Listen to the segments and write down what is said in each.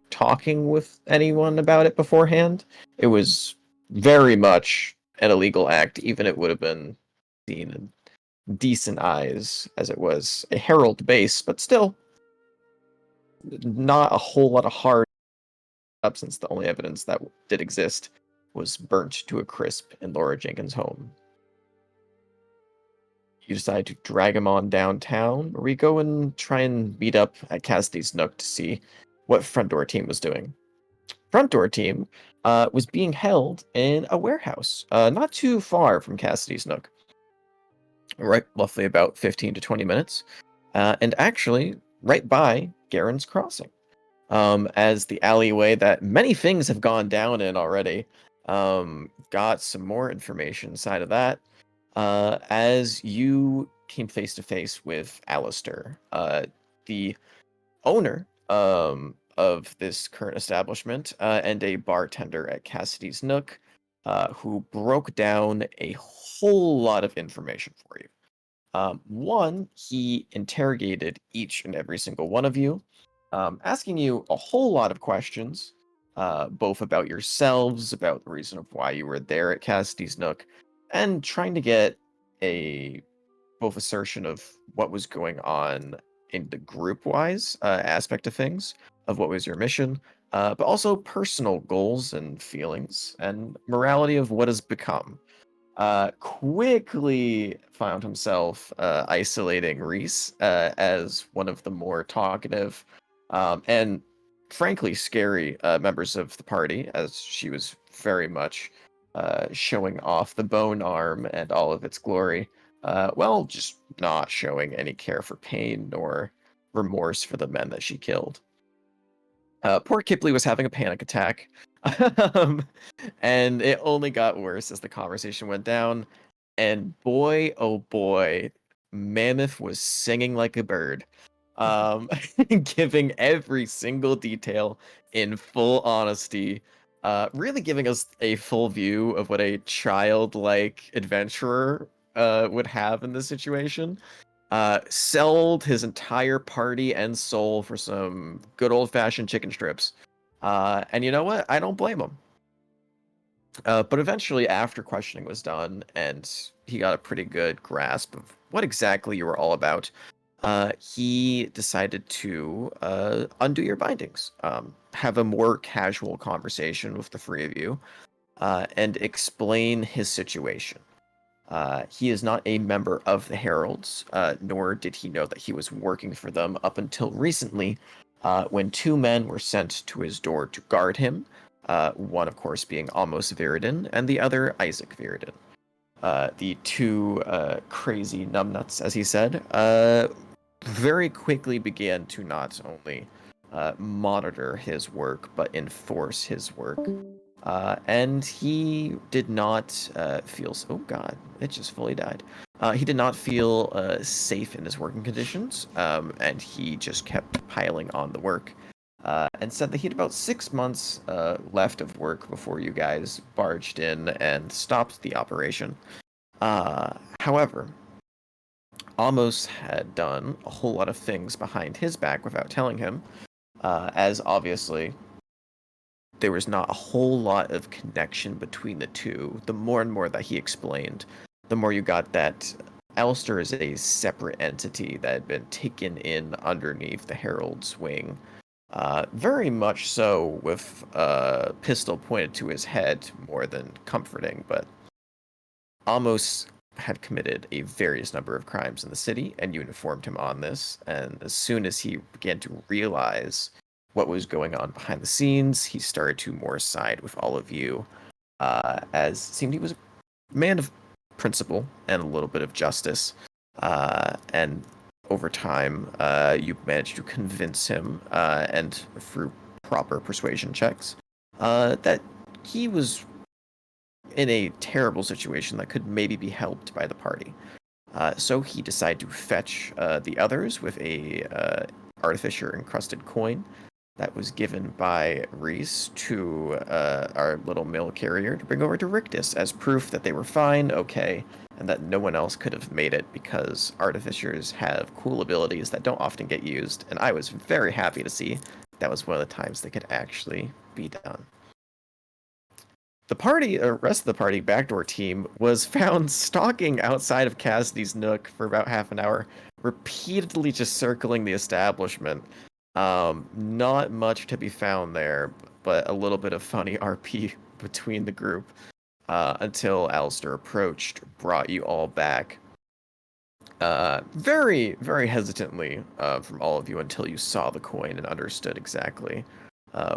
talking with anyone about it beforehand. It was very much an illegal act, even it would have been seen in decent eyes as it was a herald base, but still not a whole lot of hard substance. The only evidence that did exist was burnt to a crisp in Laura Jenkins' home. You decide to drag him on downtown, or we go and try and meet up at Cassidy's Nook to see what Front Door Team was doing. Front Door Team was being held in a warehouse, not too far from Cassidy's Nook, right, roughly about 15 to 20 minutes, and actually right by Garen's Crossing, as the alleyway that many things have gone down in already. Got some more information inside of that, as you came face to face with Alistair, the owner of this current establishment, and a bartender at Cassidy's Nook, who broke down a whole lot of information for you. One, he interrogated each and every single one of you, asking you a whole lot of questions, both about yourselves, about the reason of why you were there at Cassidy's Nook, and trying to get a both assertion of what was going on in the group-wise aspect of things, of what was your mission, but also personal goals and feelings, and morality of what has become. Quickly found himself isolating Reese as one of the more talkative and frankly scary members of the party, as she was very much showing off the bone arm and all of its glory, well, just not showing any care for pain nor remorse for the men that she killed. Poor Kipley was having a panic attack. um, and it only got worse as the conversation went down. And boy, oh boy, Mammoth was singing like a bird, um, giving every single detail in full honesty, really giving us a full view of what a childlike adventurer would have in this situation. Sold his entire party and soul for some good old-fashioned chicken strips. And you know what? I don't blame him. But eventually, after questioning was done, and he got a pretty good grasp of what exactly you were all about, he decided to undo your bindings, have a more casual conversation with the three of you, and explain his situation. He is not a member of the Heralds, nor did he know that he was working for them up until recently, when two men were sent to his door to guard him. One, of course, being Amos Viridin, and the other Isaac Viridin. The two crazy numbnuts, as he said, very quickly began to not only monitor his work, but enforce his work. And he did not feel. Oh God, it just fully died. He did not feel safe in his working conditions, and he just kept piling on the work. And said that he had about 6 months left of work before you guys barged in and stopped the operation. However, Amos had done a whole lot of things behind his back without telling him, as obviously there was not a whole lot of connection between the two. The more and more that he explained, the more you got that Alistair is a separate entity that had been taken in underneath the Herald's wing. Very much so, with a pistol pointed to his head, more than comforting, but Amos had committed a various number of crimes in the city, and you informed him on this. And as soon as he began to realize what was going on behind the scenes, he started to more side with all of you, as it seemed he was a man of principle and a little bit of justice. And over time, you managed to convince him, and through proper persuasion checks, that he was in a terrible situation that could maybe be helped by the party. So he decided to fetch the others with a artificer encrusted coin that was given by Reese to our little mail carrier to bring over to Rictus as proof that they were fine, okay, and that no one else could have made it because artificers have cool abilities that don't often get used, and I was very happy to see that was one of the times they could actually be done. The party, or rest of the party, backdoor team, was found stalking outside of Cassidy's nook for about half an hour, repeatedly just circling the establishment. Not much to be found there, but a little bit of funny RP between the group until Alistair approached, brought you all back. Very, very hesitantly from all of you until you saw the coin and understood exactly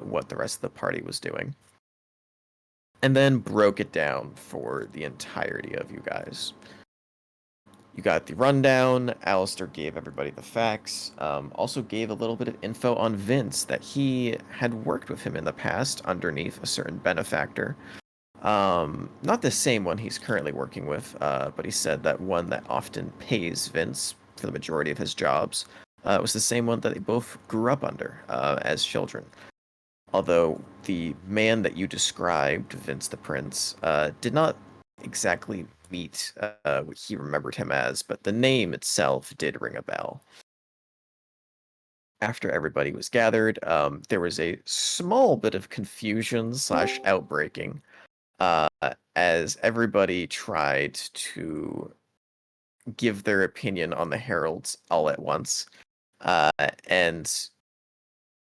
what the rest of the party was doing. And then broke it down for the entirety of you guys. You got the rundown. Alistair gave everybody the facts. Also gave a little bit of info on Vince that he had worked with him in the past underneath a certain benefactor. Not the same one he's currently working with, but he said that one that often pays Vince for the majority of his jobs was the same one that they both grew up under as children. Although the man that you described, Vince the Prince, did not exactly meet what he remembered him as, but the name itself did ring a bell. After everybody was gathered, there was a small bit of confusion slash outbreaking uh, as everybody tried to give their opinion on the heralds all at once. And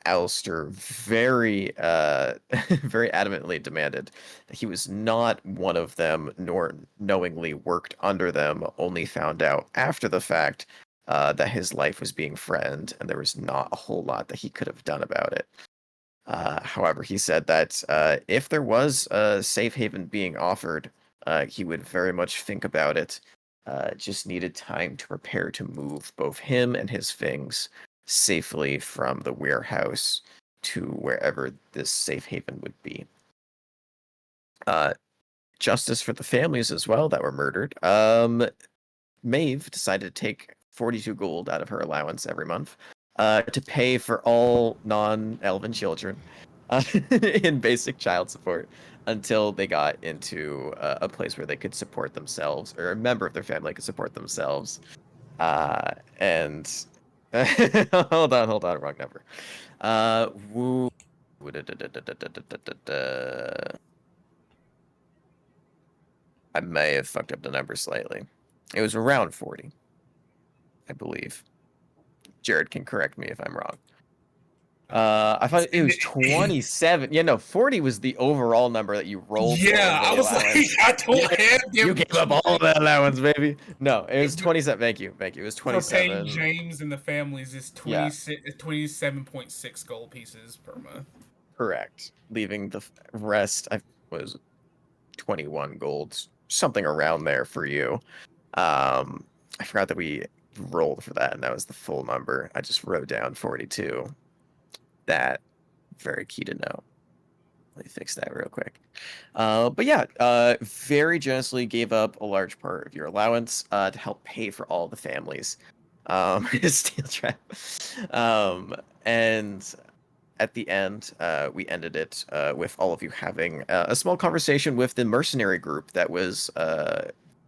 Alistair very very adamantly demanded that he was not one of them, nor knowingly worked under them, only found out after the fact that his life was being threatened and there was not a whole lot that he could have done about it. However, he said that if there was a safe haven being offered, he would very much think about it. Just needed time to prepare to move both him and his things safely from the warehouse to wherever this safe haven would be. Justice for the families as well that were murdered. Maeve decided to take 42 gold out of her allowance every month to pay for all non-elven children in basic child support until they got into a place where they could support themselves, or a member of their family could support themselves. And hold on, wrong number. Woo. I may have fucked up the number slightly. It was around 40, I believe. Jared can correct me if I'm wrong. I thought it was 27. Yeah, no, 40 was the overall number that you rolled for I the was allowance. like, I told him You gave up all the allowance, baby. No, it was 27. Thank you. It was for paying 27. James and the families is Yeah, 27.6 gold pieces per month. correct. Leaving the rest, I was 21 golds, something around there for you. I forgot that we rolled for that, and that was the full number. I just wrote down 42. That very key to know. Let me fix that real quick. But yeah, very generously gave up a large part of your allowance to help pay for all the families. Steel trap. And at the end, we ended it with all of you having a small conversation with the mercenary group that was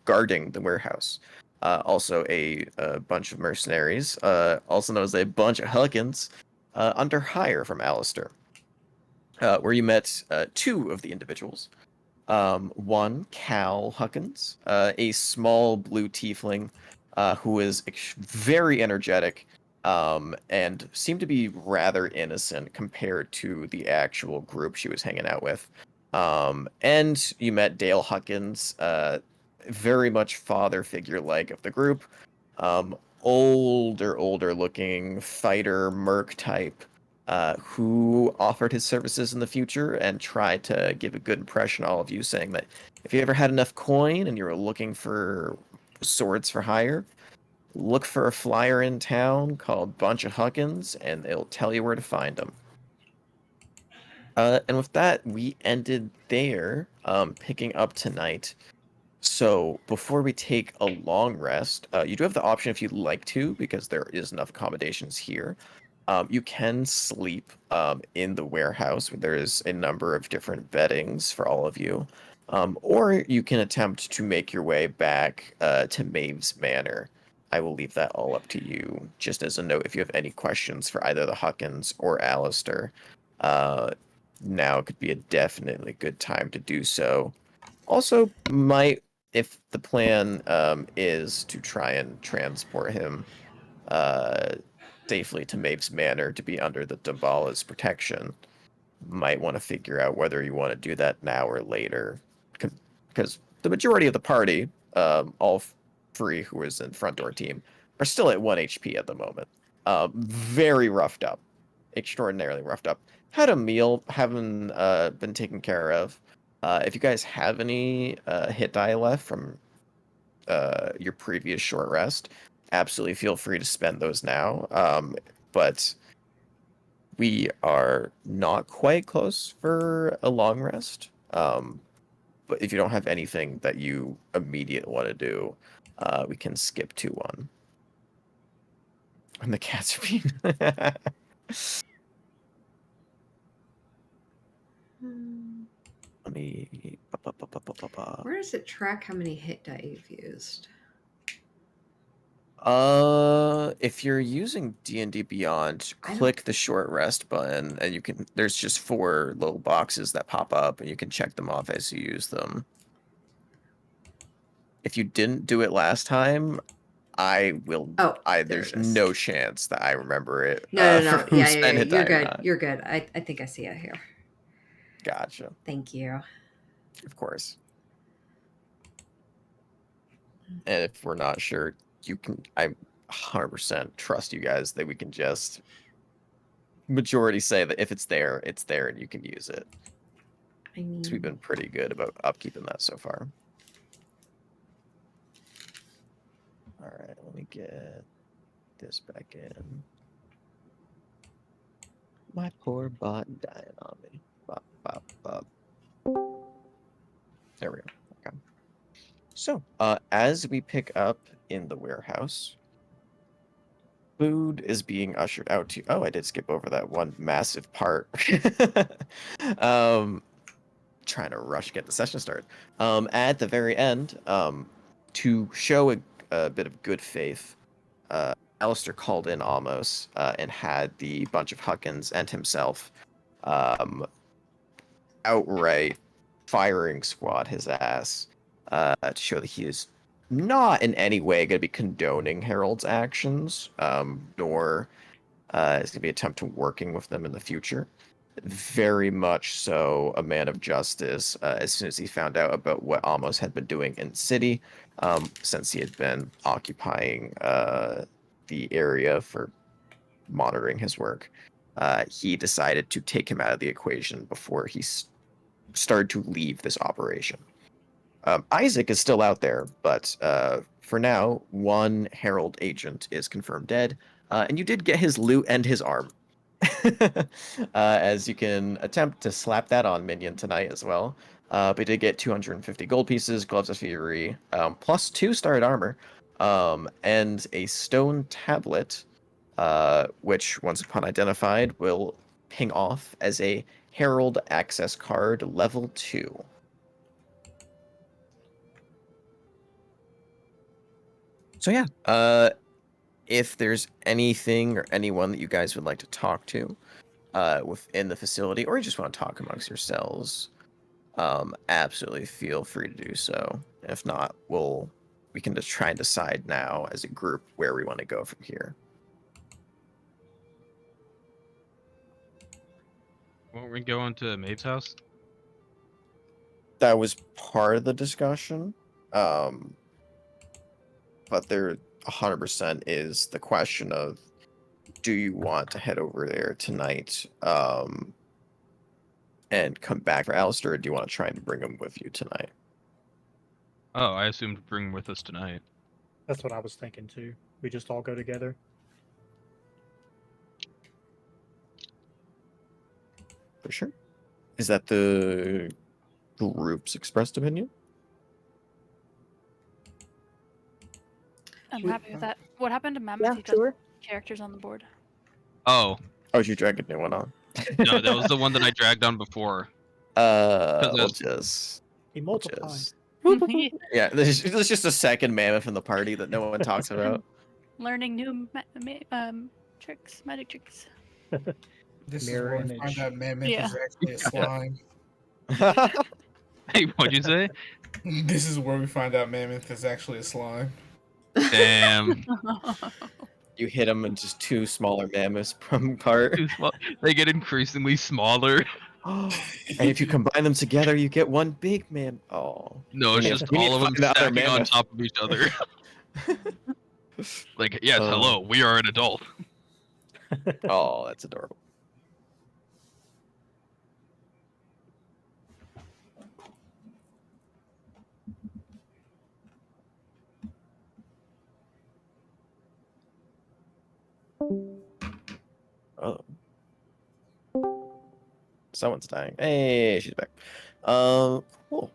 guarding the warehouse. Also, a bunch of mercenaries, also known as a bunch of Huckins, under hire from Alistair, where you met two of the individuals. One, Cal Huckins, a small blue tiefling who is very energetic and seemed to be rather innocent compared to the actual group she was hanging out with. And you met Dale Huckins, very much father figure like of the group. Um, older looking fighter merc type who offered his services in the future and tried to give a good impression to all of you, saying that if you ever had enough coin and you were looking for swords for hire, look for a flyer in town called Bunch of Huckins, and they'll tell you where to find them. And with that, we ended there, picking up tonight. So before we take a long rest, you do have the option if you'd like to, because there is enough accommodations here. You can sleep in the warehouse where there is a number of different beddings for all of you. Or you can attempt to make your way back to Maeve's Manor. I will leave that all up to you. Just as a note, if you have any questions for either the Huckins or Alistair, now could be a definitely good time to do so. Also, if the plan is to try and transport him uh, safely to Maeve's Manor to be under the Dambala's protection, might want to figure out whether you want to do that now or later, because the majority of the party, all three who is in front door team, are still at 1 HP at the moment. Very roughed up, extraordinarily roughed up. Had a meal, haven't been taken care of. If you guys have any hit die left from your previous short rest, absolutely feel free to spend those now. But we are not quite close for a long rest. But if you don't have anything that you immediately want to do, we can skip to one. And the cats are being. Let me. Where does it track how many hit die you've used? If you're using D&D Beyond, click the short rest button, and you can. There's just 4 little boxes that pop up, and you can check them off as you use them. If you didn't do it last time, I will. Oh, there's no chance that I remember it. No. From Yeah. You're good. Not. You're good. I think I see it here. Gotcha. Thank you. Of course. And if we're not sure, you can. I 100% trust you guys that we can just majority say that if it's there, and you can use it. I mean, we've been pretty good about upkeeping that so far. All right, let me get this back in. My poor bot dying on me. Bop, bop, bop. There we go. Okay. So, as we pick up in the warehouse, food is being ushered out to you. Oh, I did skip over that one massive part. Trying to rush get the session started. At the very end, to show a bit of good faith, Alistair called in Amos and had the bunch of Huckins and himself outright firing squad his ass to show that he is not in any way going to be condoning Harold's actions, nor is going to be attempt to working with them in the future. Very much so a man of justice as soon as he found out about what Amos had been doing in the city, since he had been occupying the area for monitoring his work. He decided to take him out of the equation before he started to leave this operation. Isaac is still out there, but for now, one Herald agent is confirmed dead, and you did get his loot and his arm. As you can attempt to slap that on Minion tonight as well. But you did get 250 gold pieces, Gloves of Fury, plus 2 starred armor, and a stone tablet, which, once upon identified, will ping off as a Herald access card level 2. So yeah, if there's anything or anyone that you guys would like to talk to within the facility, or you just want to talk amongst yourselves, absolutely feel free to do so. If not, we can just try and decide now as a group where we want to go from here. Won't we go into Maeve's house? That was part of the discussion. But there 100% is the question of, do you want to head over there tonight and come back for Alistair, or do you want to try and bring him with you tonight? Oh, I assumed bring him with us tonight. That's what I was thinking too. We just all go together. For sure. Is that the group's expressed opinion? I'm happy with that. What happened to Mammoth? Yeah, He got sure. characters on the board. Oh. Oh, you dragged a new one on. No, that was the one that I dragged on before. We'll just... He multiplied. Yeah, there's just a second mammoth in the party that no one talks about. Learning new tricks, magic tricks. This is Mirror where we find image. out Mammoth Yeah. is actually a slime. Hey, what'd you say? This is where we find out Mammoth is actually a slime. Damn. You hit them and just two smaller mammoths from apart. Too small. They get increasingly smaller. And if you combine them together, you get one big man. Oh. No, it's We just need all to of them find the other stacking on mammoth. top of each other. Like, yes, hello, we are an adult. Oh, that's adorable. Oh. Someone's dying. Hey, she's back. Cool.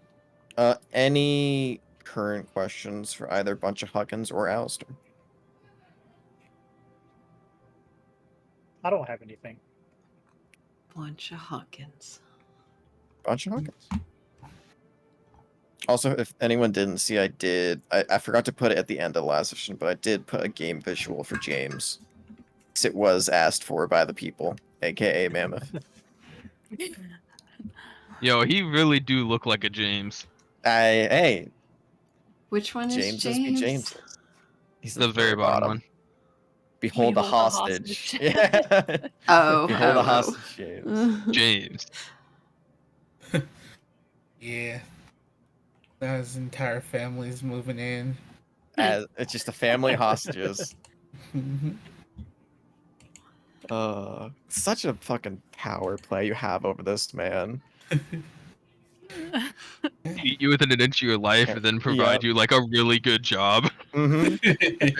Any current questions for either Bunch of Huckins or Alistair? I don't have anything. Bunch of Hawkins. Bunch of Huckins. Also, if anyone didn't see, I forgot to put it at the end of the last session, but I did put a game visual for James. It was asked for by the people, aka Mammoth. Yo, he really do look like a James. Hey, Which one is James James? be James. He's The very bottom one. Behold the Behold the hostage. hostage. Yeah. Oh, Behold the oh, hostage, James. oh. James. Yeah. Now his entire family's moving in. As it's just a family of hostages. Mhm. Such a fucking power play you have over this man. Eat you within an inch of your life and then provide Yep. you like a really good job hmm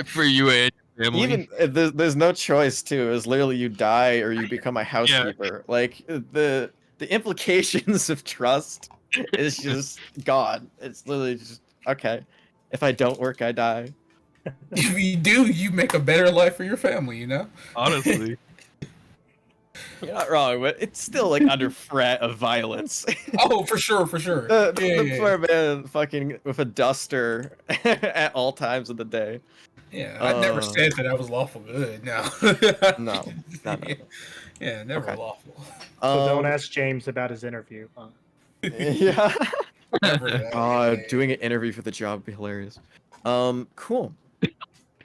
for you and your family. Even there's no choice too. It's literally you die or you become a housekeeper. Like the implications of trust is just gone. It's literally just okay. If I don't work, I die. If you do, you make a better life for your family, you know? Honestly. You're not wrong, but it's still like under threat of violence. Oh, for sure, for sure. The poor man fucking with a duster at all times of the day. Yeah, I never Uh, said that I was lawful good. No. No. Yeah, never Okay. lawful. So don't Um, ask James about his interview. Huh? yeah. Never that. Doing an interview for the job would be hilarious. Cool.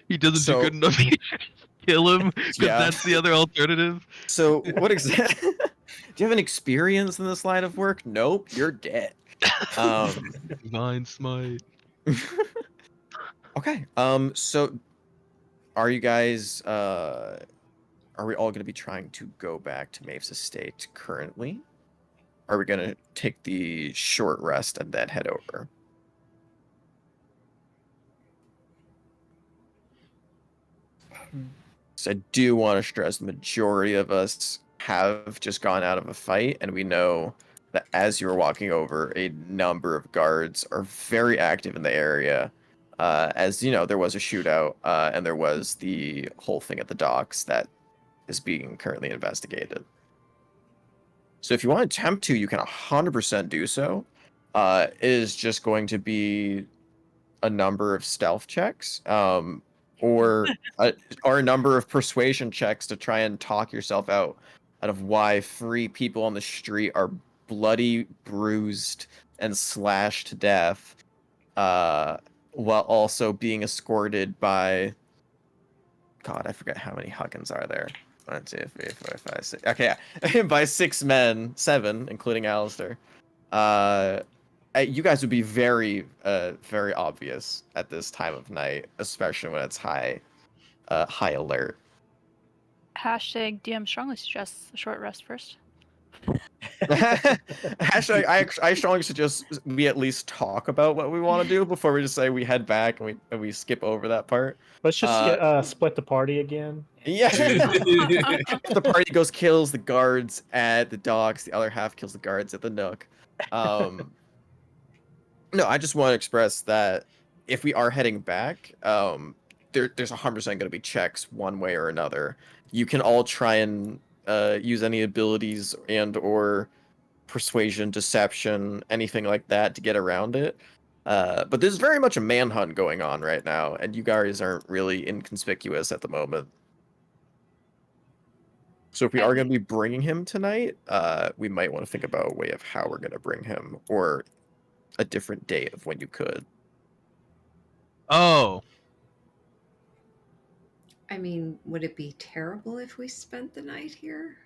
He doesn't So- do good enough. You kill him because Yeah. that's the other alternative. So what exactly? Do you have an experience in this line of work? Nope, you're dead. Divine smite. Okay. So are you guys are we all gonna be trying to go back to Maeve's estate currently? Are we gonna take the short rest and then head over? So I do want to stress the majority of us have just gone out of a fight, and we know that as you were walking over, a number of guards are very active in the area. As you know, there was a shootout, and there was the whole thing at the docks that is being currently investigated. So if you want to attempt to, you can 100% do so. It is just going to be a number of stealth checks, or a number of persuasion checks to try and talk yourself out of why 3 people on the street are bloody, bruised, and slashed to death, while also being escorted by, God, I forget how many Huggins are there. 1, 2, 3, 4, 5, 6. Okay, yeah. By 6 men, 7, including Alistair. You guys would be very, very obvious at this time of night, especially when it's high alert. Hashtag DM strongly suggests a short rest first. Hashtag, I strongly suggest we at least talk about what we want to do before we just say we head back and we skip over that part. Let's just split the party again. Yeah. The party goes kills the guards at the docks. The other half kills the guards at the Nook. No, I just want to express that if we are heading back, there's 100% going to be checks one way or another. You can all try and use any abilities and or persuasion, deception, anything like that to get around it. But there's very much a manhunt going on right now, and you guys aren't really inconspicuous at the moment. So if we are going to be bringing him tonight, we might want to think about a way of how we're going to bring him, or a different date of when you could. Oh, I mean, would it be terrible if we spent the night here?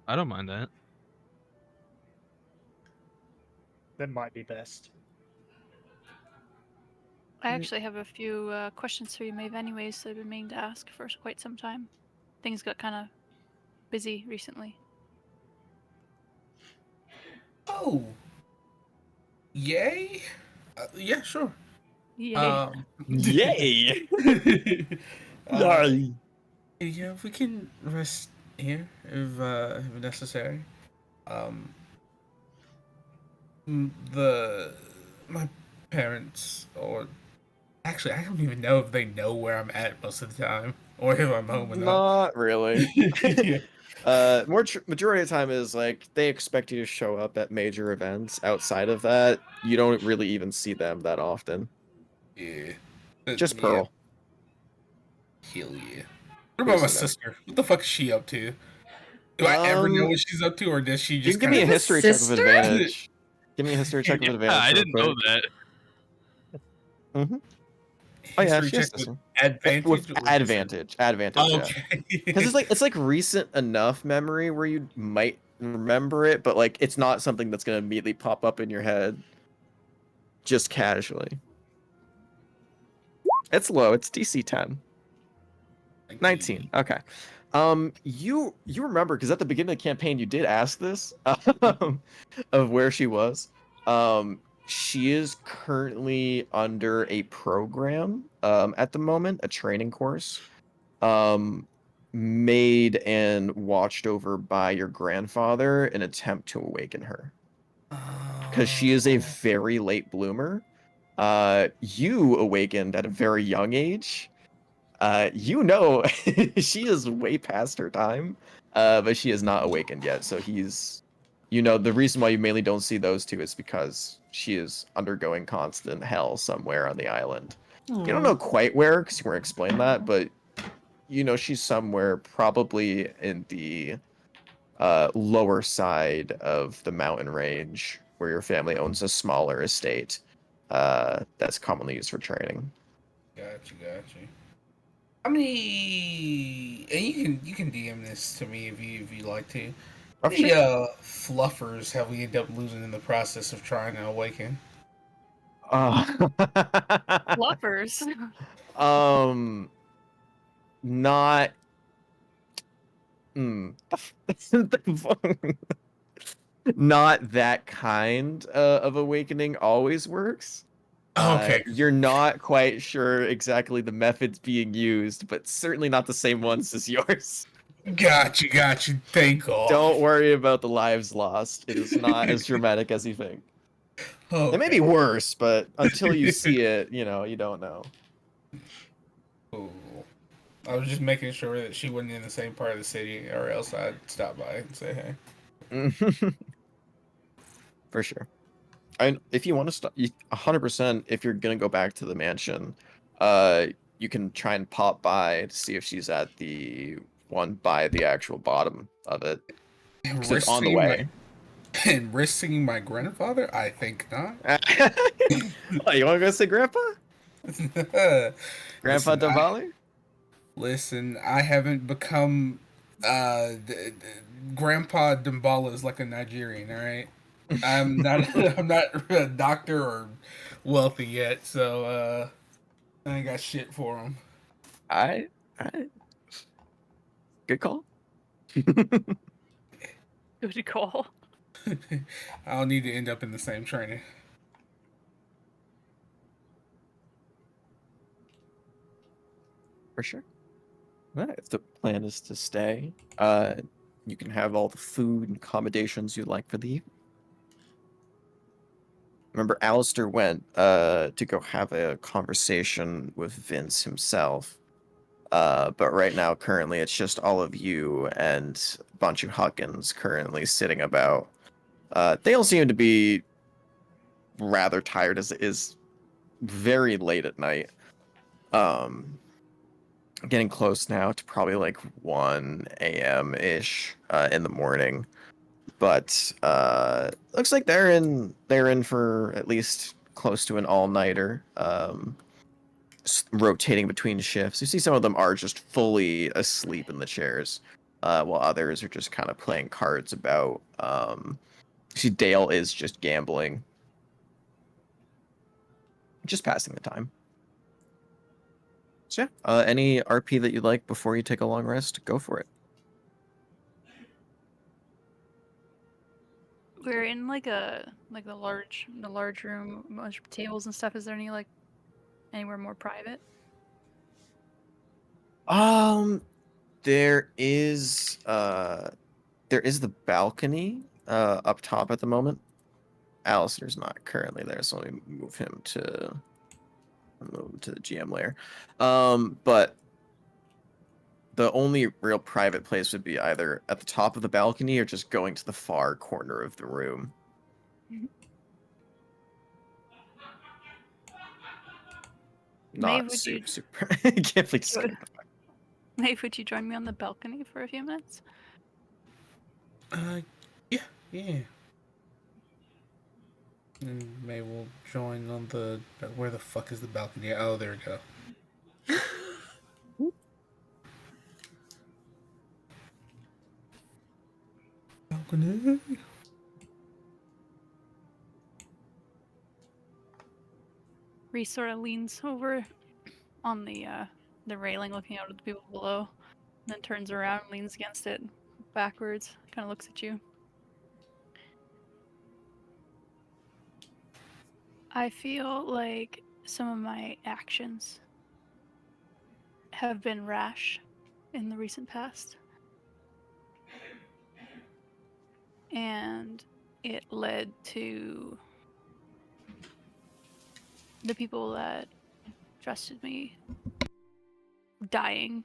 I don't mind that. That might be best. I actually have a few questions for you, Maeve, anyways, that I've been meaning to ask for quite some time. Things got kind of busy recently. Oh, yay! Yeah, sure. Yay. Yay! uh, yeah, we can rest here if necessary. My parents, or actually, I don't even know if they know where I'm at most of the time, or if I'm home enough. Not really. Yeah. Majority of the time is like they expect you to show up at major events. Outside of that, you don't really even see them that often. Yeah. Just Yeah. Pearl. Hell yeah. What about my Basically that. sister? What the fuck is she up to? Do I ever know what she's up to, or does she You just can give me a kind of history check of sister? advantage. Give me a history check of Yeah, advantage. I real didn't know quick. that. Mm-hmm. Oh yeah, history she has check with this advantage? with or just- advantage. Advantage, Oh, yeah. okay. Because it's like recent enough memory where you might remember it, but like it's not something that's gonna immediately pop up in your head just casually. It's low. It's DC 10. 19. Okay. You remember because at the beginning of the campaign you did ask this of where she was. She is currently under a program at the moment, a training course. Made and watched over by your grandfather in attempt to awaken her. Because she is a very late bloomer. You awakened at a very young age. You know, she is way past her time, but she is not awakened yet. So the reason why you mainly don't see those two is because she is undergoing constant hell somewhere on the island. You don't know quite where, because you weren't explained that, but she's somewhere probably in the lower side of the mountain range where your family owns a smaller estate that's commonly used for training. Gotcha. How many? And you can DM this to me if you like to. How many fluffers have we ended up losing in the process of trying to awaken? Fluffers. Not. Not that kind of awakening always works. Okay. You're not quite sure exactly the methods being used, but certainly not the same ones as yours. Gotcha. Thank God. Don't worry about the lives lost. It is not as dramatic as you think. Okay. It may be worse, but until you see it, you don't know. Cool. I was just making sure that she wasn't in the same part of the city, or else I'd stop by and say hey. For sure. If you want to stop, 100%. If you're gonna go back to the mansion, you can try and pop by to see if she's at the one by the actual bottom of it. Because it's on the way. And risk seeing my grandfather? I think not. Oh, you want to go see Grandpa? Grandpa Davali? Listen, I haven't become Grandpa Dambala is like a Nigerian, all right? I'm not a doctor or wealthy yet, so I ain't got shit for him. I good call. Good call. I'll need to end up in the same training. For sure. Well, if the plan is to stay, you can have all the food and accommodations you'd like for the evening. Remember, Alistair went to go have a conversation with Vince himself. But right now, currently, it's just all of you and a bunch of Huckins currently sitting about. They all seem to be rather tired as it is very late at night. Getting close now to probably like 1 a.m. ish in the morning. But looks like they're in for at least close to an all-nighter. Rotating between shifts. You see some of them are just fully asleep in the chairs, while others are just kind of playing cards about. You see Dale is just gambling, just passing the time. So yeah, any RP that you'd like before you take a long rest, go for it. We're in like the large room, a bunch of tables and stuff. Is there any like anywhere more private? There is the balcony up top at the moment. Alistair's not currently there, so let me move him to the GM layer. But the only real private place would be either at the top of the balcony or just going to the far corner of the room. Maeve, Not would you super. Can't please Good. Maeve, would you join me on the balcony for a few minutes? Yeah. And maybe we'll join on the... Where the fuck is the balcony? Oh, there we go. Balcony. Reese sort of leans over on the railing, looking out at the people below, and then turns around and leans against it backwards, kind of looks at you. I feel like some of my actions have been rash in the recent past. And it led to the people that trusted me dying.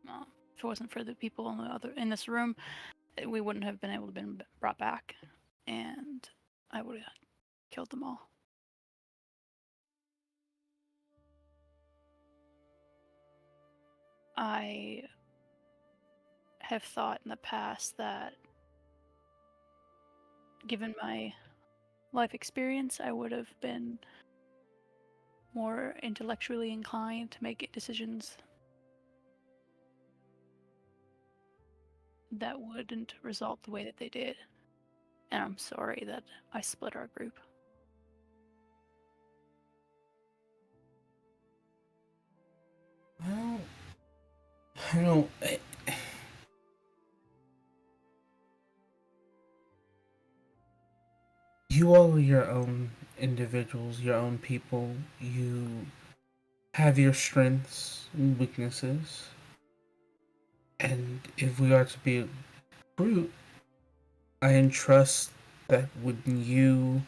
If it wasn't for the people in this room, we wouldn't have been able to been brought back, and I would have killed them all. I have thought in the past that, given my life experience, I would have been more intellectually inclined to make decisions that wouldn't result the way that they did. And I'm sorry that I split our group. Well, I don't... You all are your own individuals, your own people. You have your strengths and weaknesses. And if we are to be a group, I entrust that when you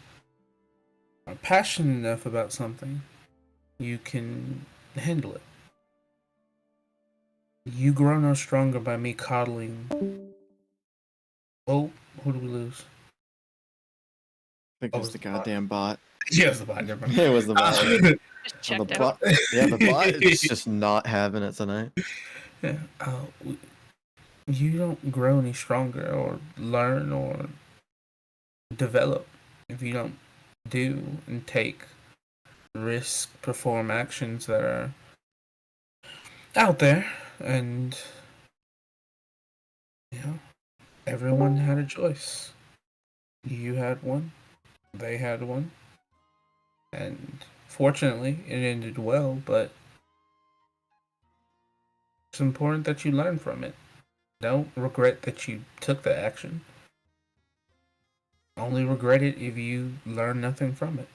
are passionate enough about something, you can handle it. You grow no stronger by me coddling. Oh, who do we lose? I think it was the goddamn bot. Yeah, it was the bot. Never mind. It was the bot. Just checked the out. bot. Yeah, the bot is just not having it tonight. Yeah. You don't grow any stronger or learn or develop if you don't do and take risk, perform actions that are out there. And you know, everyone had a choice. You had one, they had one, and fortunately it ended well, but it's important that you learn from it. Don't regret that you took the action. Only regret it if you learn nothing from it.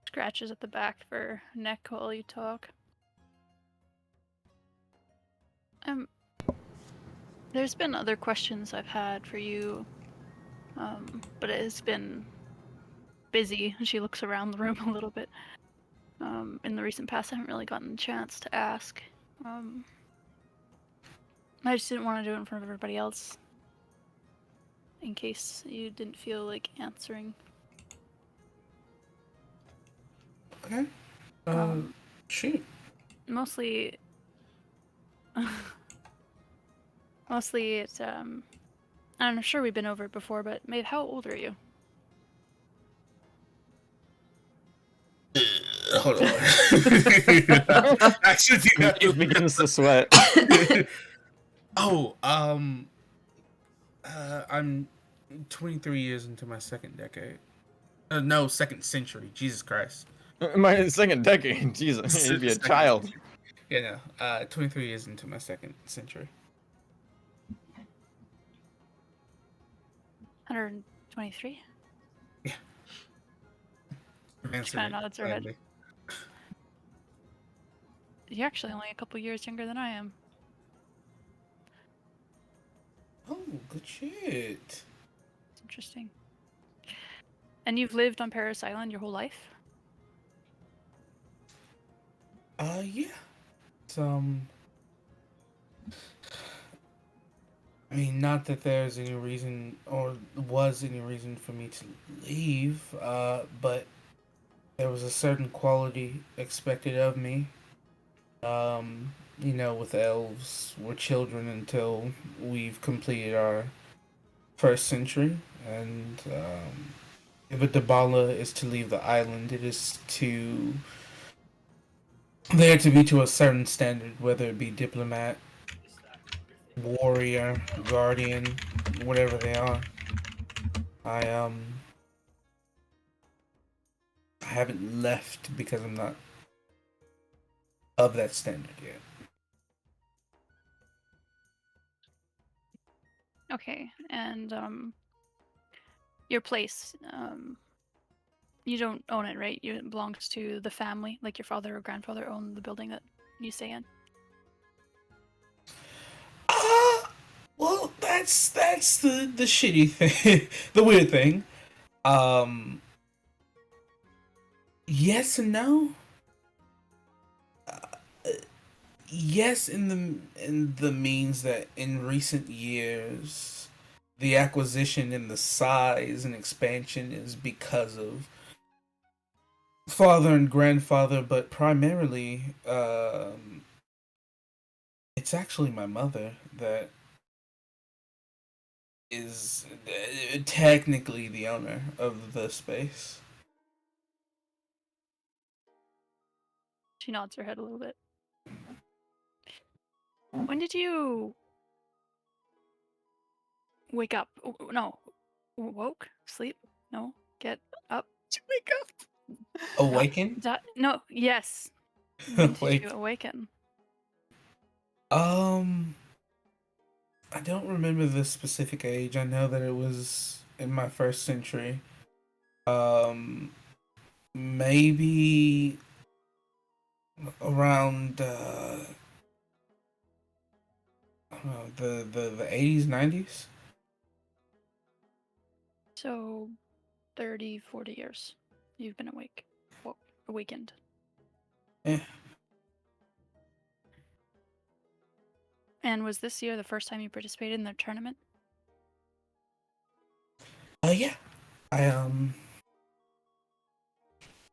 Scratches at the back for neck while you talk. There's been other questions I've had for you, but it has been busy. She looks around the room a little bit. In the recent past, I haven't really gotten a chance to ask. I just didn't want to do it in front of everybody else. in case you didn't feel like answering. Okay. Shoot. Mostly, mostly it's I'm sure we've been over it before, but Maeve, how old are you? Hold on. Actually, He begins to sweat. oh, I'm 23 years into my second decade. No, second century. Jesus Christ. My second decade. Jesus, you'd be a child. Yeah, no. 23 years into my second century. 123? Yeah. She kind of nods her head. You're actually only a couple years younger than I am. Oh, good shit. It's interesting. And you've lived on Paris Island your whole life? Yeah. It's, I mean, not that there's any reason or was any reason for me to leave, but there was a certain quality expected of me. With elves, we're children until we've completed our first century, and if a Dabala is to leave the island, it is to there to be to a certain standard, whether it be diplomat, warrior, guardian, whatever they are. I haven't left because I'm not of that standard yet. Okay, and your place, you don't own it, right? It belongs to the family, like your father or grandfather owned the building that you stay in. Well, that's the shitty thing, the weird thing. Yes and no. Yes, in the means that in recent years, the acquisition and the size and expansion is because of father and grandfather, but primarily, it's actually my mother that is technically the owner of the space. She nods her head a little bit. When did you wake up? No. Woke? Sleep? No. Get up? Wake up. Awaken? No. Yes. When did you Like, awaken? I don't remember the specific age. I know that it was in my first century. Maybe around I don't know, the 80s, 90s. So 30, 40 years you've been awake. Awakened. Yeah. And was this year the first time you participated in the tournament? Yeah. I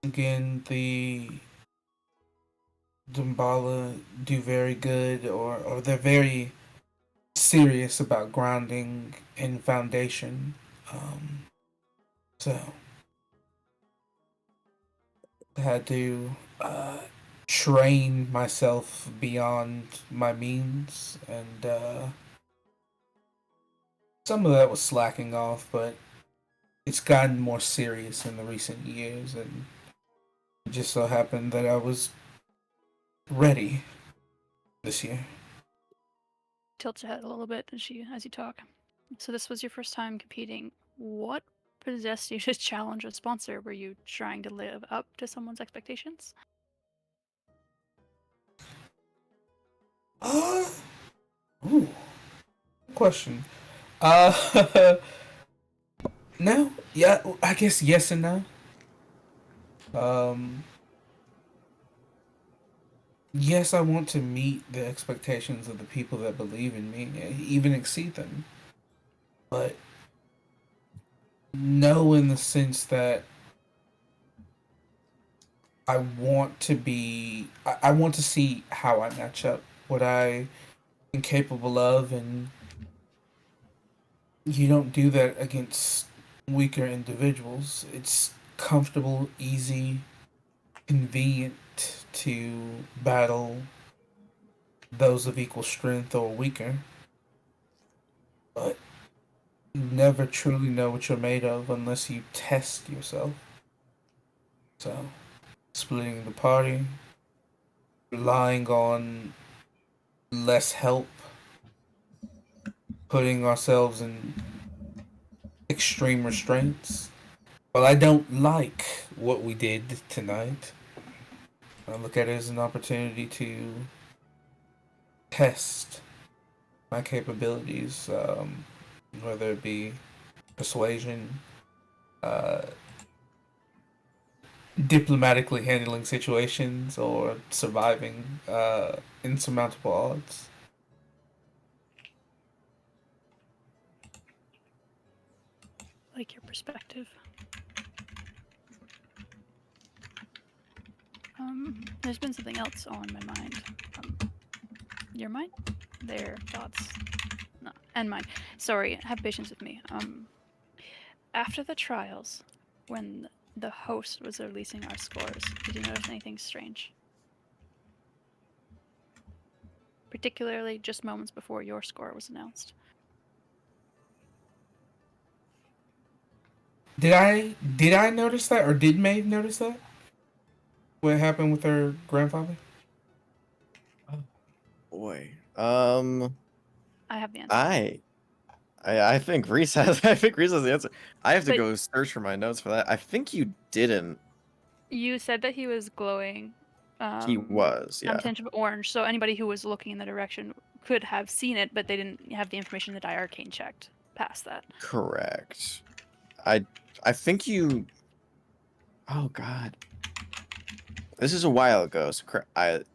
again, the Dumbala do very good, or they're very serious about grounding and foundation. So I had to train myself beyond my means, and some of that was slacking off, but it's gotten more serious in the recent years, and it just so happened that I was ready this year. Tilts her head a little bit as you talk. So this was your first time competing. What possessed you to challenge a sponsor? Were you trying to live up to someone's expectations? Ooh, good question. Uh, no, yeah, I guess yes and no. Yes, I want to meet the expectations of the people that believe in me, and even exceed them. But No, in the sense that I want to be. I want to see how I match up, what I am capable of, and you don't do that against weaker individuals. It's comfortable, easy, convenient to battle those of equal strength or weaker, but you never truly know what you're made of unless you test yourself. So, splitting the party, relying on less help, putting ourselves in extreme restraints. Well, I don't like what we did tonight. I look at it as an opportunity to test my capabilities, whether it be persuasion, uh, diplomatically handling situations, or surviving insurmountable odds. Like your perspective. There's been something else on my mind. Your mind? Their thoughts. No, and mine. Sorry, have patience with me. After the trials, when the host was releasing our scores, did you notice anything strange? Particularly just moments before your score was announced. Did I notice that, or did Maeve notice that? What happened with her grandfather? Boy. I have the answer. I think Reese has I think Reese has the answer. I have to But- go search for my notes for that. I think you didn't. You said that he was glowing. He was, Some yeah. tinge of orange, so anybody who was looking in the direction could have seen it, but they didn't have the information that I arcane checked past that. Correct. I think you. Oh God. This is a while ago, so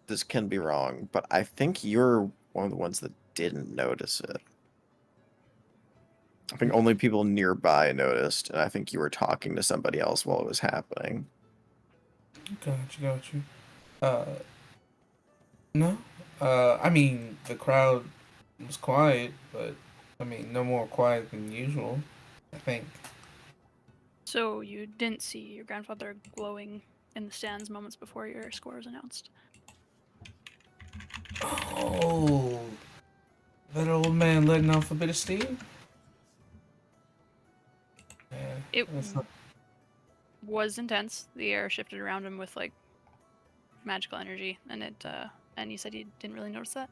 this can be wrong, but I think you're one of the ones that didn't notice it. I think only people nearby noticed, and I think you were talking to somebody else while it was happening. Got you. No. I mean, the crowd was quiet, but I mean, no more quiet than usual, I think. So you didn't see your grandfather glowing in the stands moments before your score was announced? Oh, that old man letting off a bit of steam? Yeah, It that's not... was intense. The air shifted around him with like magical energy, and and you said you didn't really notice that?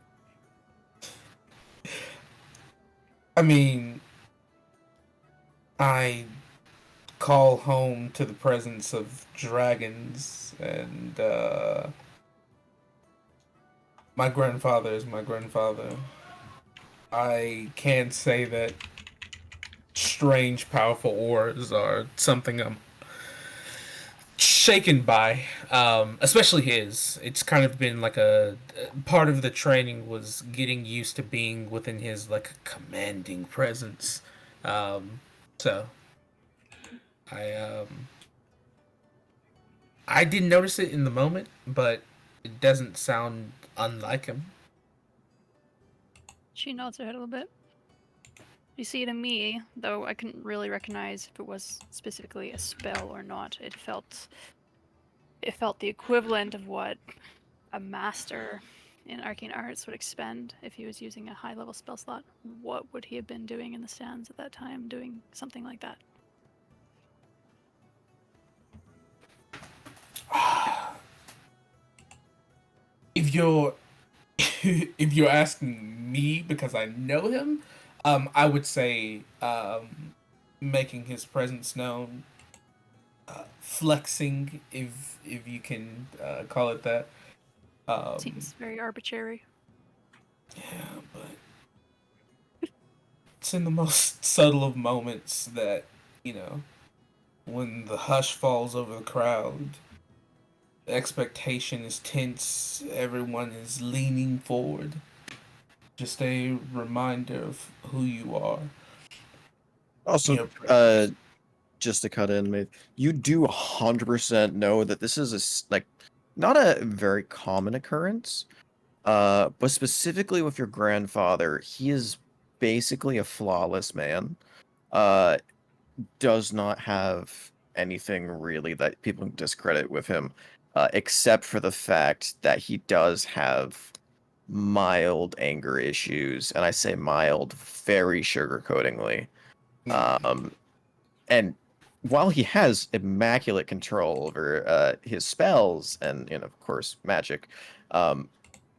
I mean, I call home to the presence of dragons, and my grandfather is my grandfather. I can't say that strange, powerful auras are something I'm shaken by, especially his. It's kind of been like a part of the training was getting used to being within his like commanding presence. So I I didn't notice it in the moment, but it doesn't sound unlike him. She nods her head a little bit. You see, to me, though I couldn't really recognize if it was specifically a spell or not, it felt the equivalent of what a master in arcane arts would expend if he was using a high-level spell slot. What would he have been doing in the stands at that time, doing something like that? If you're if you're asking me because I know him, I would say making his presence known, flexing, if you can call it that. Seems very arbitrary. Yeah, but it's in the most subtle of moments that, you know, when the hush falls over the crowd, the expectation is tense, everyone is leaning forward. Just a reminder of who you are. Also, Your presence. just to cut in, mate, you do 100% know that this is like not a very common occurrence, but specifically with your grandfather, he is basically a flawless man. Uh, does not have anything really that people can discredit with him, except for the fact that he does have mild anger issues, and I say mild very sugarcoatingly. Um, and while he has immaculate control over his spells and, of course, magic,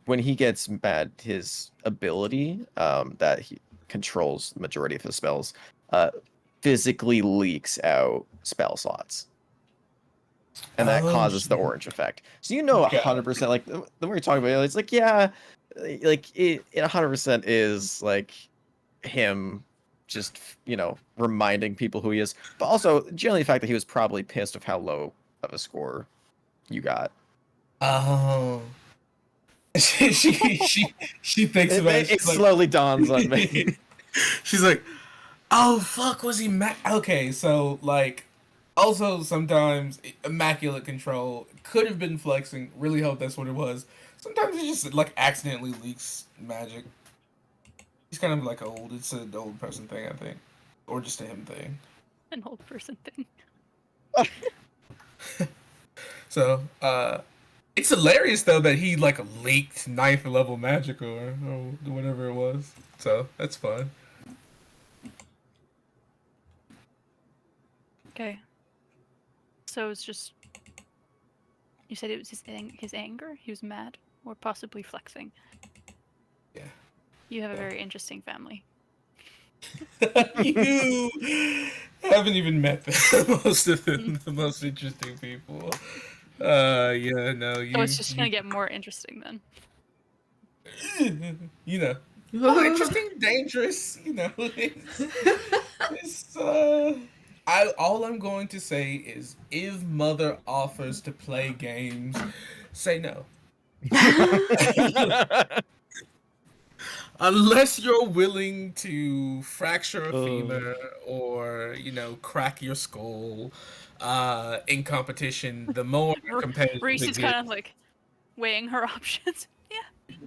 when he gets mad, his ability that he controls the majority of his spells uh, physically leaks out spell slots. And that Oh, causes the shit. orange effect. So you know 100%, like, the more you're talking about it, it's like, yeah, like, it 100% is, like, him just, reminding people who he is. But also, generally the fact that he was probably pissed of how low of a score you got. Oh. she thinks about it. It slowly dawns on me. She's like, oh, fuck, was he mad? Okay, so, like, also sometimes immaculate control could have been flexing. Really hope that's what it was. Sometimes it just, like, accidentally leaks magic. He's kind of, like, old. It's an old person thing, I think. Or just a him thing. An old person thing. So, it's hilarious, though, that he, like, leaked 9th level magic or whatever it was. So, that's fun. Okay. So it's just. You said it was his anger? He was mad? Or possibly flexing? Yeah. You have a very interesting family. You haven't even met most of the most interesting people. Yeah, no, you. So it's just gonna get more interesting then. You know, interesting, dangerous. You know, it's all I'm going to say is, if Mother offers to play games, say no. Unless you're willing to fracture a femur or, crack your skull in competition, the more competitive Reese it is gets. kind of like weighing her options. Yeah,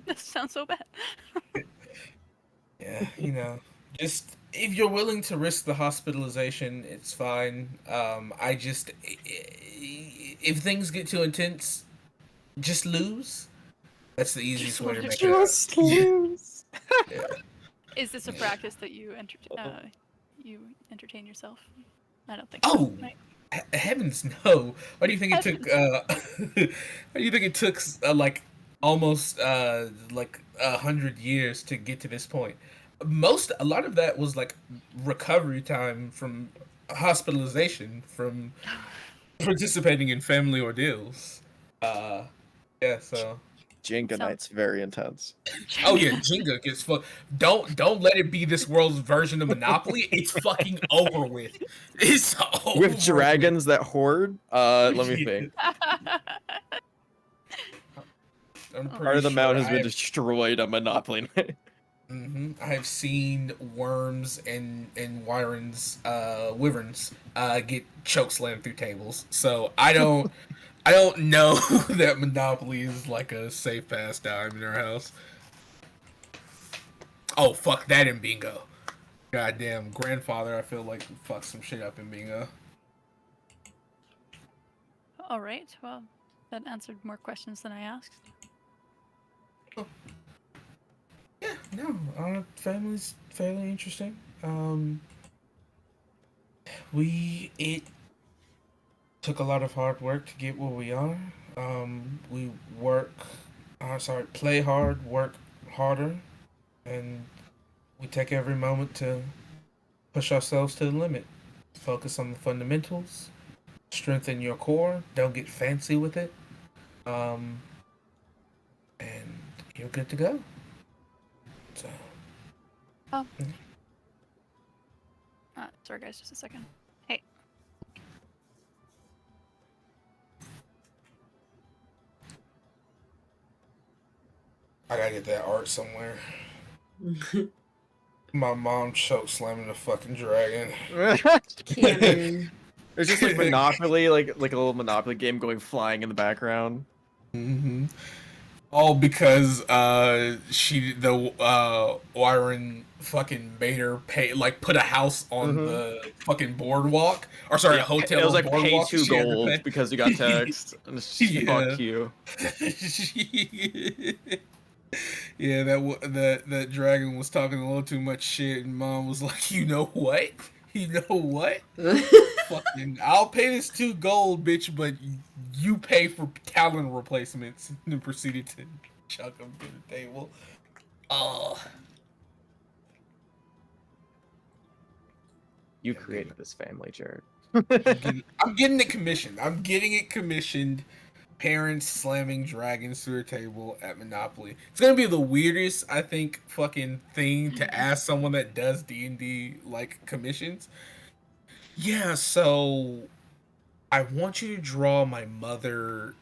this sounds so bad. Yeah, just if you're willing to risk the hospitalization, it's fine. If things get too intense, just lose. That's the easiest way to make it out. Just lose. Yeah. Is this a practice that you entertain yourself? I don't think. Oh, So, right? heavens no! Why do you think it took? Why do you think it took like almost like 100 years to get to this point? A lot of that was like recovery time from hospitalization from participating in family ordeals. Yeah, so. Jenga night's very intense. Oh yeah, Jenga gets fucked. Don't let it be this world's version of Monopoly. It's fucking over with. It's over With dragons that hoard? Let me think. Part of the mount has been destroyed on Monopoly night. I have seen worms and wyverns get choke slammed through tables. So I don't know that Monopoly is like a safe pastime in our house. Oh, fuck that in bingo. Goddamn grandfather, I feel like fucked some shit up in bingo. All right. Well, that answered more questions than I asked. Oh. Yeah, no, our family's fairly interesting. It took a lot of hard work to get where we are. We play hard, work harder, and we take every moment to push ourselves to the limit. Focus on the fundamentals, strengthen your core, don't get fancy with it, and you're good to go. So. Sorry guys, just a second. Hey. I gotta get that art somewhere. My mom choke slamming the fucking dragon. Canon. There's just like Monopoly, like a little Monopoly game going flying in the background. Mm-hmm. All because Wyron fucking made her pay, like, put a house on the fucking boardwalk, or sorry, a hotel It was on like pay boardwalk. 2 She had to gold pay. because you got text. And it's just, fuck you. Yeah, that dragon was talking a little too much shit, and Mom was like, "You know what? You know what? Fucking, I'll pay this 2 gold, bitch, but you pay for talent replacements." And then proceeded to chuck them to the table. Oh, You created this family, Jared. I'm getting it commissioned. I'm getting it commissioned. Parents slamming dragons through a table at Monopoly. It's gonna be the weirdest, I think, fucking thing to ask someone that does D&D like commissions. Yeah, so I want you to draw my mother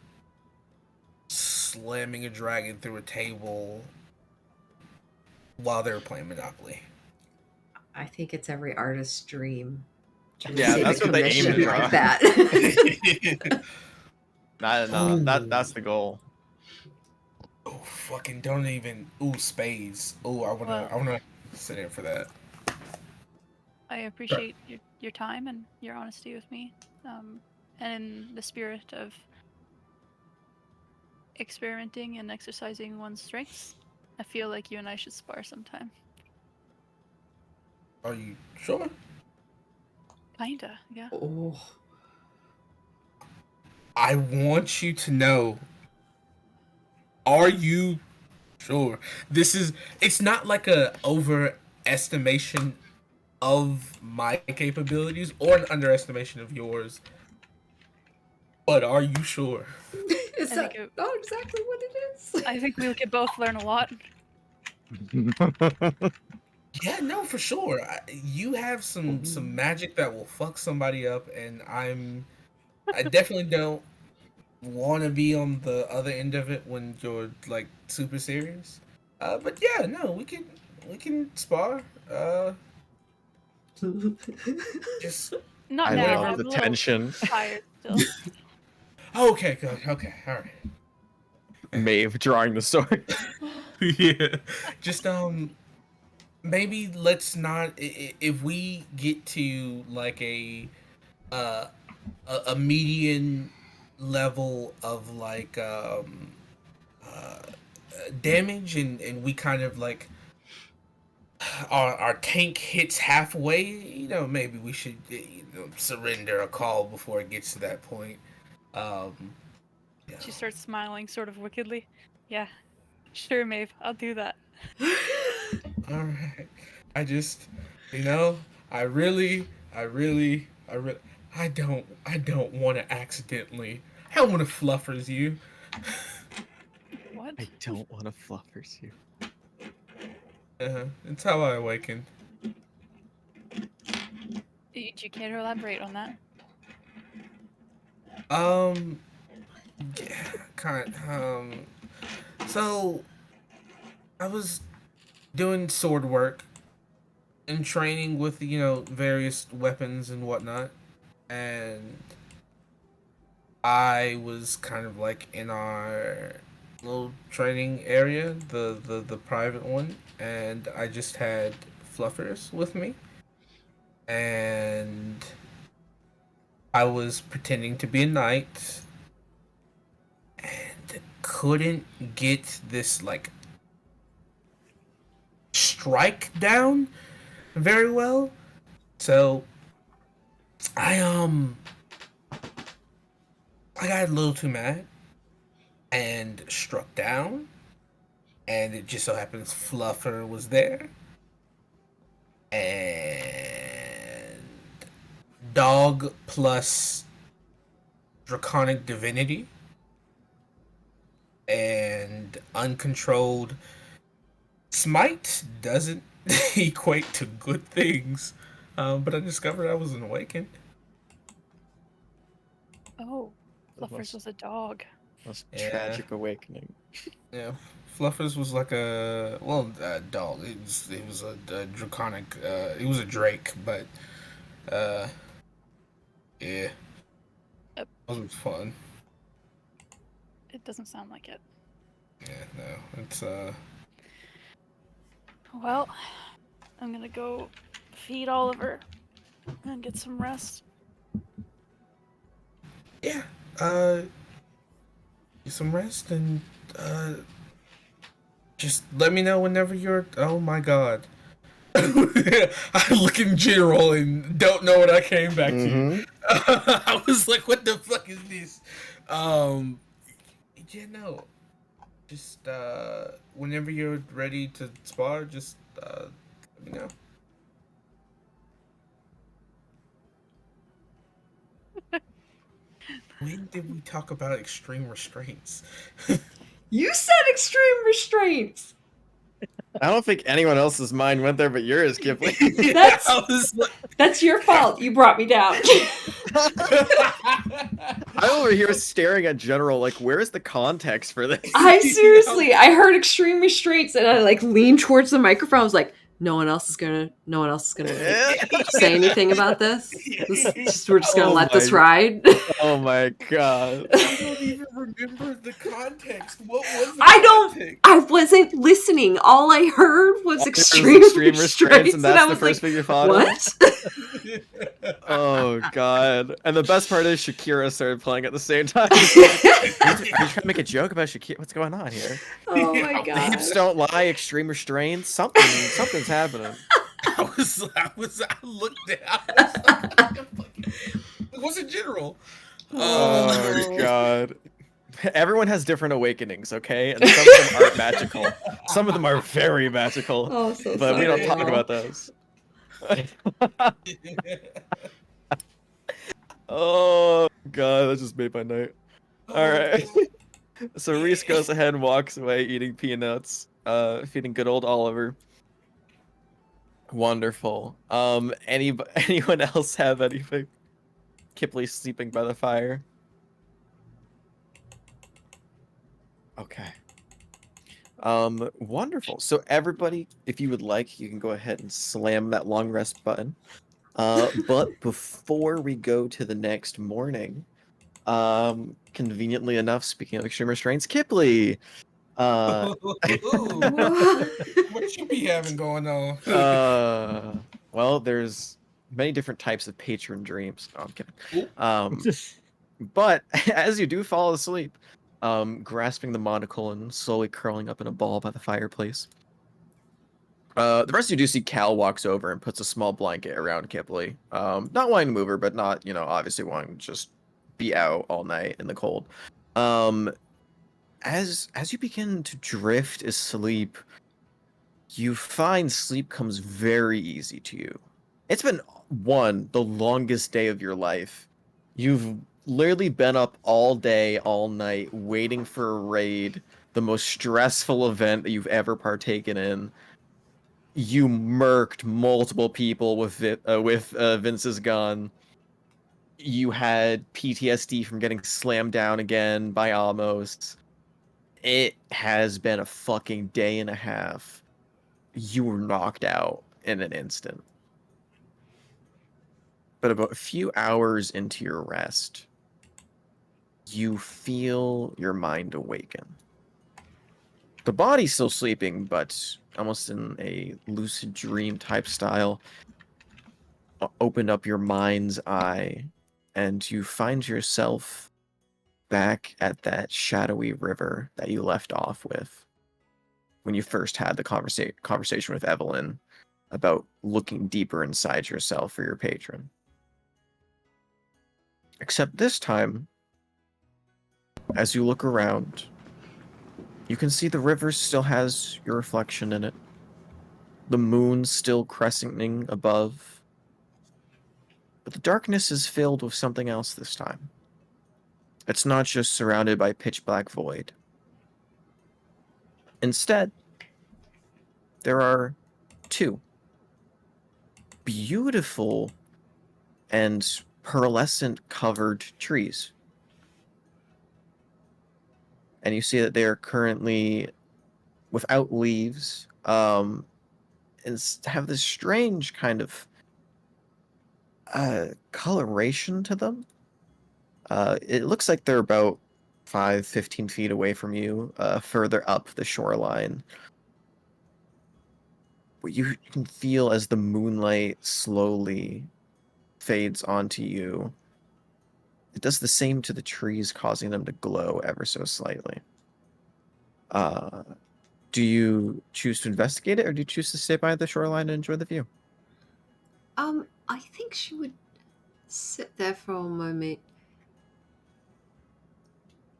slamming a dragon through a table while they're playing Monopoly. I think it's every artist's dream to Yeah, receive that's a what they aim to commission draw. like that. No, that's the goal. Oh, fucking don't even. Ooh, spades. Ooh, I wanna sit in for that. I appreciate your time and your honesty with me, and in the spirit of experimenting and exercising one's strengths, I feel like you and I should spar sometime. Are you sure? Kinda, yeah. Oh, I want you to know. Are you sure? It's not like a overestimation of my capabilities or an underestimation of yours. But are you sure? is I that think not exactly what it is? I think we could both learn a lot. Yeah, no, for sure. You have some magic that will fuck somebody up, and I definitely don't want to be on the other end of it when you're like super serious. But yeah, no, we can spar. Just Not I now. love I'm the a little tension. tired still. okay, good. Okay, all right. Maeve drawing the sword. Yeah, just maybe let's not if we get to like uh a median level of like damage, and we kind of like our tank hits halfway, maybe we should surrender a call before it gets to that point. um yeah. She starts smiling sort of wickedly. Yeah, sure, Maeve, I'll do that. All right. I just, you know, I don't want to accidentally. I don't want to fluffers you. What? I don't want to fluffers you. It's how I awakened. Do you care to elaborate on that? Yeah, so I was doing sword work and training with various weapons and whatnot, and I was kind of like in our little training area, the private one, and I just had fluffers with me, and I was pretending to be a knight and couldn't get this like strike down very well. So I got a little too mad and struck down, and it just so happens Fluffer was there, and dog plus draconic divinity and uncontrolled smite doesn't equate to good things. But I discovered I was an awakened. Oh, Fluffers was a dog. Most Yeah. tragic awakening. Yeah, Fluffers was like a dog. It was a draconic. It was a drake, but Yeah. Yep. That was fun. It doesn't sound like it. Yeah, no. It's Well, I'm gonna go feed Oliver and get some rest. yeah. Get some rest and just let me know whenever you're. Oh my god. I look in general and don't know what I came back to. I was like, what the fuck is this? Yeah, no. Just whenever you're ready to spar, just let me know. When did we talk about extreme restraints? You said extreme restraints. I don't think anyone else's mind went there but yours, Kipling. That's I was like, that's your fault. You brought me down. I'm over here staring at General, like, where's the context for this? I seriously, I heard extreme restraints, and I like leaned towards the microphone. I was like, no one else is gonna like, say anything about this. We're just gonna Oh let this my- ride. Oh my god. I don't even remember the context. What was the I don't. context? I wasn't listening. All I heard was There's extreme, restraints, and that's I the was first like, thing you thought what? of? Oh god. And the best part is Shakira started playing at the same time. Are you trying to make a joke about Shakira? What's going on here? Oh my The god. hips don't lie, extreme restraints. Something's happening. I looked down. I was like, what's in general? Oh god. Everyone has different awakenings, okay? And some of them aren't magical. Some of them are very magical. Oh, so But we don't sorry, talk y'all. about those. Oh god, that just made my night. Alright. So Reese goes ahead and walks away eating peanuts, feeding good old Oliver. Wonderful. Anyone else have anything? Kipley sleeping by the fire. Okay. Wonderful. So everybody, if you would like, you can go ahead and slam that long rest button. But before we go to the next morning, conveniently enough, speaking of extreme restraints, Kipley, what you be having going on? well, there's many different types of patron dreams. No, I'm kidding. But as you do fall asleep, grasping the monocle and slowly curling up in a ball by the fireplace. The rest of you do see Cal walks over and puts a small blanket around Kipley. Not wanting to move her, but not, obviously wanting to just be out all night in the cold. As you begin to drift asleep, you find sleep comes very easy to you. It's been the longest day of your life. You've literally been up all day, all night, waiting for a raid, the most stressful event that you've ever partaken in. You murked multiple people with Vince's gun. You had PTSD from getting slammed down again by Amos. It has been a fucking day and a half. You were knocked out in an instant. But about a few hours into your rest, you feel your mind awaken. The body's still sleeping, but almost in a lucid dream type style. Open up your mind's eye, and you find yourself back at that shadowy river that you left off with when you first had the conversation with Evelyn about looking deeper inside yourself for your patron. Except this time, as you look around, you can see the river still has your reflection in it. The moon still crescenting above. But the darkness is filled with something else this time. It's not just surrounded by pitch black void. Instead, there are two beautiful and pearlescent covered trees. And you see that they are currently without leaves, and have this strange kind of coloration to them. It looks like they're about 15 feet away from you, further up the shoreline. What you can feel as the moonlight slowly fades onto you. It does the same to the trees, causing them to glow ever so slightly. Do you choose to investigate it, or do you choose to stay by the shoreline and enjoy the view? I think she would sit there for a moment,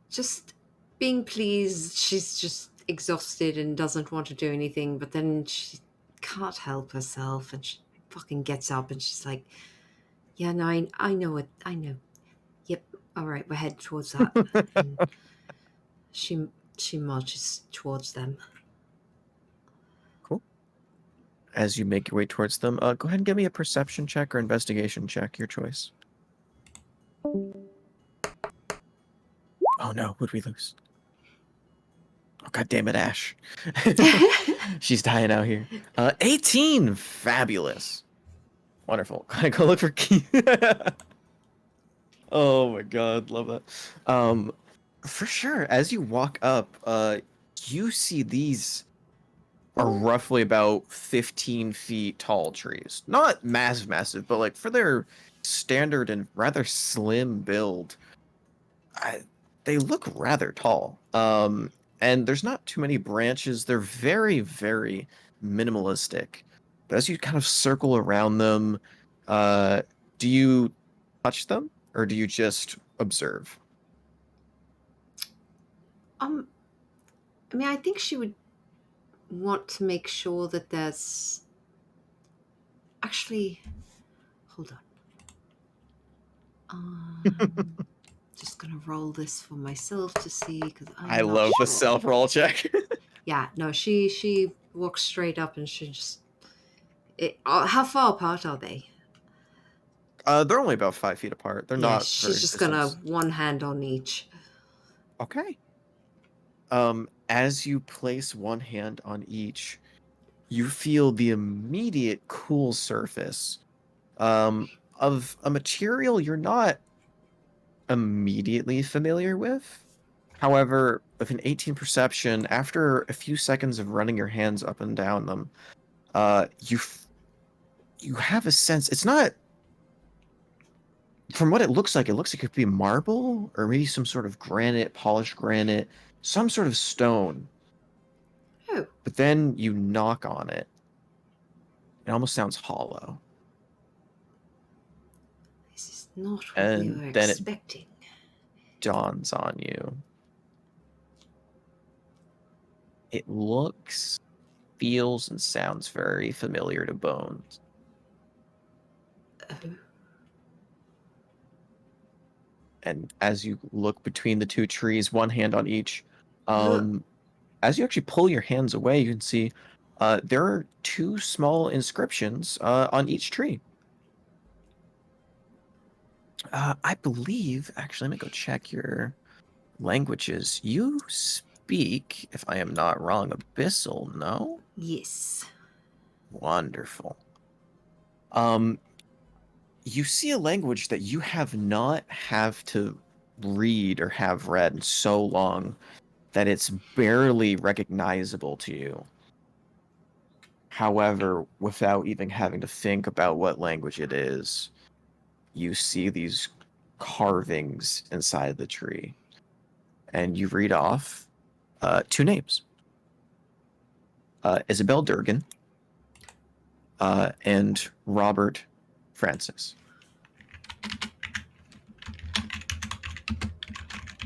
just being pleased. She's just exhausted and doesn't want to do anything, but then she can't help herself, and she fucking gets up and she's like, "Yeah, no, I know it. I know. Yep. All right, we're headed towards that." And she marches towards them. Cool. As you make your way towards them, go ahead and give me a perception check or investigation check, your choice. Oh no, would we lose? Oh, God damn it, Ash. She's dying out here. 18! Fabulous. Wonderful. Gotta go look for Keith. Oh my God, love that. For sure, as you walk up, you see these are roughly about 15 feet tall trees. Not massive, but like for their standard and rather slim build, they look rather tall. And there's not too many branches. They're very minimalistic. But as you kind of circle around them, do you touch them or do you just observe? I mean, I think she would want to make sure that there's actually. Hold on. Just gonna roll this for myself to see, because I I'm not love the sure. self-roll check. Yeah, no, she walks straight up and she just. How far apart are they? They're only about 5 feet apart. They're Yeah, not she's very just distance. gonna one hand on each. Okay. As you place one hand on each, you feel the immediate cool surface of a material you're not immediately familiar with. However, with an 18 perception, after a few seconds of running your hands up and down them, you have a sense. It's not, from what it looks like it could be marble or maybe some sort of granite, polished granite, some sort of stone. Oh, But then you knock on it. It almost sounds hollow. this is not what we And were then it expecting. dawns on you. It looks, feels, and sounds very familiar to Bones. Oh. And as you look between the two trees, one hand on each, Ugh. as you actually pull your hands away, you can see there are two small inscriptions on each tree. I believe, actually, let me go check your languages. You speak, if I am not wrong, Abyssal, no? Yes. Wonderful. You see a language that you have not have to read or have read in so long that it's barely recognizable to you. However, without even having to think about what language it is, you see these carvings inside the tree. And you read off two names. Isabel Durgan and Robert Francis.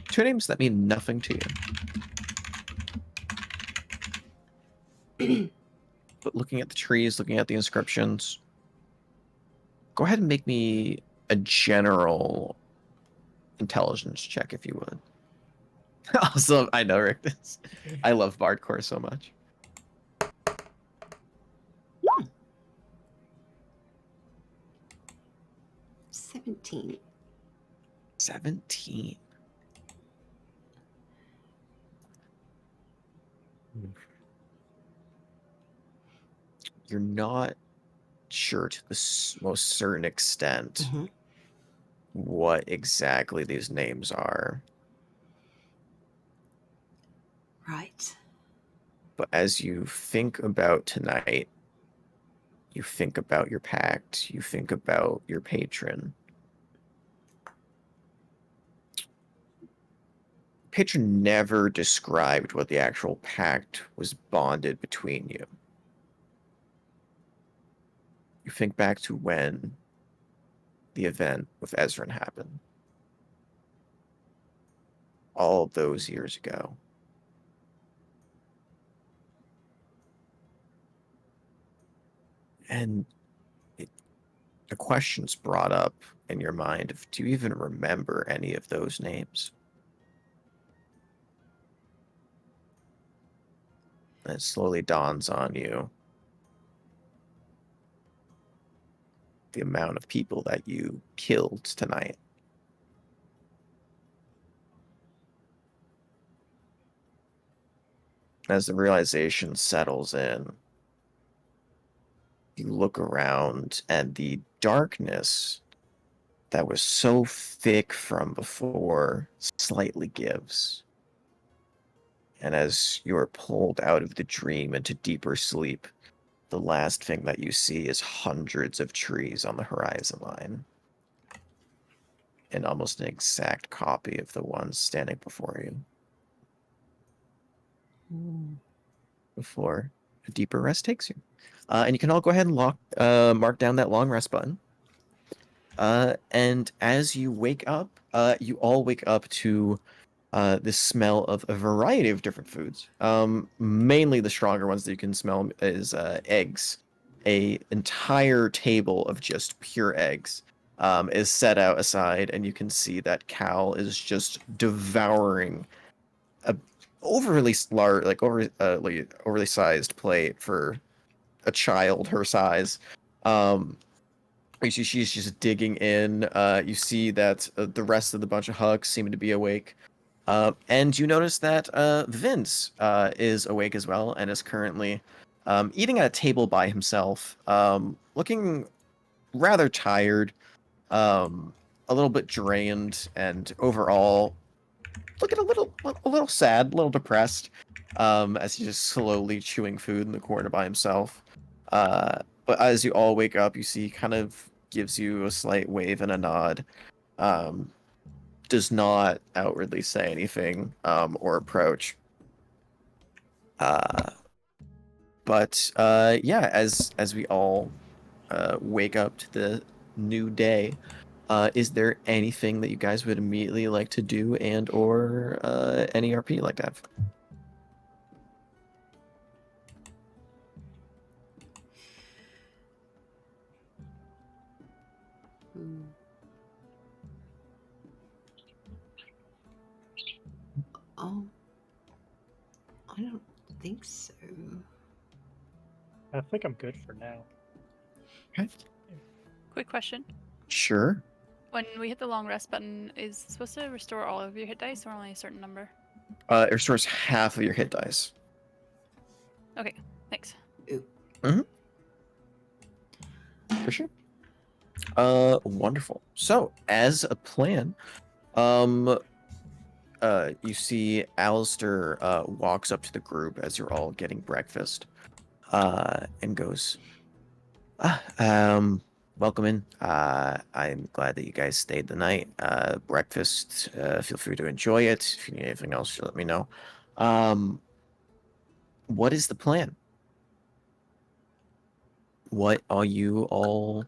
Two names that mean nothing to you. But looking at the trees, looking at the inscriptions, go ahead and make me a general intelligence check if you would. Also, I know, Rick. I love Bardcore so much. 17. 17. You're not sure to the most certain extent Mhm. what exactly these names are. Right. But as you think about tonight, you think about your pact, you think about your patron. Patron never described what the actual pact was bonded between you. You think back to when the event with Ezran happened. All of those years ago. And the question's brought up in your mind of, do you even remember any of those names? And it slowly dawns on you the amount of people that you killed tonight. As the realization settles in, you look around and the darkness that was so thick from before slightly gives. And as you're pulled out of the dream into deeper sleep, the last thing that you see is hundreds of trees on the horizon line. And almost an exact copy of the ones standing before you. Before a deeper rest takes you. And you can all go ahead and mark down that long rest button. And as you wake up, you all wake up to the smell of a variety of different foods. Mainly the stronger ones that you can smell is eggs. A entire table of just pure eggs is set out aside, and you can see that Cal is just devouring a overly large, overly sized plate for a child her size. You see she's just digging in. You see that the rest of the bunch of hucks seem to be awake. And you notice that Vince is awake as well and is currently eating at a table by himself, looking rather tired, a little bit drained, and overall looking a little sad, a little depressed, as he's just slowly chewing food in the corner by himself. But as you all wake up, you see he kind of gives you a slight wave and a nod. Does not outwardly say anything or approach. But yeah, as we all wake up to the new day, is there anything that you guys would immediately like to do and or any RP you'd like to have? Hmm. Oh, I don't think so. I think I'm good for now. Okay. Quick question. Sure. When we hit the long rest button, is it supposed to restore all of your hit dice or only a certain number? It restores half of your hit dice. Okay, thanks. For sure. Wonderful. So, as a plan, you see Alistair walks up to the group as you're all getting breakfast, and goes, welcome in. I'm glad that you guys stayed the night. Breakfast, feel free to enjoy it. If you need anything else, let me know. What is the plan? What are you all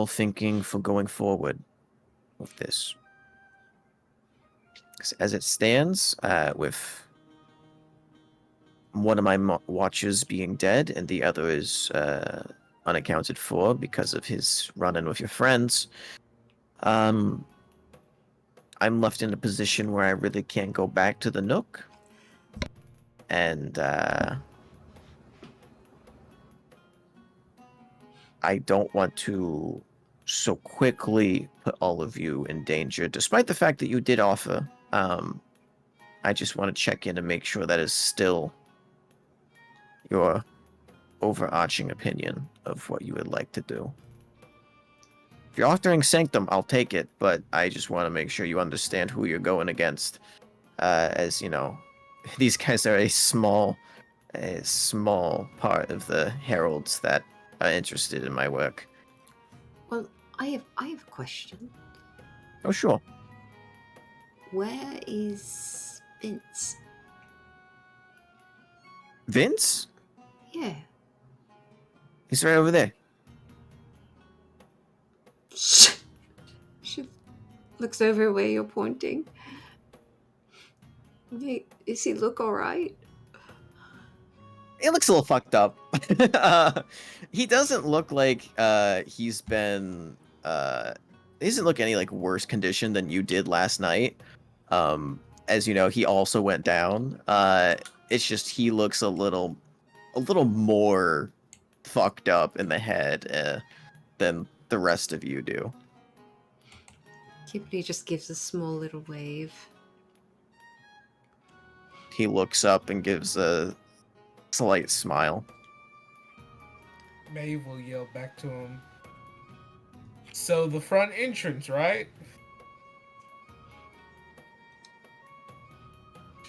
thinking for going forward with this? 'Cause as it stands, with one of my watchers being dead and the other is unaccounted for because of his run-in with your friends, I'm left in a position where I really can't go back to the Nook. And I don't want to so quickly put all of you in danger, despite the fact that you did offer. I just want to check in and make sure that is still your overarching opinion of what you would like to do. If you're offering Sanctum, I'll take it, but I just want to make sure you understand who you're going against. As you know, these guys are a small part of the heralds that are interested in my work. Well, I have a question. Oh, sure. Where is Vince? Vince? Yeah. He's right over there. She looks over where you're pointing. Does he look alright? It looks a little fucked up. He doesn't look like he's been he doesn't look any like worse condition than you did last night. As you know, he also went down. It's just he looks a little more fucked up in the head than the rest of you do. Kippley just gives a small little wave. He looks up and gives a slight smile. Maeve will yell back to him. So the front entrance, right?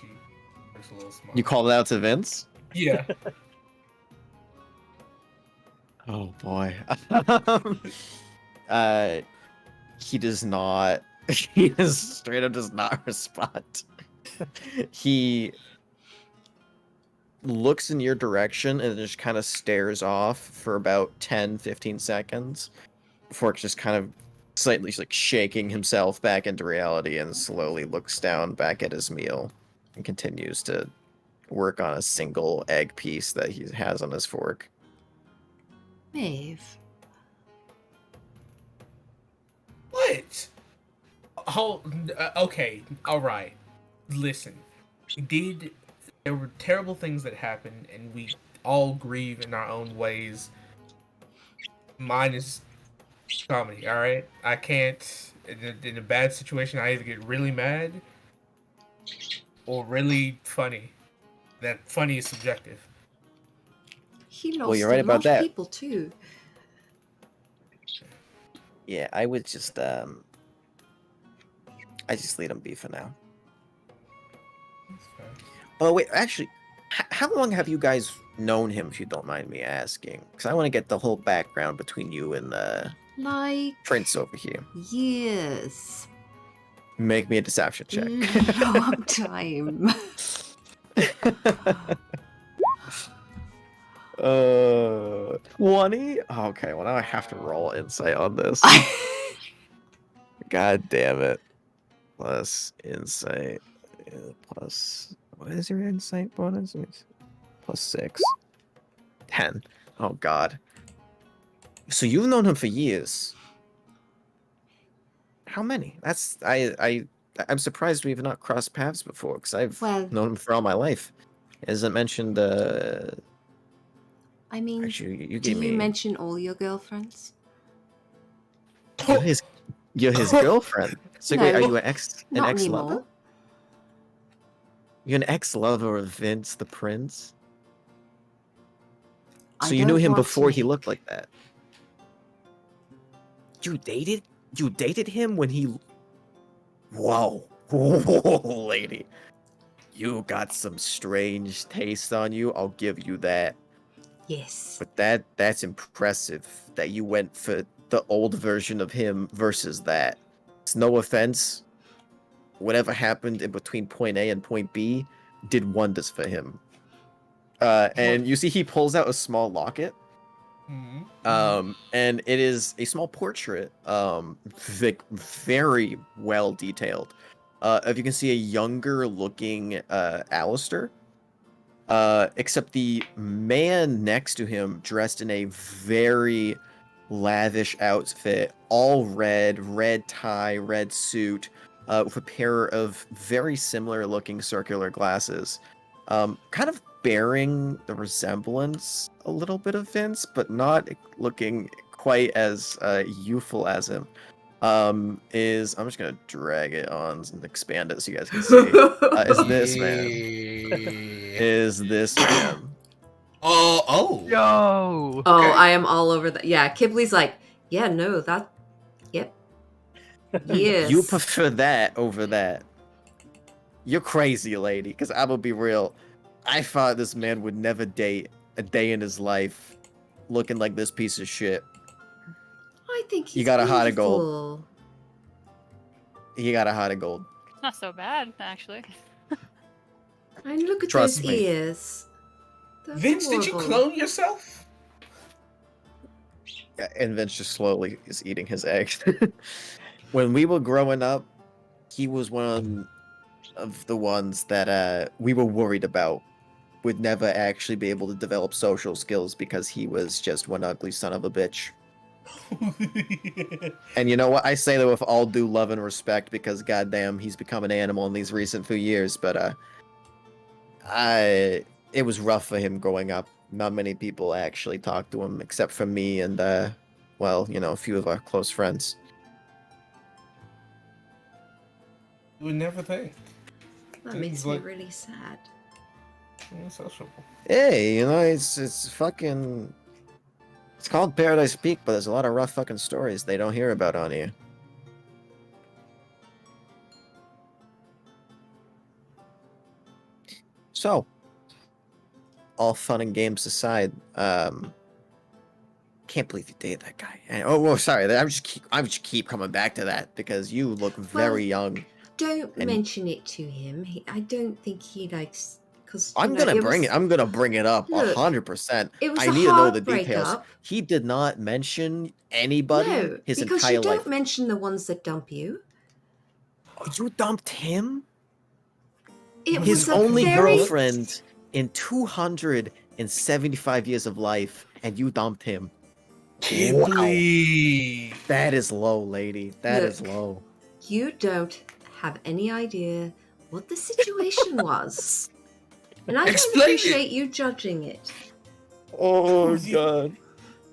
She makes a little smile. You called it out to Vince? Yeah. Oh boy. He does not. He just straight up does not respond. He looks in your direction and just kind of stares off for about 10-15 seconds before just kind of slightly like shaking himself back into reality and slowly looks down back at his meal and continues to work on a single egg piece that he has on his fork. Maeve. What? Oh, okay. All right. Listen. There were terrible things that happened, and we all grieve in our own ways. Mine is comedy, all right? I can't. In a bad situation, I either get really mad or really funny. That funny is subjective. He lost Well, you're right a about lot that. of people too. Yeah, I would just I just lead him be for now. That's fine. Oh wait, actually, how long have you guys known him, if you don't mind me asking? Because I want to get the whole background between you and Like Prince over here. years. Make me a deception check. Long time. 20? Okay, well now I have to roll insight on this. God damn it. Plus insight. Plus, what is your insight bonus? Plus 6. 10. Oh god. So you've known him for years. How many? I'm surprised we've not crossed paths before, because I've Well- known him for all my life. Hasn't mentioned I mean, actually you do gave you me mention all your girlfriends? you're his girlfriend. So wait, are No, you an Not ex-lover? anymore. You're an ex-lover of Vince the Prince? I So you knew don't him want to before he make- looked like that. You dated him when he Whoa. Whoa, lady. You got some strange taste on you, I'll give you that. Yes. But that's impressive that you went for the old version of him versus that. It's no offense. Whatever happened in between point A and point B did wonders for him. And you see he pulls out a small locket. And it is a small portrait, very well detailed. If you can see a younger looking Alistair, except the man next to him dressed in a very lavish outfit, all red tie, red suit, with a pair of very similar looking circular glasses, kind of bearing the resemblance a little bit of Vince, but not looking quite as youthful as him. I'm just gonna drag it on and expand it so you guys can see. Is this man? Oh. Yo! Oh, Okay. I am all over that. Yeah, Kibley's like, yeah, no, that. Yep. Yes. You prefer that over that. You're crazy, lady, because I'm gonna be real. I thought this man would never date a day in his life looking like this piece of shit. I think he's You got a heart of gold. beautiful. He got a heart of gold. It's not so bad, actually. And look at Trust those me. ears. They're Vince, did you adorable. clone yourself? Yeah, and Vince just slowly is eating his eggs. When we were growing up, he was one of the ones that we were worried about would never actually be able to develop social skills because he was just one ugly son of a bitch. And you know what? I say that with all due love and respect because goddamn, he's become an animal in these recent few years. But it was rough for him growing up. Not many people actually talked to him except for me and well, you know, a few of our close friends. You would never think. That Seems makes me like- really sad. Sociable. Hey, you know, it's fucking. It's called Paradise Peak, but there's a lot of rough fucking stories they don't hear about on here. So, all fun and games aside, can't believe you dated that guy. And, oh, sorry, I just keep coming back to that because you look very young. Don't And- mention it to him. I don't think he likes because I'm gonna bring it. I'm gonna bring it up Look, 100%. it was I a need to know the hard details. breakup. He did not mention anybody No, his because entire you don't life. mention the ones that dump you. Oh, you dumped him? It His was a only very... girlfriend in 275 years of life, and you dumped him. Ghibli. That is low, lady. That is Look. low. You don't have any idea what the situation was. And I don't Explain it. appreciate you judging it. Oh, Cozy. God.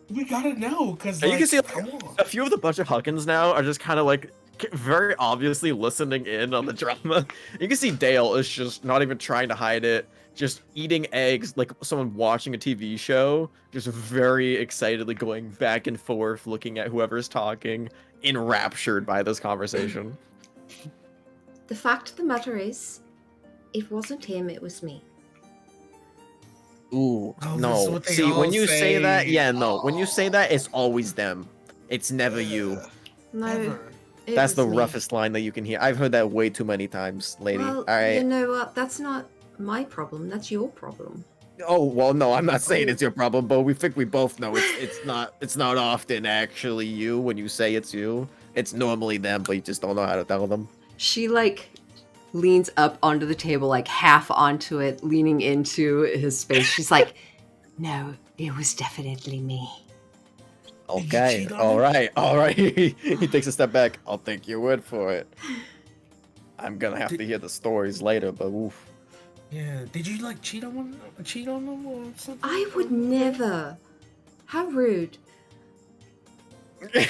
We gotta know, because And you can see come on. a few of the bunch of Huckins now are just kind of like very obviously listening in on the drama. You can see Dale is just not even trying to hide it, just eating eggs like someone watching a TV show, just very excitedly going back and forth, looking at whoever's talking, enraptured by this conversation. The fact of the matter is, it wasn't him, it was me. Ooh, Oh, this is no. what they See, when all you say that, say. yeah, no. When you say Oh. that, it's always them. It's never you. No, Ever. it That's was the me. roughest line that you can hear. I've heard that way too many times, lady. Well, All right. you know what? That's not my problem. That's your problem. Oh well, no, I'm not saying Oh. it's your problem, but we think we both know it's not often actually you when you say it's you. It's normally them, but you just don't know how to tell them. She leans up onto the table, half onto it, leaning into his space. She's like, "No, it was definitely me." Okay, cheat on all him? right, all right. He takes a step back. I'll take your word for it. I'm gonna have to hear the stories later, but oof. Yeah. Did you cheat on them or something? I would never. How rude. Yeah,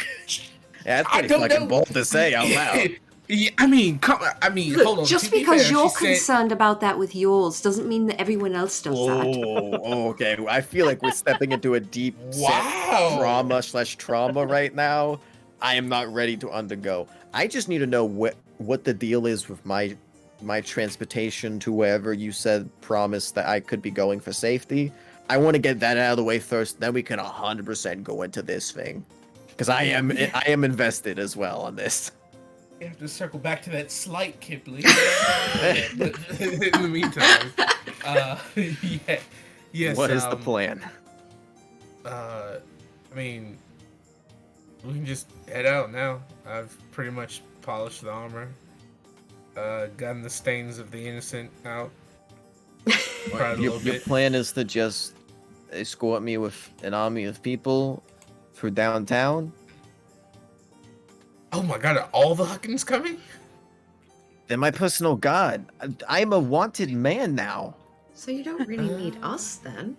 that's I pretty don't fucking know. bold to say out loud. Yeah, I mean, hold on. Look, just to be because fair, you're she said- concerned about that with yours doesn't mean that everyone else does that. Oh, okay. I feel like we're stepping into a deep Wow. drama/trauma right now. I am not ready to undergo. I just need to know what the deal is with my transportation to wherever you said promised that I could be going for safety. I want to get that out of the way first, then we can 100% go into this thing. Because I am invested as well on this. You have to circle back to that slight, Kipley. But in the meantime, yeah, yes. What is the plan? I mean, we can just head out now. I've pretty much polished the armor, gotten the stains of the innocent out. Cried a Your little bit. plan is to just escort me with an army of people through downtown? Oh my god, are all the Huckins coming? They're my personal god. I'm a wanted man now. So you don't really need us then.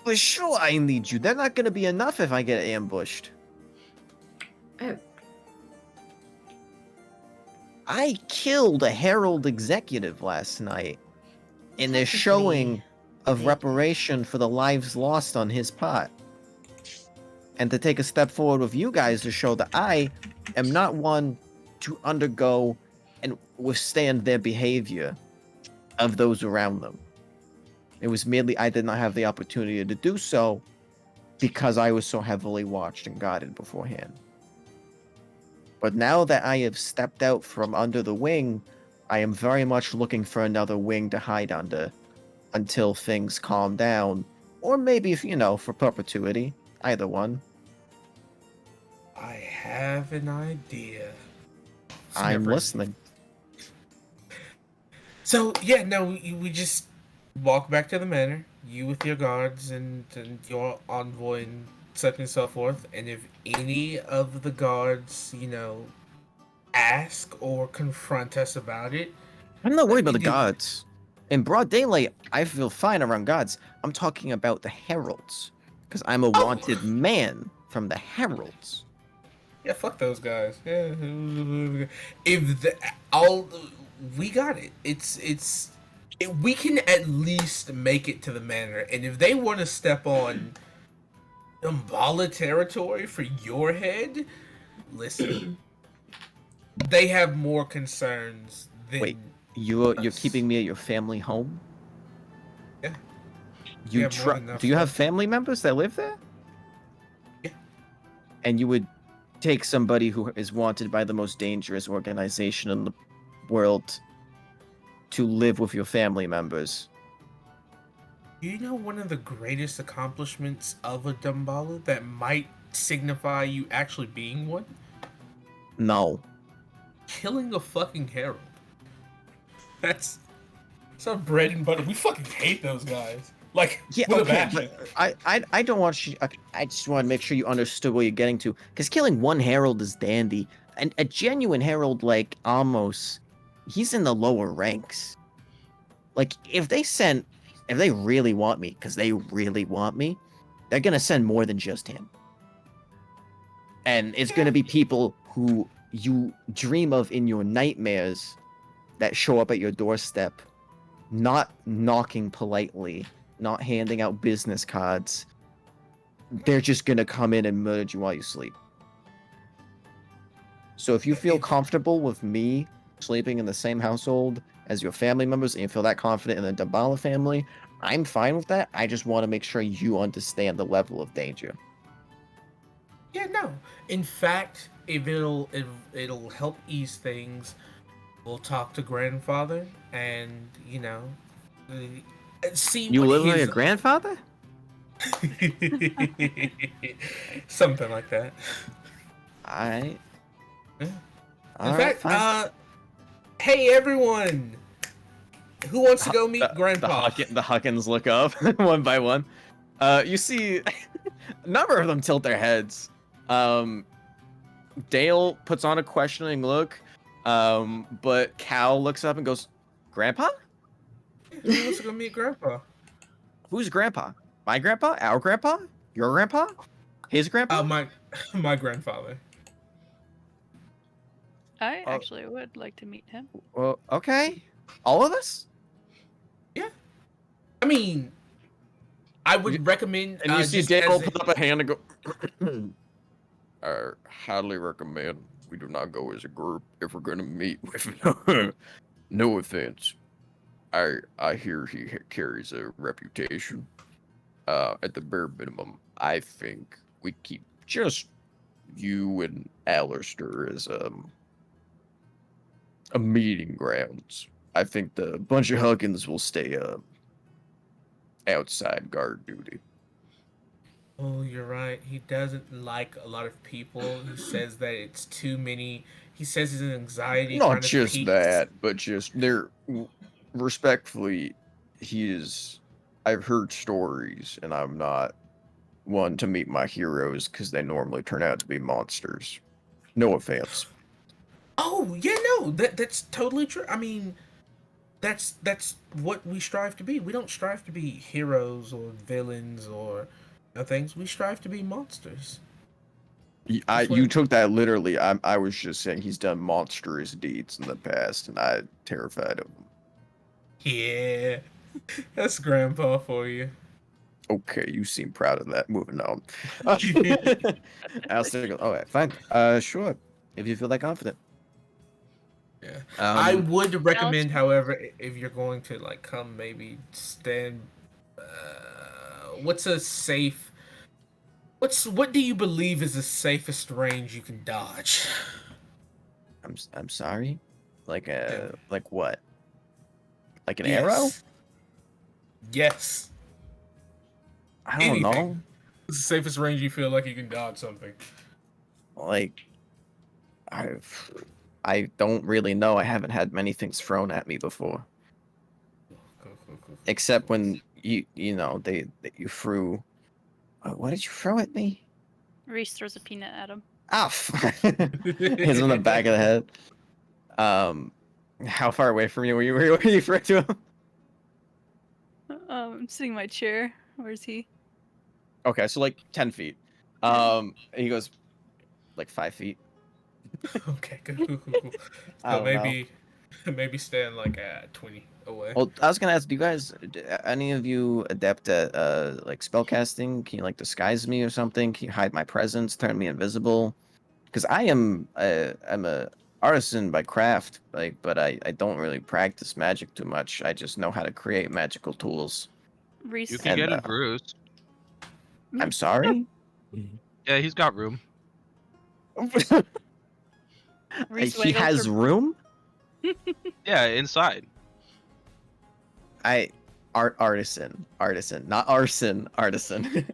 For sure I need you. They're not gonna be enough if I get ambushed. Oh, I killed a Herald executive last night. And they're Technically. showing of reparation for the lives lost on his part. And to take a step forward with you guys to show that I am not one to undergo and withstand their behavior of those around them. It was merely I did not have the opportunity to do so because I was so heavily watched and guarded beforehand. But now that I have stepped out from under the wing, I am very much looking for another wing to hide under until things calm down. Or maybe, for perpetuity. Either one. I have an idea. It's I'm never- listening. So yeah, no, we just walk back to the manor. You with your guards and your envoy and such and so forth. And if any of the guards, ask or confront us about it, I'm not worried about the you- gods. In broad daylight, I feel fine around gods. I'm talking about the heralds. Because I'm a wanted man from the heralds. yeah, fuck those guys. Yeah, if the all we got it. We can at least make it to the manor, and if they want to step on Umbala territory for your head, listen. They have more concerns than. Wait, you're us. keeping me at your family home? Yeah. You Yeah, more than enough Do you have stuff. family members that live there? Yeah. And you would take somebody who is wanted by the most dangerous organization in the world to live with your family members? You know one of the greatest accomplishments of a Dumbala that might signify you actually being one? No. Killing a fucking herald. That's our bread and butter. We fucking hate those guys. Like, Yeah, with a okay, passion. but I don't want you. I just want to make sure you understood where you're getting to. Because killing one herald is dandy, and a genuine herald like Amos, he's in the lower ranks. Like, if they really want me, because they really want me, they're gonna send more than just him. And it's gonna be people who you dream of in your nightmares that show up at your doorstep, not knocking politely, not handing out business cards. They're just gonna come in and murder you while you sleep. So if you feel comfortable with me sleeping in the same household as your family members and you feel that confident in the Dambala family, I'm fine with that. I just want to make sure you understand the level of danger. Yeah, no. In fact, if it'll help ease things, we'll talk to grandfather and see You what live with his your grandfather? something like that. Alright. Yeah. In Alright, fact, fine. hey everyone, who wants to go meet Grandpa? The Huckins look up one by one. You see a number of them tilt their heads. Dale puts on a questioning look, but Cal looks up and goes, "Grandpa? Who wants to go meet Grandpa? Who's Grandpa? My grandpa? Our grandpa? Your grandpa? His grandpa?" My grandfather. I actually would like to meet him. Well, okay. All of us? I mean, I would recommend. And you see just Dale as a- put up a hand and go, I highly recommend we do not go as a group if we're going to meet with no offense. I hear he carries a reputation. At the bare minimum, I think we keep just you and Alistair as a meeting grounds. I think the bunch of Huggins will stay outside guard duty. Oh, you're right. He doesn't like a lot of people. He says that it's too many. He says his anxiety Not kind of just peaks. that, but just they're respectfully. I've heard stories, and I'm not one to meet my heroes because they normally turn out to be monsters. No offense. Oh yeah, no, that's totally true. I mean, that's what we strive to be. We don't strive to be heroes or villains or things. We strive to be monsters. You took that literally. I was just saying he's done monstrous deeds in the past, and I'm terrified of him. Yeah, That's grandpa for you. Okay, you seem proud of that. Moving on. Alistair goes, all right, fine. Sure. If you feel that confident. Yeah. I would Alex, recommend, however, if you're going to like come, maybe stand. What's a safe? What do you believe is the safest range you can dodge? I'm sorry. Like Yeah. like what? Like an arrow? Yes. Yes. I don't Anything. know. It's the safest range you feel like you can dodge something. Like I I don't really know. I haven't had many things thrown at me before. Cool. Except when you know you threw what did you throw at me? Reese throws a peanut at him. Ah, he's on the back of the head. How far away from you were you? Were you throw to him? I'm sitting in my chair. Where's he? Okay, so like 10 feet. Yeah. He goes like 5 feet. Okay, cool. I So don't know. maybe stand like at 20 away. Well, I was gonna ask, do you guys, any of you adept at like spellcasting? Can you like disguise me or something? Can you hide my presence, turn me invisible? Because I'm a artisan by craft, like, but I don't really practice magic too much. I just know how to create magical tools. Reese. You can And get in Bruce. I'm sorry. Yeah, he's got room. Reese He wiggles has her. room. Yeah, inside. Artisan, not arson, artisan.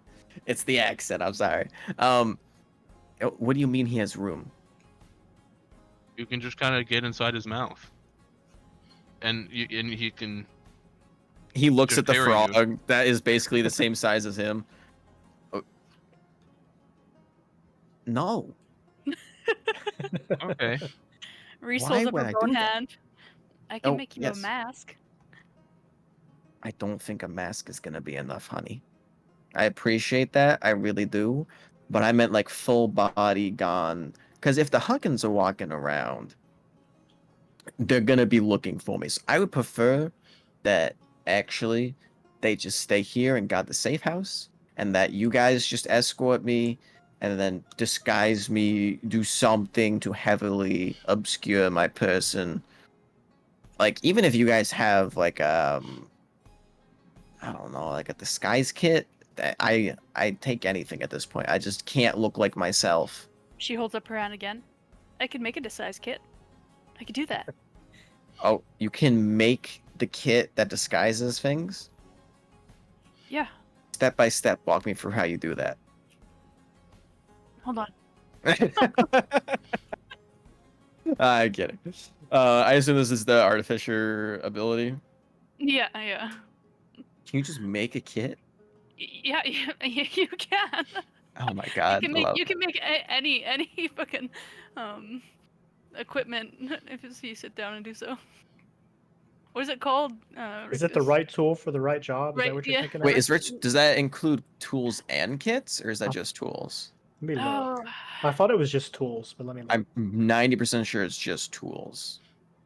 It's the accent. I'm sorry. What do you mean he has room? You can just kind of get inside his mouth, and he can He looks just at the carry you. frog that is basically the same size as him. Oh, no. Okay. Reese Why holds up would her I bone do that? hand. I can Oh, make you a yes. mask. I don't think a mask is gonna be enough, honey. I appreciate that, I really do, but I meant like full body gone. Because if the Huckins are walking around, they're gonna be looking for me. So I would prefer that actually they just stay here and guard the safe house, and that you guys just escort me and then disguise me, do something to heavily obscure my person. Like even if you guys have like I don't know, like a disguise kit, I take anything at this point. I just can't look like myself. She holds up her hand again. I can make a disguise kit. I could do that. Oh, you can make the kit that disguises things? Yeah. Step by step, walk me through how you do that. Hold on. I get it. I assume this is the artificer ability. Yeah. Can you just make a kit? Yeah. You can. Oh my god, I love You can make any fucking equipment if you sit down and do so. What is it called? Is it the right tool for the right job? Is that Right, what you're yeah. thinking Wait, of? is Rich? Does that include tools and kits, or is that just tools? Let me look. Oh, I thought it was just tools, but let me look. I'm 90% sure it's just tools.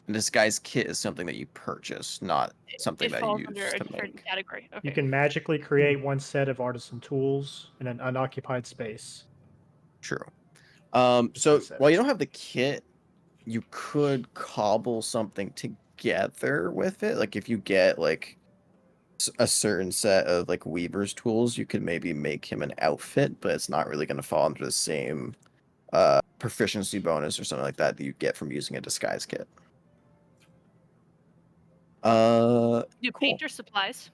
And this guy's kit is something that you purchase, not something it that falls you under use a to different make. category. Okay. You can magically create one set of artisan tools in an unoccupied space. True. Just So a while you set. don't have the kit, you could cobble something together with it. Like if you get like a certain set of like weaver's tools, you could maybe make him an outfit, but it's not really going to fall under the same proficiency bonus or something like that that you get from using a disguise kit. You Cool. paint your supplies.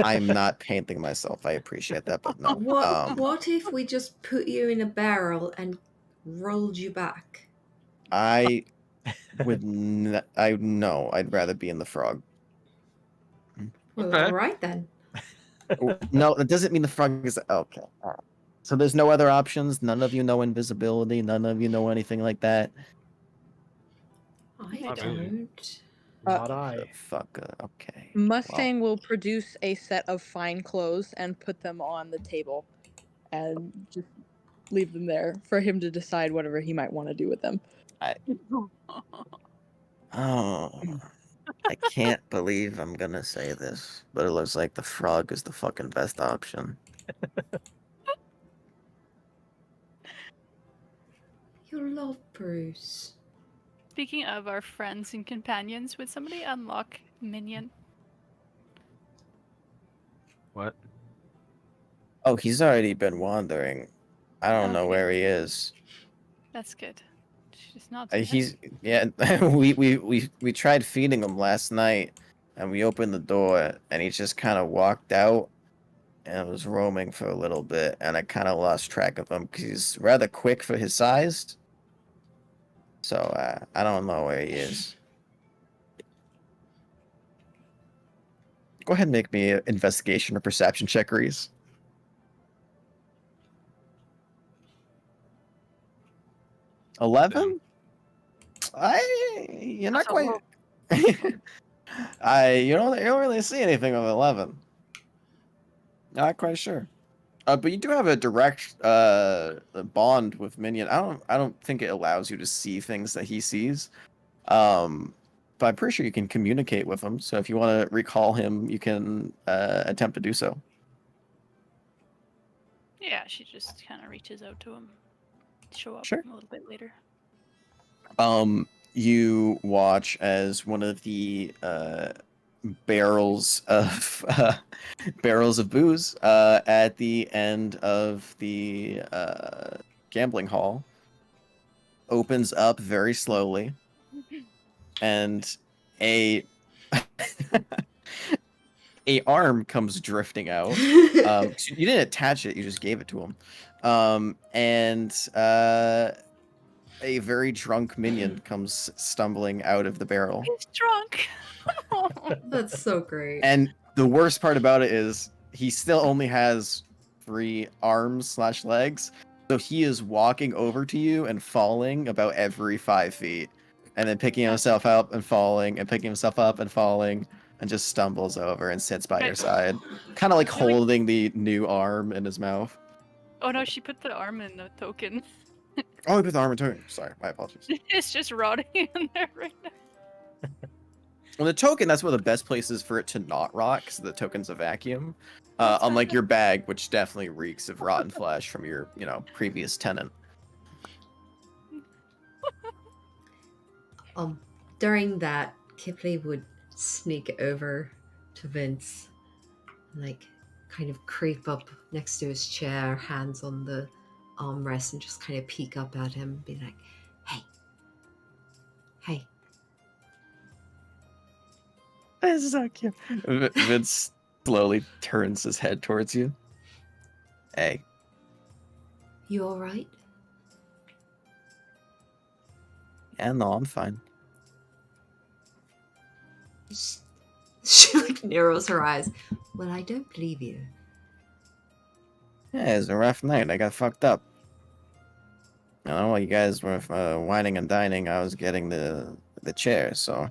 I'm not painting myself. I appreciate that, but no. What if we just put you in a barrel and rolled you back? I would. I no. I'd rather be in the frog. Well, Okay. all right then. No, that doesn't mean the frog is okay. All right. So there's no other options. None of you know invisibility. None of you know anything like that. I Not really. don't. Not I. Fuck. Okay. Mustang will produce a set of fine clothes and put them on the table and just leave them there for him to decide whatever he might want to do with them. Oh. I can't believe I'm gonna say this, but it looks like the frog is the fucking best option. You love Bruce. Speaking of our friends and companions, would somebody unlock Minion? What? Oh, he's already been wandering. I don't know Okay. where he is. That's good. She's not too He's yeah. we tried feeding him last night, and we opened the door, and he just kind of walked out and was roaming for a little bit, and I kind of lost track of him because he's rather quick for his size. So I don't know where he is. Go ahead and make me an investigation or perception check, Reese. 11? You're not That's a quite. low. You don't really see anything with 11. Not quite sure. But you do have a direct bond with Minion. I don't think it allows you to see things that he sees. But I'm pretty sure you can communicate with him. So if you want to recall him, you can attempt to do so. Yeah, she just kind of reaches out to him. Show up Sure. a little bit later. You watch as one of the barrels of booze at the end of the gambling hall opens up very slowly, and a a arm comes drifting out. You didn't attach it; you just gave it to him, and a very drunk minion comes stumbling out of the barrel. He's drunk. That's so great. And the worst part about it is he still only has 3 arms / legs. So he is walking over to you and falling about every 5 feet. And then picking himself up and falling and picking himself up and falling and just stumbles over and sits by your side. Kind of like holding the new arm in his mouth. Oh no, she put the arm in the token. Oh, he put the arm in token. Sorry, my apologies. It's just rotting in there right now. Well, the token, that's one of the best places for it to not rot, because the token's a vacuum. That's Unlike fair. your bag, which definitely reeks of rotten flesh from your, previous tenant. During that, Kipley would sneak over to Vince, like kind of creep up next to his chair, hands on the armrest, and just kind of peek up at him, be like, hey. This is so cute. Vince slowly turns his head towards you. Hey. You alright? Yeah, no, I'm fine. She like narrows her eyes. Well, I don't believe you. Yeah, it was a rough night. I got fucked up. I don't know, while you guys were whining and dining, I was getting the chair, so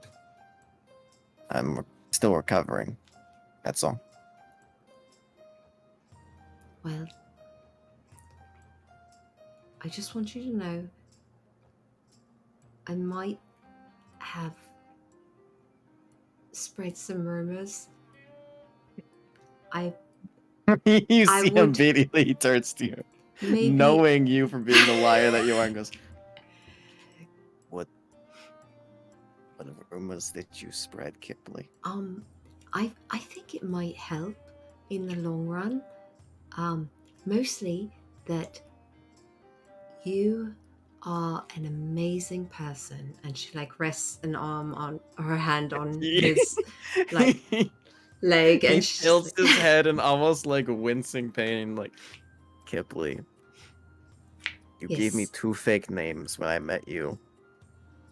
I'm still recovering. That's all. Well, I just want you to know I might have spread some rumors. You I see him would- immediately, he turns to you. maybe Knowing you from being the liar that you are, and goes, What rumors did you spread, Kipley? I think it might help in the long run. Mostly that you are an amazing person, and she like rests an arm on her hand on his like leg, He and she's tilts like- his head in almost like wincing pain, like, Kipley, you gave me Yes. 2 fake names when I met you.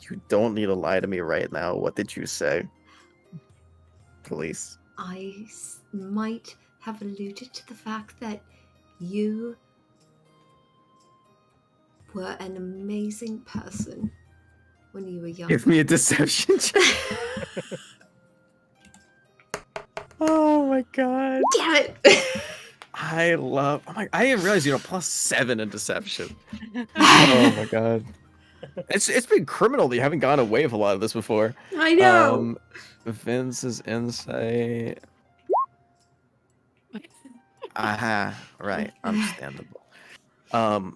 You don't need to lie to me right now. What did you say? Police. I might have alluded to the fact that you were an amazing person when you were young. Give me a deception check. Oh my god. Damn it! I didn't realize you had a +7 in deception. Oh my god. It's been criminal that you haven't gone away with a lot of this before. I know. Vince's insight. Aha, right, understandable. So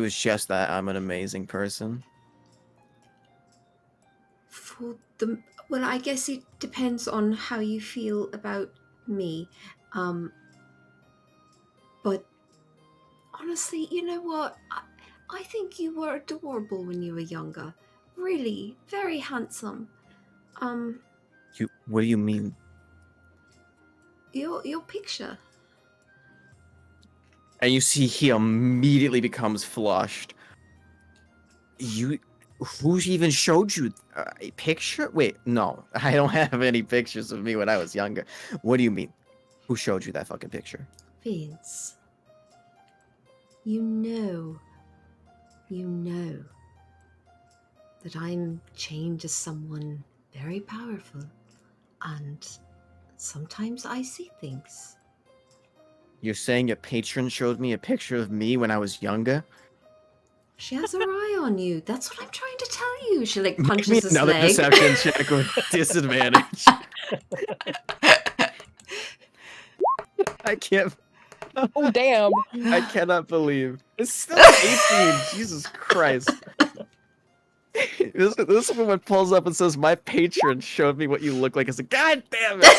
it's just that I'm an amazing person. Well, I guess it depends on how you feel about me. But honestly, you know what? I think you were adorable when you were younger. Really, very handsome. What do you mean? Your picture. And you see he immediately becomes flushed. Who even showed you a picture? Wait, no, I don't have any pictures of me when I was younger. What do you mean? Who showed you that fucking picture? Vince. You know that I'm chained to someone very powerful, and sometimes I see things. You're saying your patron showed me a picture of me when I was younger? She has her eye on you. That's what I'm trying to tell you. She like Make me punches his another leg. deception check with disadvantage. I can't. Oh damn! I cannot believe it's still 18. Jesus Christ. This woman pulls up and says, "My patron showed me what you look like." It's like, God damn it!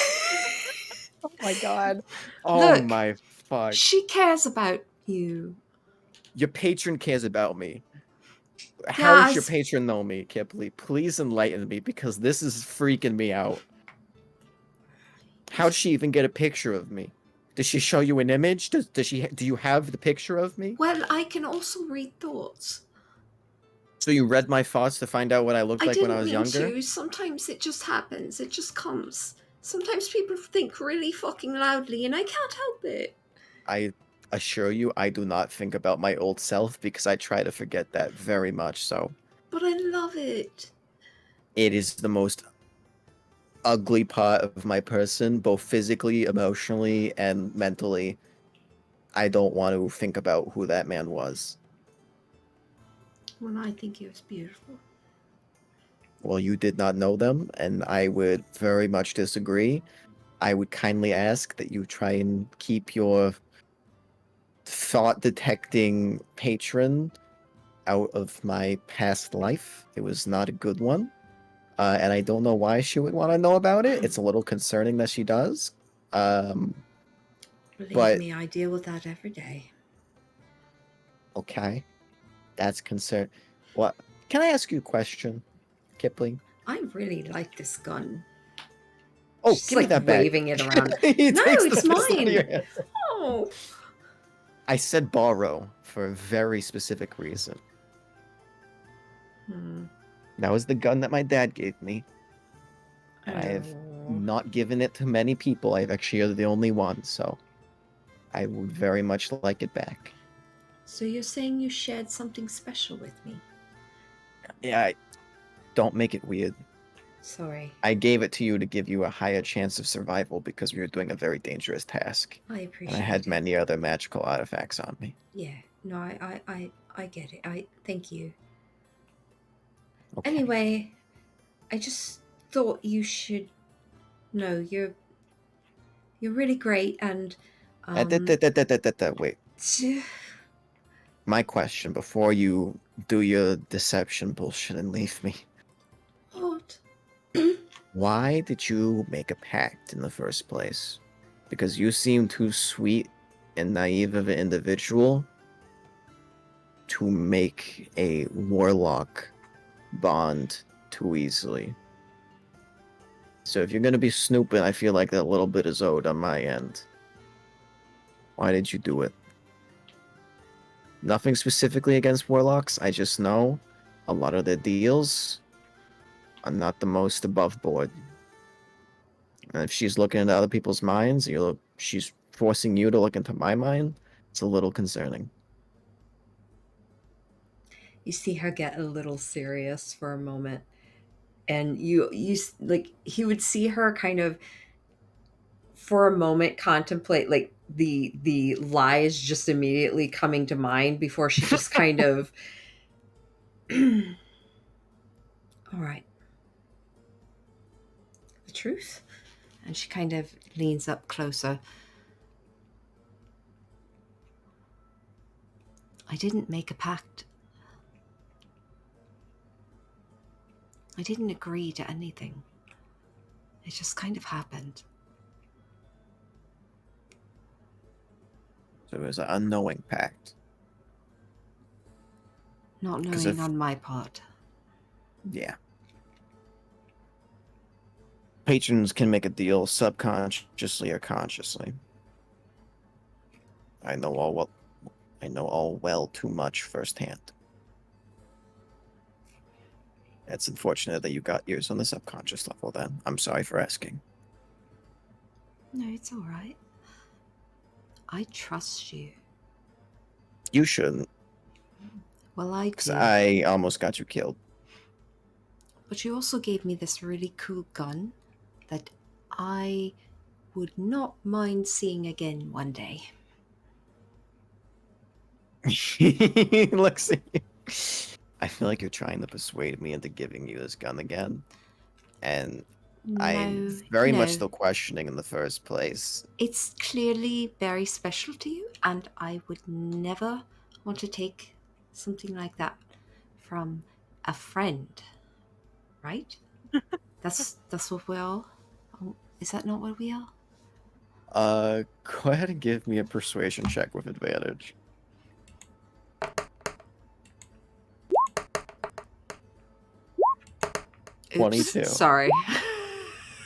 Oh my god! Oh Look, my fuck! She cares about you. Your patron cares about me. How Yeah, does your patron know me, Kipley? Please enlighten me because this is freaking me out. How'd she even get a picture of me? Does she show you an image? Do you have the picture of me? Well, I can also read thoughts. So you read my thoughts to find out what I looked I like when I didn't was mean younger? to. Sometimes it just happens. It just comes. Sometimes people think really fucking loudly, and I can't help it. I assure you, I do not think about my old self because I try to forget that very much so. But I love it. It is the most ugly part of my person, both physically, emotionally, and mentally. I don't want to think about who that man was. Well, I think it was beautiful. Well, you did not know them, and I would very much disagree. I would kindly ask that you try and keep your thought detecting patron out of my past life. It was not a good one. And I don't know why she would want to know about it. It's a little concerning that she does. Believe But me, I deal with that every day. okay, that's concern. What? Can I ask you a question, Kipling? I really like this gun. Oh, She's give me like that back. waving it around. He No, takes the it's pistol out of your mine. hand. Oh. I said borrow for a very specific reason. That was the gun that my dad gave me. And I have not given it to many people. I've actually you're the only one, so I would very much like it back. So you're saying you shared something special with me? Yeah, don't make it weird. Sorry. I gave it to you to give you a higher chance of survival because we were doing a very dangerous task. I appreciate And I had it. many other magical artifacts on me. Yeah. No, I get it. I thank you. Okay. Anyway, I just thought you should know you're really great and Wait. My question before you do your deception bullshit and leave me. What? Why did you make a pact in the first place? Because you seem too sweet and naive of an individual to make a warlock bond too easily. So if you're gonna be snooping, I feel like that little bit is owed on my end. Why did you do it? Nothing specifically against warlocks. I just know a lot of their deals are not the most above board. And if she's looking into other people's minds, she's forcing you to look into my mind. It's a little concerning. You see her get a little serious for a moment, and you like he would see her kind of for a moment contemplate like the lies just immediately coming to mind before she just kind of all right, the truth. And she kind of leans up closer. I didn't make a pact. I didn't agree to anything. It just kind of happened. So it was an unknowing pact. Not 'Cause knowing if- on my part. Yeah. Patrons can make a deal subconsciously or consciously. I know all well too much firsthand. It's unfortunate that you got yours on the subconscious level then. I'm sorry for asking. No, it's all right. I trust you. You shouldn't, Well, I because do. I almost got you killed. But you also gave me this really cool gun that I would not mind seeing again one day. Lexi, I feel like you're trying to persuade me into giving you this gun again. And I'm No, very much no. still questioning in the first place. It's clearly very special to you, and I would never want to take something like that from a friend. Right? That's what we are. Oh, is that not what we are? Go ahead and give me a persuasion check with advantage. Oops, 22. Sorry.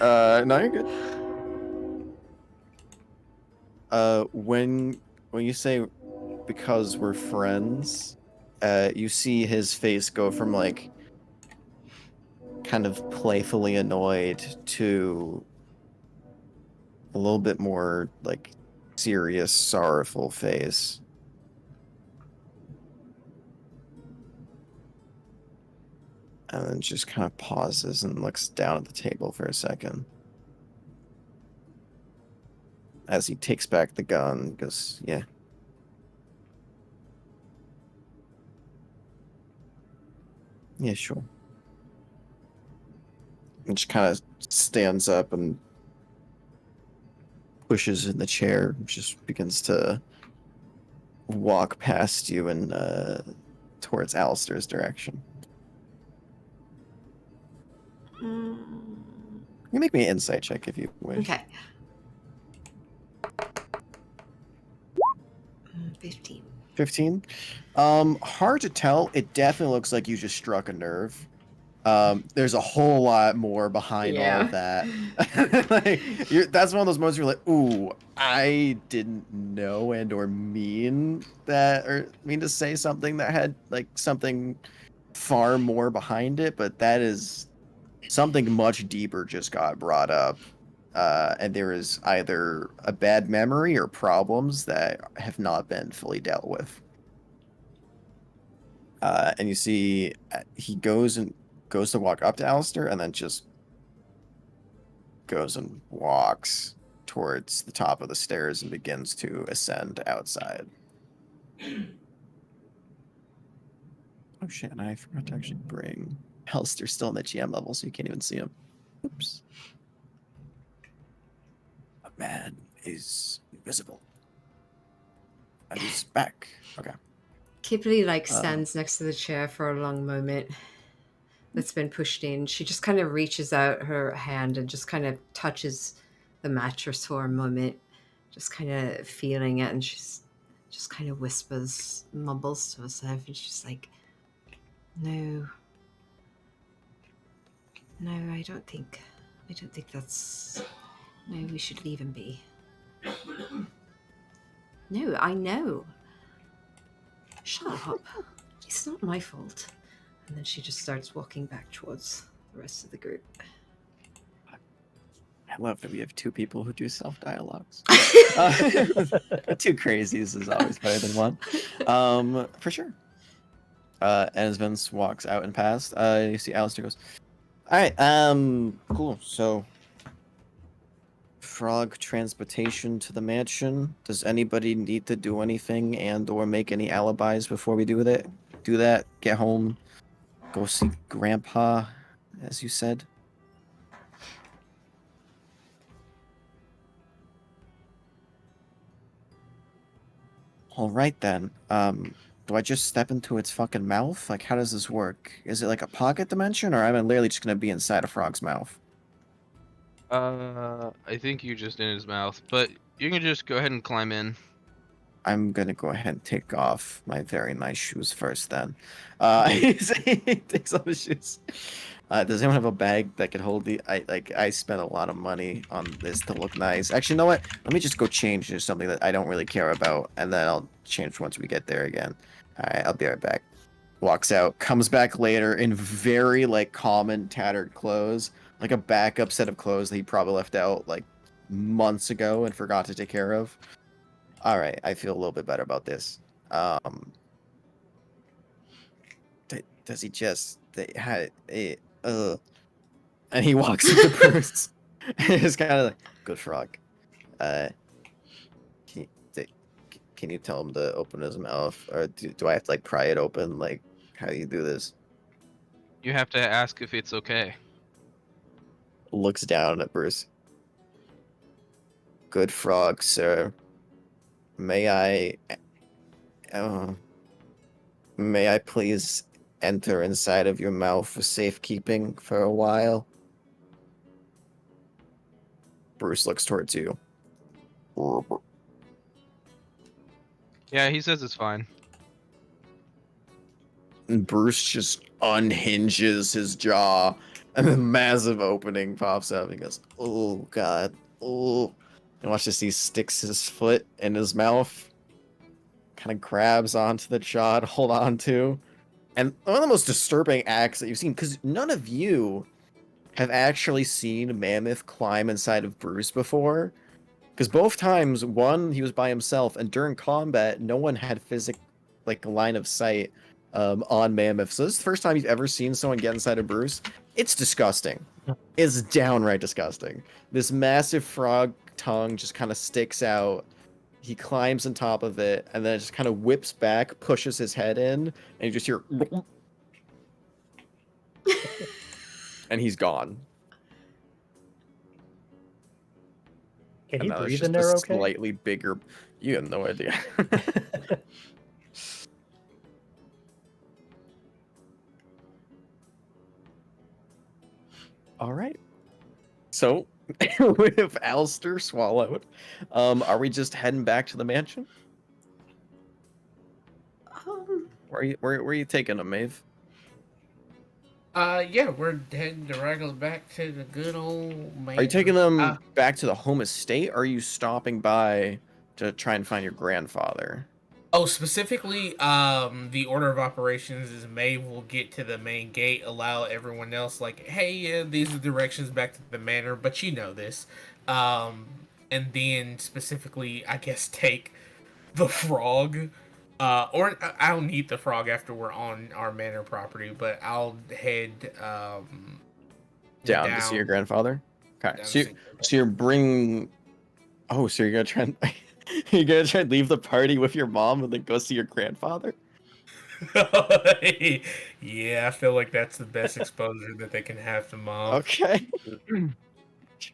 No, you're good. When you say because we're friends, you see his face go from like kind of playfully annoyed to a little bit more like serious, sorrowful face. And then just kind of pauses and looks down at the table for a second. As he takes back the gun, goes, yeah. Yeah, sure. And just kind of stands up and pushes in the chair, just begins to walk past you and towards Alistair's direction. Mm, You can make me an insight check if you wish. okay. 15. 15? Hard to tell. It definitely looks like you just struck a nerve. There's a whole lot more behind all of that. Like, that's one of those moments where you're like, ooh, I didn't know and or mean that, or mean to say something that had like something far more behind it, but that is something much deeper just got brought up. And there is either a bad memory or problems that have not been fully dealt with. And you see he goes to walk up to Alistair and then just goes and walks towards the top of the stairs and begins to ascend outside. Oh shit, and I forgot to actually bring Alistair still in the GM level, so you can't even see him. Oops. A man is invisible. And he's back. Okay. Kippley stands next to the chair for a long moment that's been pushed in. She just kind of reaches out her hand and just kind of touches the mattress for a moment, just kind of feeling it, and she's just kind of whispers, mumbles to herself, and she's like, no, I don't think that's, no, we should leave him be. No, I know. Shut up. It's not my fault. And then she just starts walking back towards the rest of the group. I love that we have two people who do self-dialogues. Two crazies is always better than one. For sure. As Vince walks out and past, you see Alistair goes, all right, cool. So frog transportation to the mansion. Does anybody need to do anything and or make any alibis before we do that? Do that. Get home. Go see Grandpa, as you said. All right then. Do I just step into its fucking mouth? Like, how does this work? Is it like a pocket dimension, or am I literally just gonna be inside a frog's mouth? I think you're just in his mouth, but you can just go ahead and climb in. I'm gonna go ahead and take off my very nice shoes first. Then, he takes off his shoes. Does anyone have a bag that could hold the? I spent a lot of money on this to look nice. Actually, you know what? Let me just go change to something that I don't really care about, and then I'll change once we get there again. All right, I'll be right back. Walks out, comes back later in very like common tattered clothes, like a backup set of clothes that he probably left out like months ago and forgot to take care of. All right, I feel a little bit better about this. Does he just had it? And he walks into Bruce. It's kind of like, good frog. Uh, can you, can you tell him to open his mouth, or do I have to like pry it open? Like, how do you do this? You have to ask if it's okay. Looks down at Bruce. Good frog, sir. May I? Uh, may I please enter inside of your mouth for safekeeping for a while? Bruce looks towards you. Yeah, he says it's fine. And Bruce just unhinges his jaw, and a massive opening pops up. He goes, "Oh God, oh!" And watch as he sticks his foot in his mouth, kind of grabs onto the jaw to hold on to. And one of the most disturbing acts that you've seen, because none of you have actually seen Mammoth climb inside of Bruce before. Because both times, one, he was by himself, and during combat, no one had like line of sight on Mammoth. So this is the first time you've ever seen someone get inside of Bruce. It's disgusting. It's downright disgusting. This massive frog tongue just kind of sticks out. He climbs on top of it, and then it just kind of whips back, pushes his head in, and you just hear... and he's gone. Can And he now it's breathe just in there a okay? slightly bigger... You have no idea. All right. So, with Alistair swallowed, are we just heading back to the mansion? Where are you taking him, Maeve? Yeah, we're heading directly back to the good old man. Are you taking them back to the home estate, or are you stopping by to try and find your grandfather? Oh, specifically, the order of operations is Maeve will get to the main gate, allow everyone else, like, hey, these are directions back to the manor, but you know this. And then specifically, I guess, take the frog. Or I don't need the frog after we're on our manor property, but I'll head Down to see your grandfather? Okay, down so, to see- so you're bringing... Oh, so you're gonna try and... you're gonna try and leave the party with your mom and then go see your grandfather? Yeah, I feel like that's the best exposure that they can have to mom. Okay.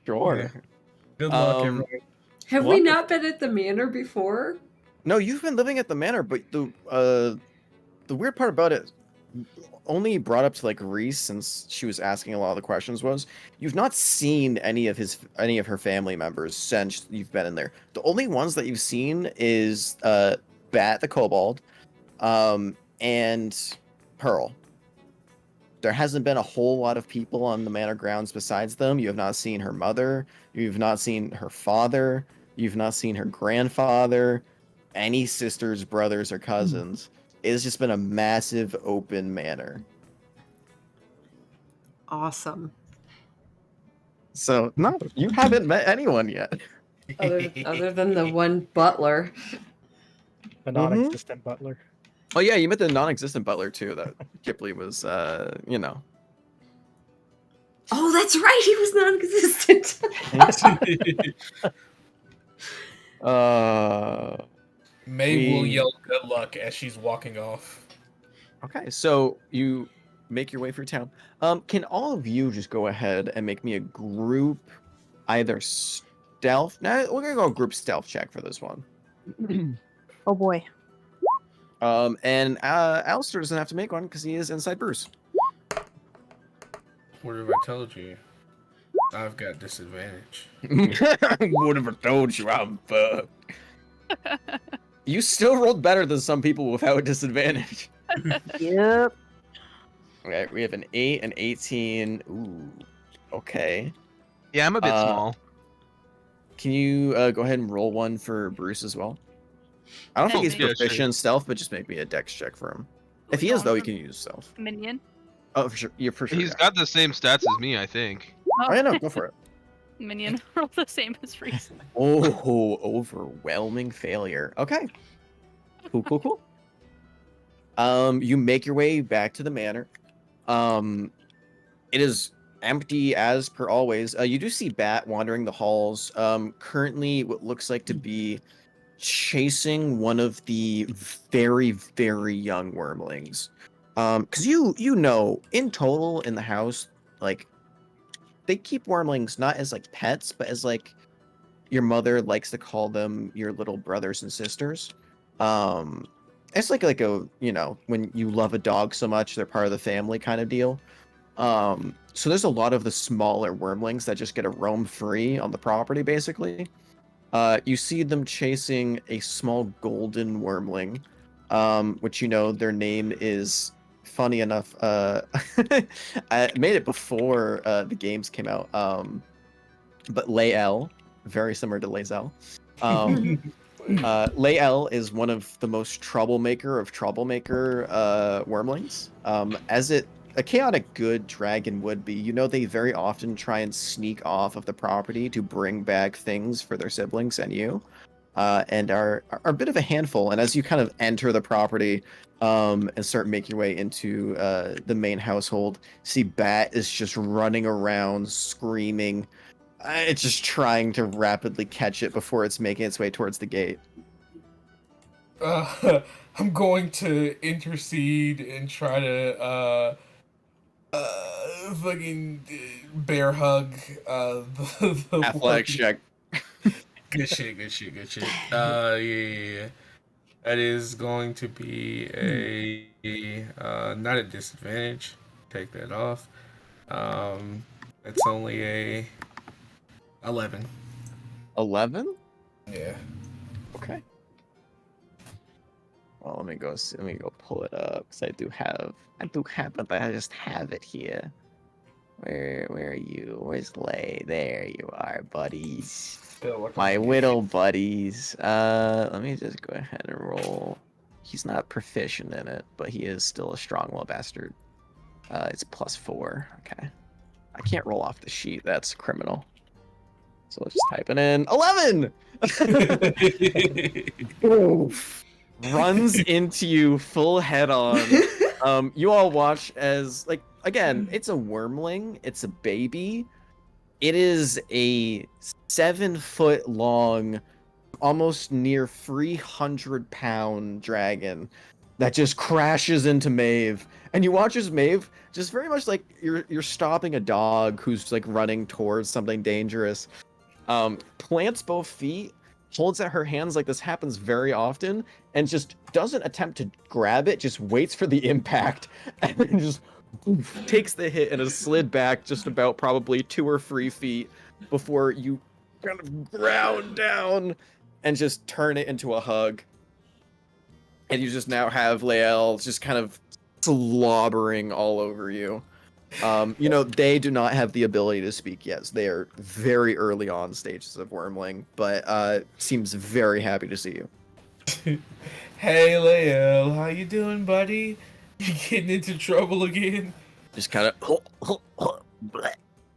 Sure. Good luck, Um, everyone. Have What? we not been at the manor before? No, you've been living at the manor, but the weird part about it, only brought up to like Reese since she was asking a lot of the questions, was you've not seen any of her family members since you've been in there. The only ones that you've seen is Bat the Kobold, and Pearl. There hasn't been a whole lot of people on the manor grounds besides them. You have not seen her mother. You've not seen her father. You've not seen her grandfather, any sisters, brothers, or cousins. It has just been a massive open manor. Awesome. So, no, you haven't met anyone yet. Other than the one butler. The non-existent butler. Oh, yeah, you met the non existent butler, too, that Kipley was, Oh, that's right. He was non-existent. Maeve will We- yell good luck as she's walking off. Okay, so you make your way through town. Can all of you just go ahead and make me a group, either stealth? No, we're gonna go group stealth check for this one. Oh boy. And Alistair doesn't have to make one because he is inside Bruce. What have I told you? I've got disadvantage. What have I told you? I'm fucked. You still rolled better than some people without disadvantage. Yep. Okay, we have an 8, an 18. Ooh, okay. Yeah, I'm a bit small. Can you go ahead and roll one for Bruce as well? I don't think he's Yeah, proficient sure. in stealth, but just make me a dex check for him. If We he is, going though, he for can use stealth. Minion. Oh, for sure. You're for sure. He's Yeah. got the same stats as me, I think. Oh, yeah, no, go for it. Minion. Roll the same as Reese. Oh, overwhelming failure. Okay. Cool. You make your way back to the manor. It is empty as per always. You do see Bat wandering the halls. Currently, what looks like to be chasing one of the very, very young wormlings. Because you know, in total in the house, like they keep wormlings not as like pets, but as like your mother likes to call them your little brothers and sisters. It's like a when you love a dog so much they're part of the family kind of deal. So there's a lot of the smaller wormlings that just get to roam free on the property basically. You see them chasing a small golden wormling, which their name is funny enough. I made it before the games came out. But Lael, very similar to Lae'zel. Lael is one of the most troublemaker wormlings. A chaotic good dragon would be, they very often try and sneak off of the property to bring back things for their siblings and you, and are a bit of a handful. And as you kind of enter the property, and start making your way into the main household, see Bat is just running around screaming. It's just trying to rapidly catch it before it's making its way towards the gate. I'm going to intercede and try to fucking bear hug the Athletics check. Good shit. Yeah. That is going to be not a disadvantage. Take that off. It's only a 11. 11? Yeah. Okay. Well, let me go pull it up because I do have it. I just have it here. Where are you? Where's Lay? There you are, buddies. My little buddies. Let me just go ahead and roll. He's not proficient in it, but he is still a strong little bastard. It's +4. Okay. I can't roll off the sheet. That's criminal. So let's just type it in. 11! Oof. Runs into you full head on. You all watch as, again, it's a wormling. It's a baby. It is a 7-foot long, almost near 300-pound dragon that just crashes into Maeve. And you watch as Maeve, just very much like you're stopping a dog who's running towards something dangerous. Plants both feet, holds at her hands like this happens very often, and just doesn't attempt to grab it, just waits for the impact, and then just takes the hit and is slid back just about probably 2 or 3 feet before you kind of ground down and just turn it into a hug. And you just now have Lael just kind of slobbering all over you. They do not have the ability to speak yet. So they are very early on stages of wormling, but seems very happy to see you. Hey, Lael, how you doing, buddy? You getting into trouble again? Just kind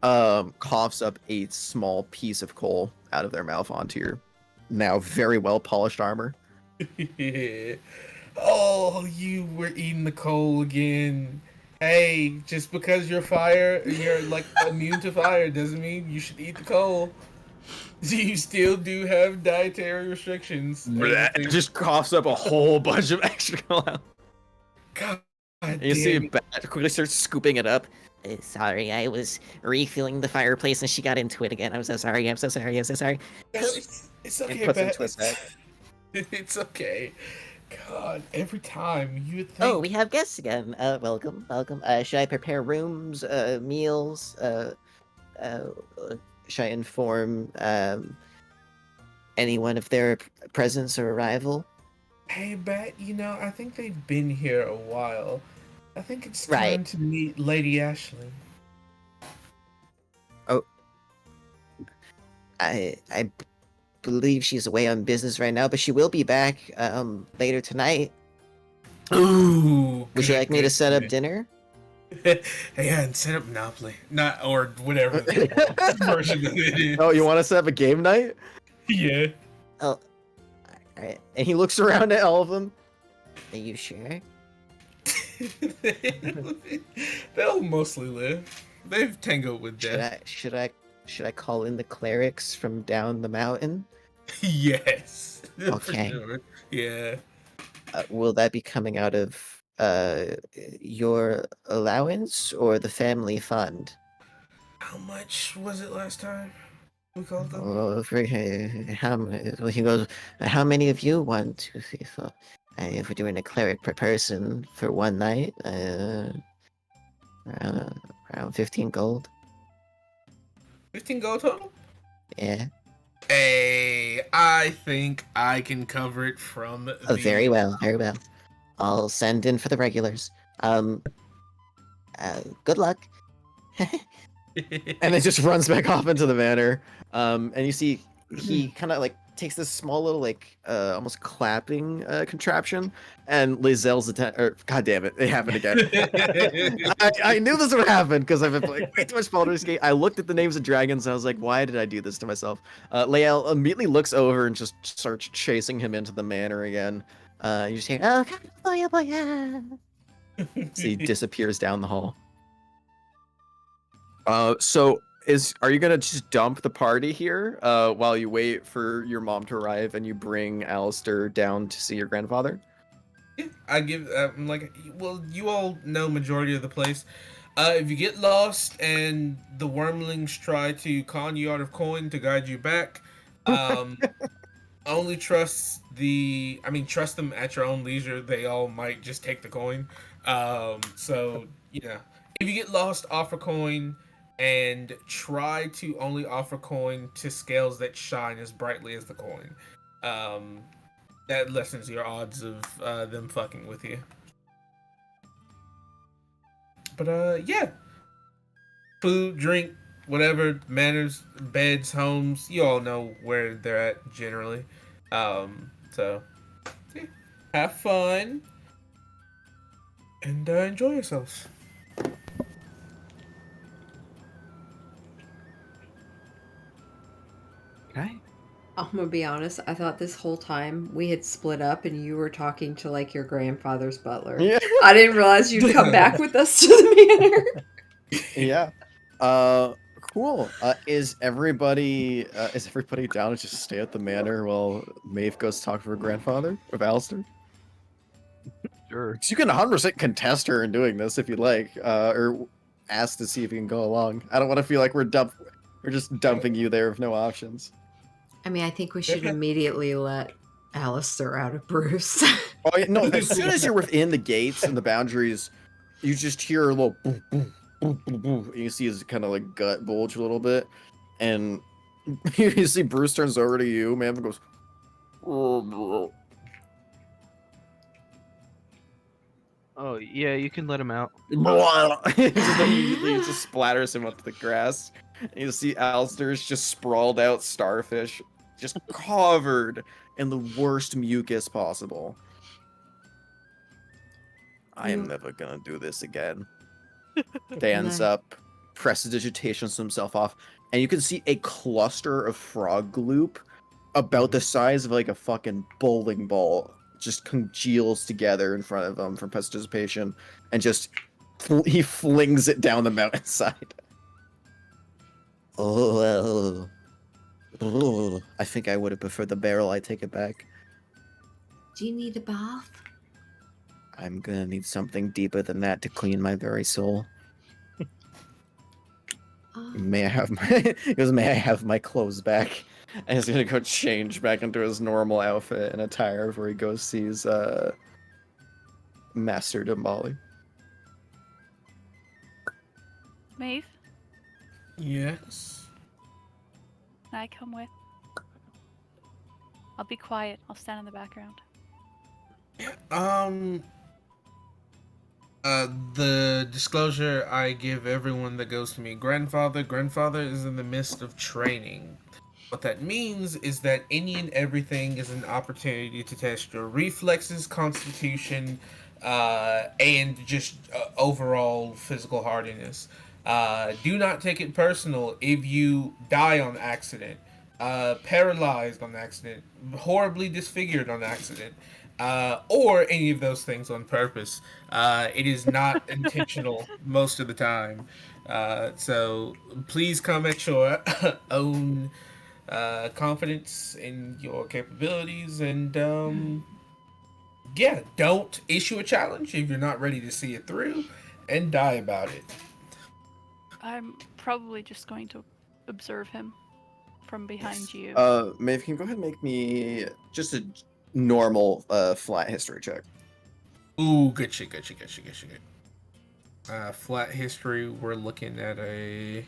of coughs up a small piece of coal out of their mouth onto your now very well polished armor. Yeah. Oh, you were eating the coal again. Hey, just because you're like immune to fire doesn't mean you should eat the coal. You still do have dietary restrictions. Everything. Just coughs up a whole bunch of extra clown. God And damn you see it. Bat quickly starts scooping it up. Sorry, I was refilling the fireplace and she got into it again. I'm so sorry. I'm so sorry. I'm so sorry. No, it's And okay, puts Bat. into a sack. It's okay. God, every time you would think. Oh, we have guests again. Welcome, welcome. Should I prepare rooms, meals? Uh, should I inform anyone of their presence or arrival? Hey, Bat, I think they've been here a while. I think it's time Right. to meet Lady Ashley. I believe she's away on business right now, but she will be back later tonight. Ooh. Would you good, like me to good, set up good. dinner? Yeah, and set up Monopoly. Not, or whatever the version of it is. Oh, you want us to have a game night? Yeah. Oh, alright. And he looks around at all of them. Are you sure? They'll mostly live. They've tangled with death. Should I call in the clerics from down the mountain? Yes. For Okay. sure. Yeah. Will that be coming out of your allowance or the family fund? How much was it last time? We called them? Oh, well, he goes, how many of you want to see? So, if we're doing a cleric per person for one night, around 15 gold. 15 gold total? Yeah. Hey, I think I can cover it from the... Oh, very well, very well. I'll send in for the regulars. Good luck. And then just runs back off into the manor. And you see he kind of like takes this small little like almost clapping contraption and lays Zell's attention. God damn it! It happened again. I knew this would happen because I've been playing way too much Baldur's Gate. I looked at the names of dragons and I was like, why did I do this to myself? Lael immediately looks over and just starts chasing him into the manor again. You just hear, oh, boy, boy. So he disappears down the hall. So are you gonna just dump the party here while you wait for your mom to arrive and you bring Alistair down to see your grandfather? Yeah, I give well, you all know majority of the place. If you get lost and the wormlings try to con you out of coin to guide you back, only trust them at your own leisure. They all might just take the coin. So if you get lost, offer coin and try to only offer coin to scales that shine as brightly as the coin. That lessens your odds of them fucking with you. But yeah. Food, drink, whatever, manners, beds, homes, you all know where they're at generally. So yeah. Have fun. And enjoy yourselves. Okay. I'm gonna be honest, I thought this whole time we had split up and you were talking to like your grandfather's butler. Yeah. I didn't realize you'd come back with us to the manor. Yeah. Cool. Is everybody down to just stay at the manor while Maeve goes to talk to her grandfather with Alistair? Sure. So you can 100% contest her in doing this if you'd like, or ask to see if you can go along. I don't want to feel like we're just dumping you there with no options. I mean, I think we should immediately let Alistair out of Bruce. Oh yeah, no! As soon as you're within the gates and the boundaries, you just hear a little boom, boom, boom, boom, boom, and you see his kind of like gut bulge a little bit, and you see Bruce turns over to you, man, and goes, "Oh, Oh yeah, you can let him out. blah." Just immediately it just splatters him up to the grass, and you see Alistair's just sprawled out starfish, just covered in the worst mucus possible. I am never gonna do this again. Stands No. up, prestigitations himself off, and you can see a cluster of frog gloop about the size of like a fucking bowling ball just congeals together in front of him from prestidigitation and just He flings it down the mountainside. Oh, I think I would have preferred the barrel. I take it back. Do you need a bath? I'm gonna need something deeper than that to clean my very soul. May I have my? He goes, may I have my clothes back? And he's gonna go change back into his normal outfit and attire before he goes sees Master Dambali. Maeve, Yes. can I come with? I'll be quiet. I'll stand in the background. The disclosure I give everyone that goes to me, grandfather is in the midst of training. What that means is that any and everything is an opportunity to test your reflexes, constitution, and just overall physical hardiness. Do not take it personal if you die on accident, paralyzed on accident, horribly disfigured on accident, or any of those things on purpose. It is not intentional most of the time. So please come at your own confidence in your capabilities, and yeah, don't issue a challenge if you're not ready to see it through and die about it. I'm probably just going to observe him from behind you. Maeve, can you go ahead and make me just a normal flat history check? Ooh, good shit. Flat history, we're looking at a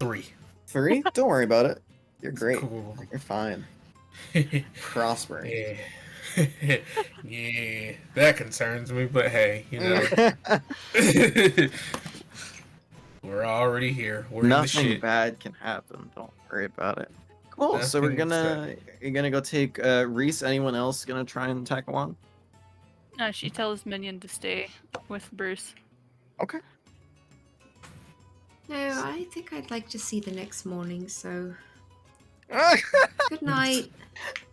3. 3? Don't worry about it. You're great. Cool. You're fine. Prospering. Yeah. Yeah, that concerns me, but hey, you know. We're already here. We're in the Nothing shit. bad can happen. Don't worry about it. Cool. So Nothing you're gonna go take Reese. Anyone else gonna try and tag along? She tells Minion to stay with Bruce. Okay. No, I think I'd like to see the next morning, so good night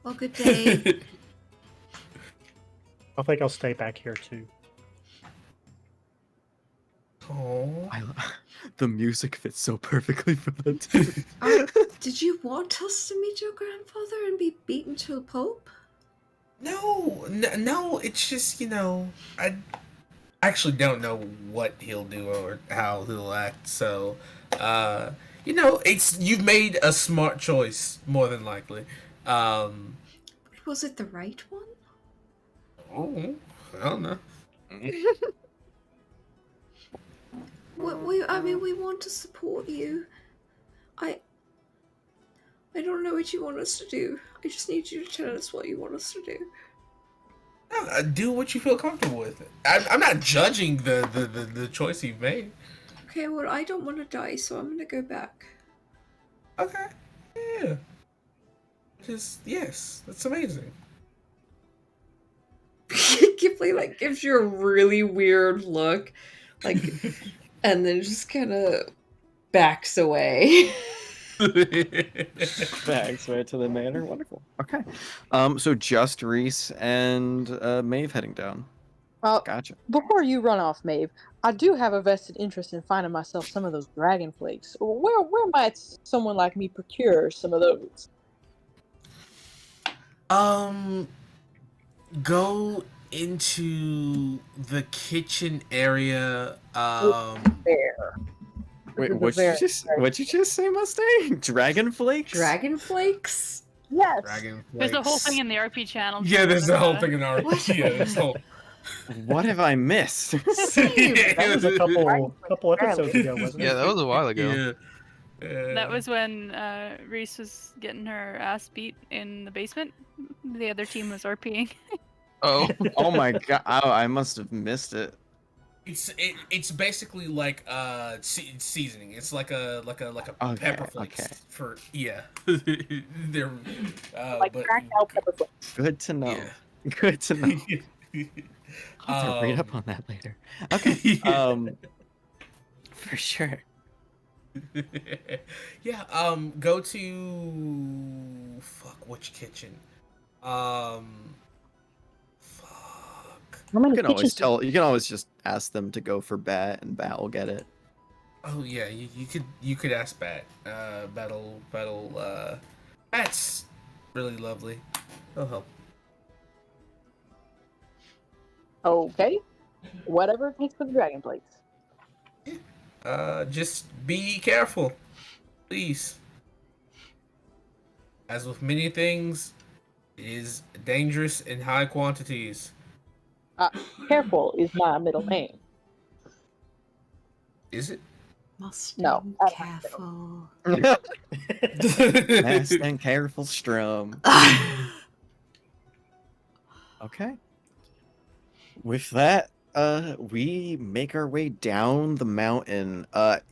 or good day. I think I'll stay back here too. Oh. The music fits so perfectly for the two. Did you want us to meet your grandfather and be beaten to a pulp? No, it's just, I actually don't know what he'll do or how he'll act, so, you've made a smart choice, more than likely. Was it the right one? Oh, I don't know. We want to support you. I don't know what you want us to do. I just need you to tell us what you want us to do. Do what you feel comfortable with. I'm not judging the choice you've made. Okay, well, I don't want to die, so I'm gonna go back. Okay, yeah. Yes, that's amazing. Ghibli, gives you a really weird look, and then just kind of backs away. Bags right to the manor. Wonderful. Okay. So just Reese and Maeve heading down. Gotcha. Before you run off, Maeve, I do have a vested interest in finding myself some of those dragon flakes. Where might someone like me procure some of those? Go into the kitchen area. There. Wait, what'd you just say, Mustang? Dragon flakes? Dragon flakes? Yes. Dragon There's flakes. a whole thing in the RP channel. Yeah, there's a whole uh, thing in our. Yeah, there's a whole. What have I missed? That was a couple episodes ago, wasn't it? Yeah, that was a while ago. Yeah. That was when Reese was getting her ass beat in the basement. The other team was RPing. Oh. Oh my god! Oh, I must have missed it. It's basically like seasoning. It's like a Okay, pepper flakes okay. for they're Like but cracked out pepper flakes. Good to know. yeah. Good to know. I'll have to read up on that later. Okay. For sure. Yeah, go to which kitchen? Fuck. How You many can always peaches? tell. You can always just ask them to go for Bat, and Bat will get it. Oh yeah, you could ask Bat. Battle. Bat's really lovely. He'll help. Okay. Whatever it takes for the dragon plates. Just be careful, please. As with many things, it is dangerous in high quantities. Careful is my middle name. Is it? Must No, be that's my middle. careful. Fast and careful, Strum. Okay. With that, we make our way down the mountain.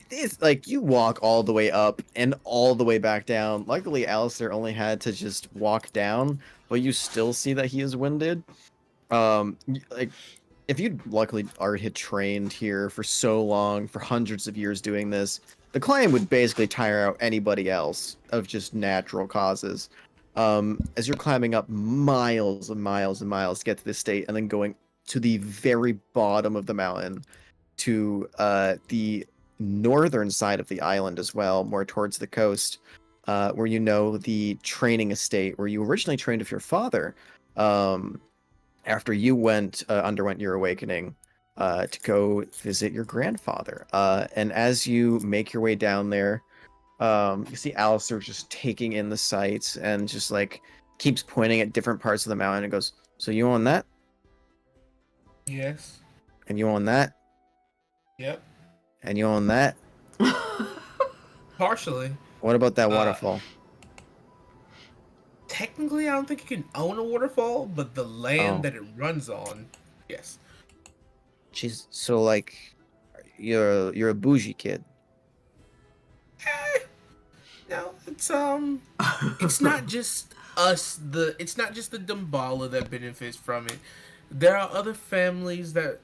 It's like you walk all the way up and all the way back down. Luckily, Alistair only had to just walk down, but you still see that he is winded. Like if you luckily already had trained here for so long, for hundreds of years doing this, the climb would basically tire out anybody else of just natural causes. As you're climbing up miles and miles and miles to get to this state, and then going to the very bottom of the mountain to the northern side of the island as well, more towards the coast, where you know the training estate where you originally trained with your father. After you underwent your awakening, to go visit your grandfather. And as you make your way down there, you see Alistair just taking in the sights and just like keeps pointing at different parts of the mountain and goes, "So you own that? Yes. And you own that? Yep. And you own that? Partially. What about that Uh, waterfall?" Technically, I don't think you can own a waterfall, but the land Oh, that it runs on, yes. she's so like you're a bougie kid. Eh, no, it's not just us. It's not just the Dumbala that benefits from it. There are other families that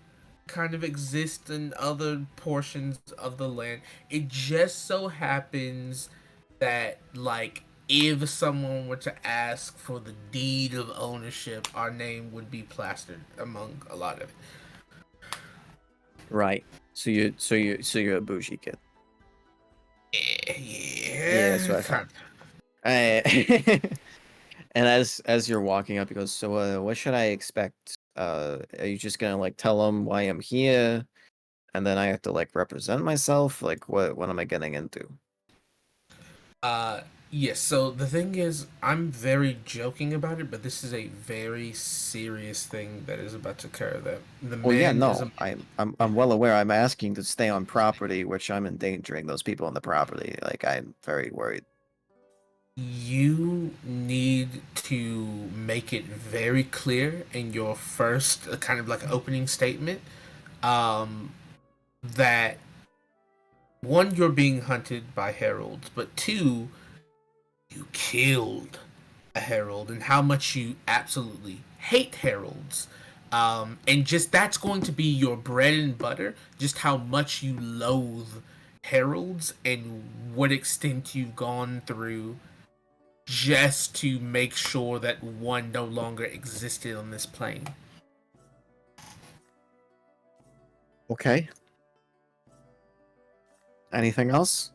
kind of exist in other portions of the land. It just so happens that like if someone were to ask for the deed of ownership, our name would be plastered among a lot of it. Right. So you're a bougie kid. Yeah, that's Yeah, what I thought. kind of. And as you're walking up, he goes, "So, what should I expect? Are you just gonna like tell him why I'm here, and then I have to like represent myself? Like, what am I getting into?" Uh, yes. So the thing is, I'm very joking about it, but this is a very serious thing that is about to occur. That the Well, yeah, man is a no, I'm well aware. I'm asking to stay on property, which I'm endangering those people on the property. Like, I'm very worried. You need to make it very clear in your first kind of like opening statement um, that one, you're being hunted by heralds, but two, you killed a herald and how much you absolutely hate heralds. And just that's going to be your bread and butter, just how much you loathe heralds and what extent you've gone through just to make sure that one no longer existed on this plane. Okay. Anything else?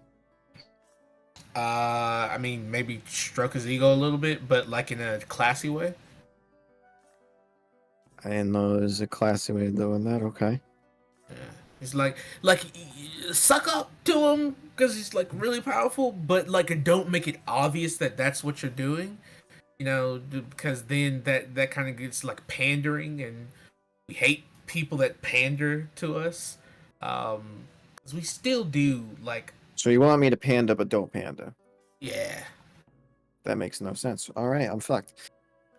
I mean, maybe stroke his ego a little bit, but like in a classy way. I didn't know there's a classy way of doing that. Okay. Yeah. He's like, suck up to him because he's like really powerful, but like, don't make it obvious that that's what you're doing. You know, because then that kind of gets like pandering, and we hate people that pander to us. Because we still do like, So you want me to panda, but don't panda? yeah. That makes no sense. All right, I'm fucked.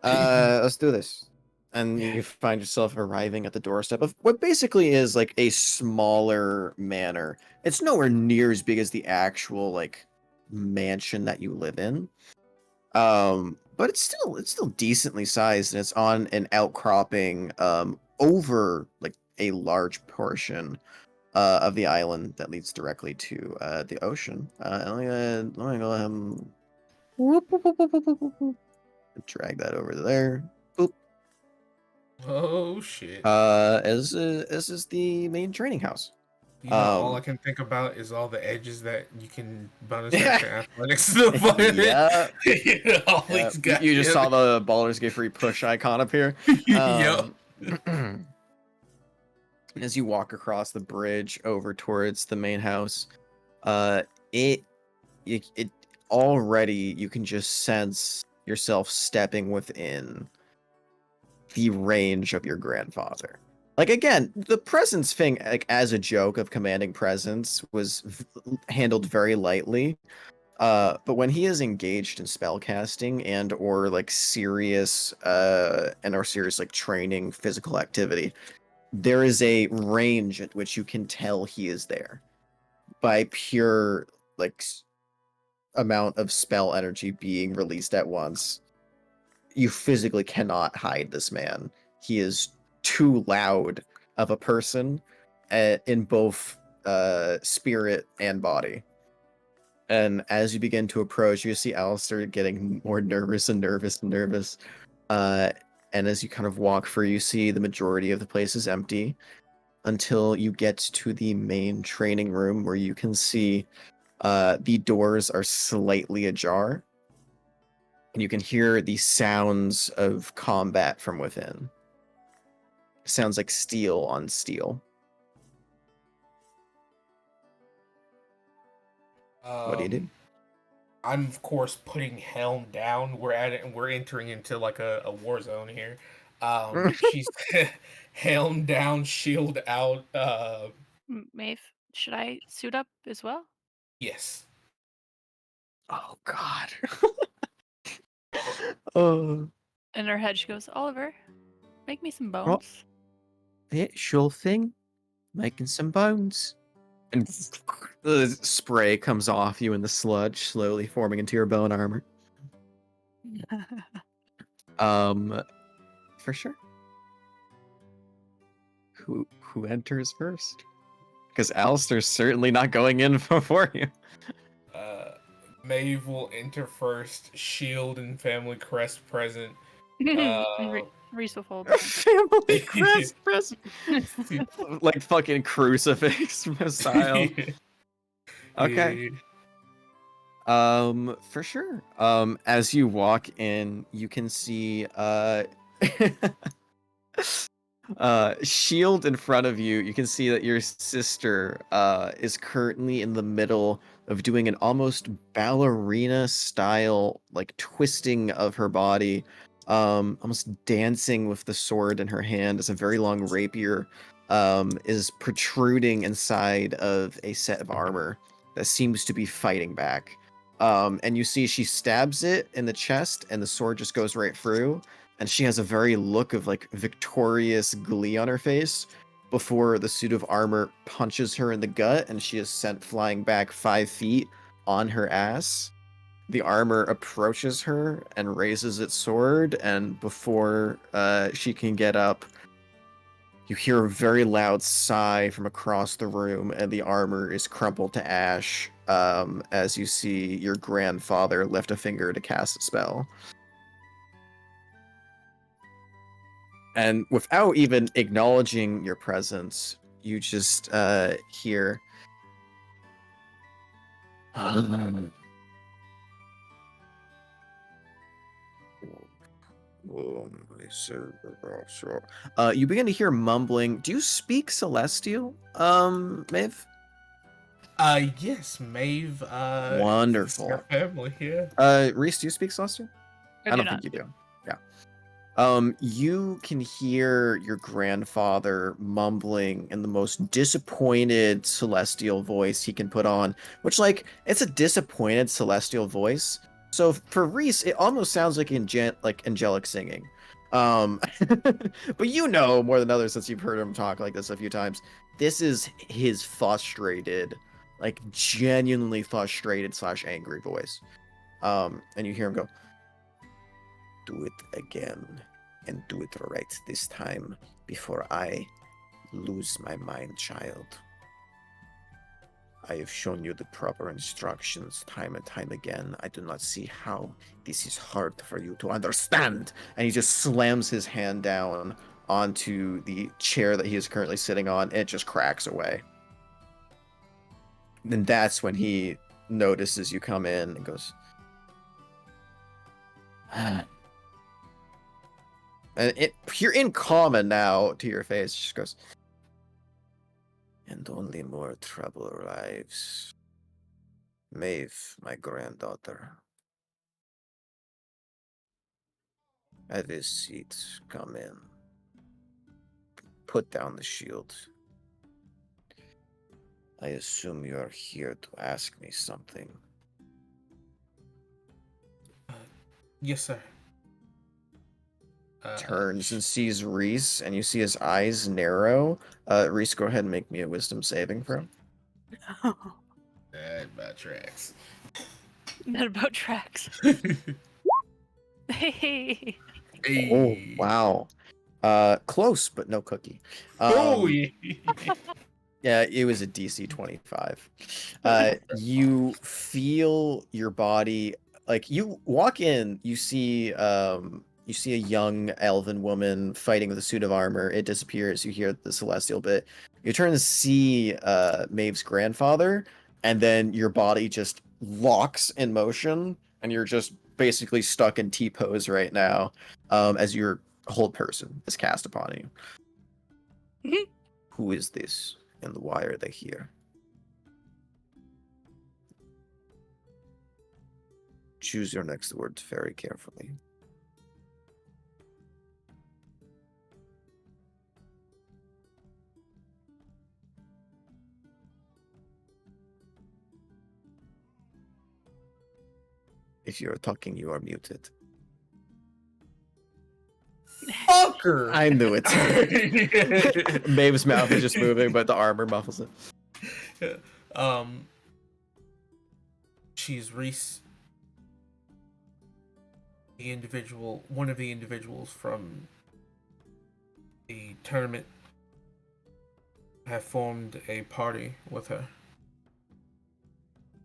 Let's do this. And Yeah. you find yourself arriving at the doorstep of what basically is like a smaller manor. It's nowhere near as big as the actual like mansion that you live in. But it's still decently sized, and it's on an outcropping over like a large portion of the island that leads directly to the ocean. Let me go ahead and whoop, whoop, whoop, whoop, whoop, whoop, whoop. Drag that over to there. Boop. Oh shit. This is the main training house. You know, all I can think about is all the edges that you can bonus action athletics to the fun of Yeah. it. All these guys. You just saw the Baldur's Gate free push icon appear. Yep. As you walk across the bridge over towards the main house, it already you can just sense yourself stepping within the range of your grandfather. Like again, the presence thing, like as a joke of commanding presence, was handled very lightly. But when he is engaged in spellcasting and or like serious like training physical activity, there is a range at which you can tell he is there by pure like amount of spell energy being released at once. You physically cannot hide this man. He is too loud of a person in both spirit and body. And as you begin to approach, you see Alistair getting more nervous and nervous and nervous. And as you kind of walk through, you see the majority of the place is empty until you get to the main training room where you can see the doors are slightly ajar. And you can hear the sounds of combat from within. Sounds like steel on steel. What do you do? I'm of course putting Helm down. We're at it, and we're entering into like a war zone here. She's Helm down, shield out. Maeve, should I suit up as well? Yes. Oh God. Oh. In her head, she goes, Oliver, make me some What? bones. Yeah, sure thing. Making some bones. And the spray comes off you in the sludge, slowly forming into your bone armor. For sure. Who enters first? Because Alistair's certainly not going in before you. Maeve will enter first. Shield and family crest present. And Reese will follow behind. Family crest present. Like fucking crucifix style. Okay. For sure. As you walk in, you can see shield in front of you. You can see that your sister is currently in the middle of doing an almost ballerina style like twisting of her body, almost dancing with the sword in her hand as a very long rapier is protruding inside of a set of armor that seems to be fighting back. And you see she stabs it in the chest and the sword just goes right through, and she has a very look of like victorious glee on her face before the suit of armor punches her in the gut and she is sent flying back 5 feet on her ass. The armor approaches her and raises its sword, and before she can get up, you hear a very loud sigh from across the room, and the armor is crumpled to ash as you see your grandfather lift a finger to cast a spell. And without even acknowledging your presence, you just hear... you begin to hear mumbling. Do you speak Celestial, Maeve? Yes, Maeve. Wonderful. Our family, yeah. Reese, do you speak Celestial? I don't not. think you do. Yeah. You can hear your grandfather mumbling in the most disappointed celestial voice he can put on, which, like, it's a disappointed celestial voice. So for Reese, it almost sounds like angelic singing. But you know more than others since you've heard him talk like this a few times. This is his frustrated, like genuinely frustrated / angry voice. And you hear him go, "Do it again, and do it right this time before I lose my mind, child. I have shown you the proper instructions time and time again. I do not see how this is hard for you to understand." And he just slams his hand down onto the chair that he is currently sitting on, and it just cracks away. And that's when he notices you come in and goes, and you're in common now to your face. She just goes, and only more trouble arrives. Maeve, my granddaughter. Have his seat. Come in. Put down the shield. I assume you are here to ask me something. Yes, sir. Turns and sees Reese, and you see his eyes narrow. Reese, go ahead and make me a wisdom saving throw. That about tracks. Not about tracks. Hey. Oh, wow. Close, but no cookie. Oh, yeah. Yeah, it was a DC 25. You feel your body, like you walk in, you see a young elven woman fighting with a suit of armor. It disappears. You hear the celestial bit. You turn to see Maeve's grandfather, and then your body just locks in motion, and you're just basically stuck in T-pose right now, as your whole person is cast upon you. Who is this? And why are they here? Choose your next words very carefully. If you're talking, you are muted. Fucker! I knew it. Maeve's mouth is just moving, but the armor muffles it. She's Reese, one of the individuals from the tournament. I have formed a party with her.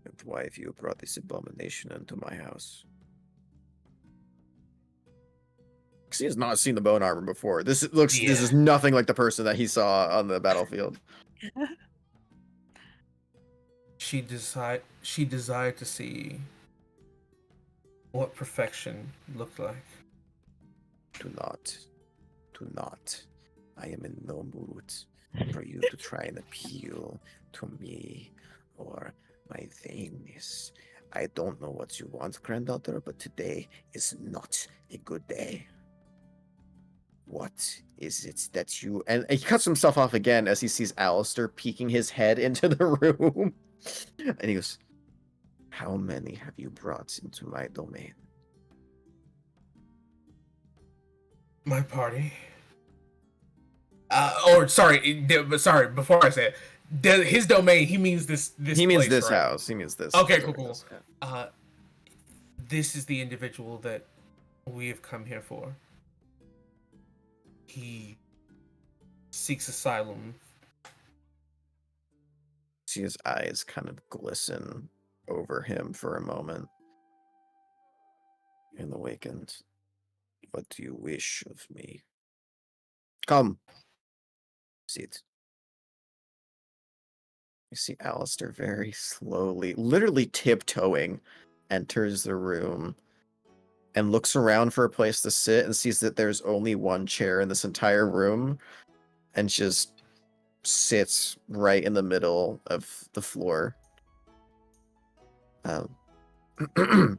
And why have you brought this abomination into my house? Because he has not seen the bone armor before. This is nothing like the person that he saw on the battlefield. She desired to see what perfection looked like. Do not. I am in no mood for you to try and appeal to me or my vainness. I don't know what you want, granddaughter, but today is not a good day. What is it that you... And he cuts himself off again as he sees Alistair peeking his head into the room. And he goes, how many have you brought into my domain? My party. Sorry, before I say it, his domain, he means this He means place, this right? house. He means this. Okay, cool. This is the individual that we have come here for. He seeks asylum. See his eyes kind of glisten over him for a moment. And awakens. What do you wish of me? Come. Sit. You see Alistair very slowly, literally tiptoeing, enters the room and looks around for a place to sit and sees that there's only one chair in this entire room and just sits right in the middle of the floor. It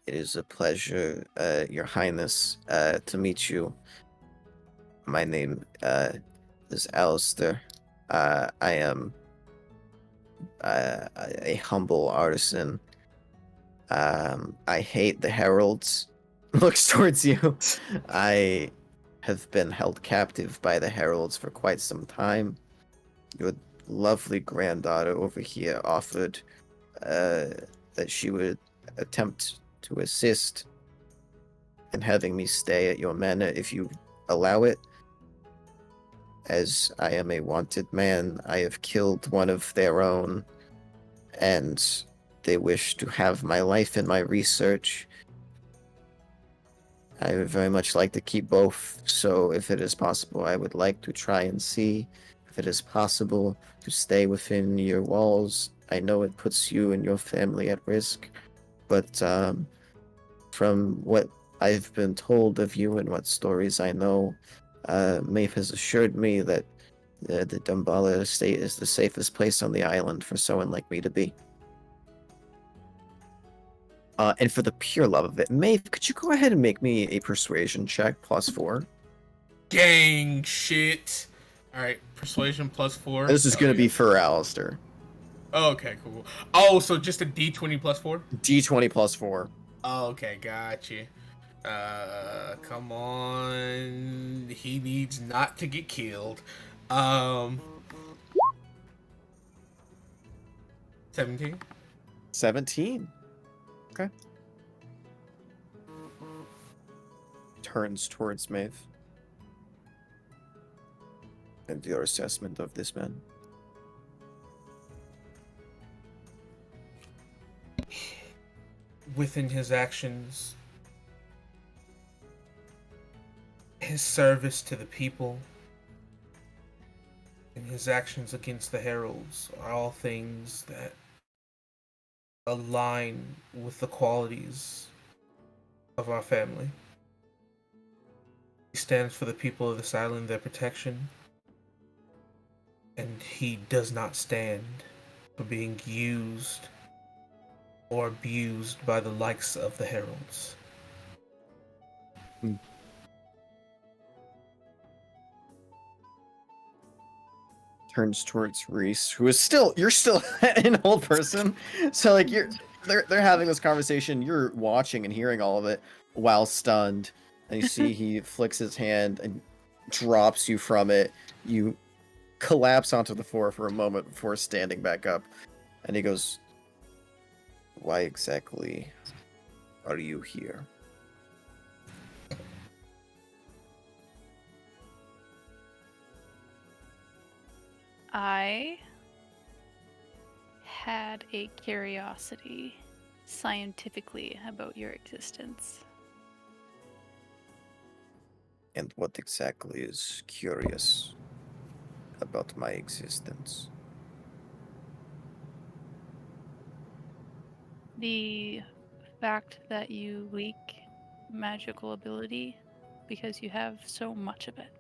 is a pleasure, Your Highness, to meet you. My name is Alistair. I am a humble artisan. I hate the heralds. Looks towards you. I have been held captive by the heralds for quite some time. Your lovely granddaughter over here offered that she would attempt to assist in having me stay at your manor if you allow it. As I am a wanted man, I have killed one of their own, and they wish to have my life and my research. I would very much like to keep both, so if it is possible, I would like to try and see if it is possible to stay within your walls. I know it puts you and your family at risk, but from what I've been told of you and what stories I know, Maeve has assured me that the Dumbala estate is the safest place on the island for someone like me to be. And for the pure love of it, Maeve, could you go ahead and make me a persuasion check +4? Gang shit. Alright, persuasion +4. This is going to be for Alistair. Oh, okay, cool. Oh, so just a D20 +4? D20 +4. Oh, okay, gotcha. Come on. He needs not to get killed. 17. 17. Okay. Turns towards Maeve. And your assessment of this man. Within his actions, his service to the people, and his actions against the heralds are all things that align with the qualities of our family. He stands for the people of this island, their protection, and he does not stand for being used or abused by the likes of the heralds. Turns towards Reese, who is still, you're still an old person, so like they're having this conversation, you're watching and hearing all of it while stunned, and you see he flicks his hand and drops you from it. You collapse onto the floor for a moment before standing back up, and he goes, "Why exactly are you here?" I had a curiosity scientifically about your existence. And what exactly is curious about my existence? The fact that you leak magical ability because you have so much of it.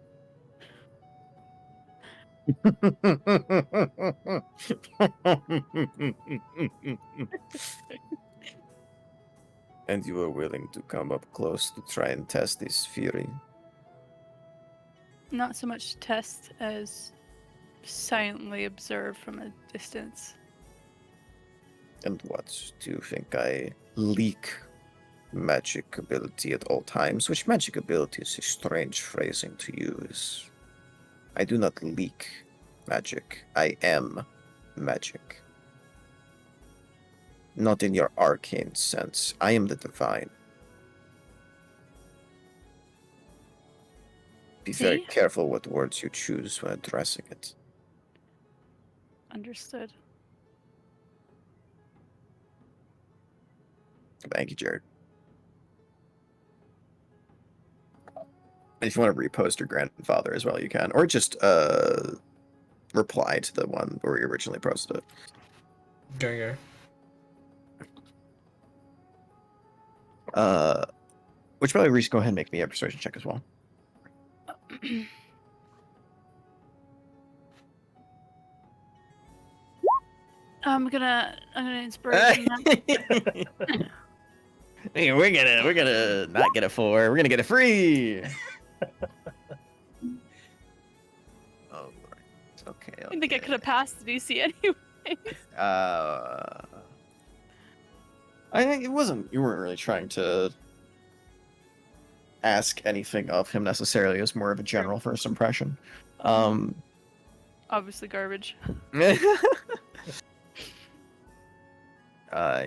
And you are willing to come up close to try and test this fury? Not so much test as silently observe from a distance. And what, do you think I leak magic ability at all times? Which magic ability is a strange phrasing to use. I do not leak magic. I am magic. Not in your arcane sense. I am the divine. Be very See? careful what words you choose when addressing it. Understood. Thank you, Jared. If you want to repost your grandfather as well, you can. Or just reply to the one where we originally posted it. Okay. Which probably Reese, go ahead and make me a persuasion check as well. I'm gonna inspiration that. Hey, we're gonna not get a 4. We're gonna get a 3. Oh, right. Okay. I think I could have passed the DC anyway. I think it wasn't. You weren't really trying to ask anything of him necessarily. It was more of a general first impression. Obviously garbage.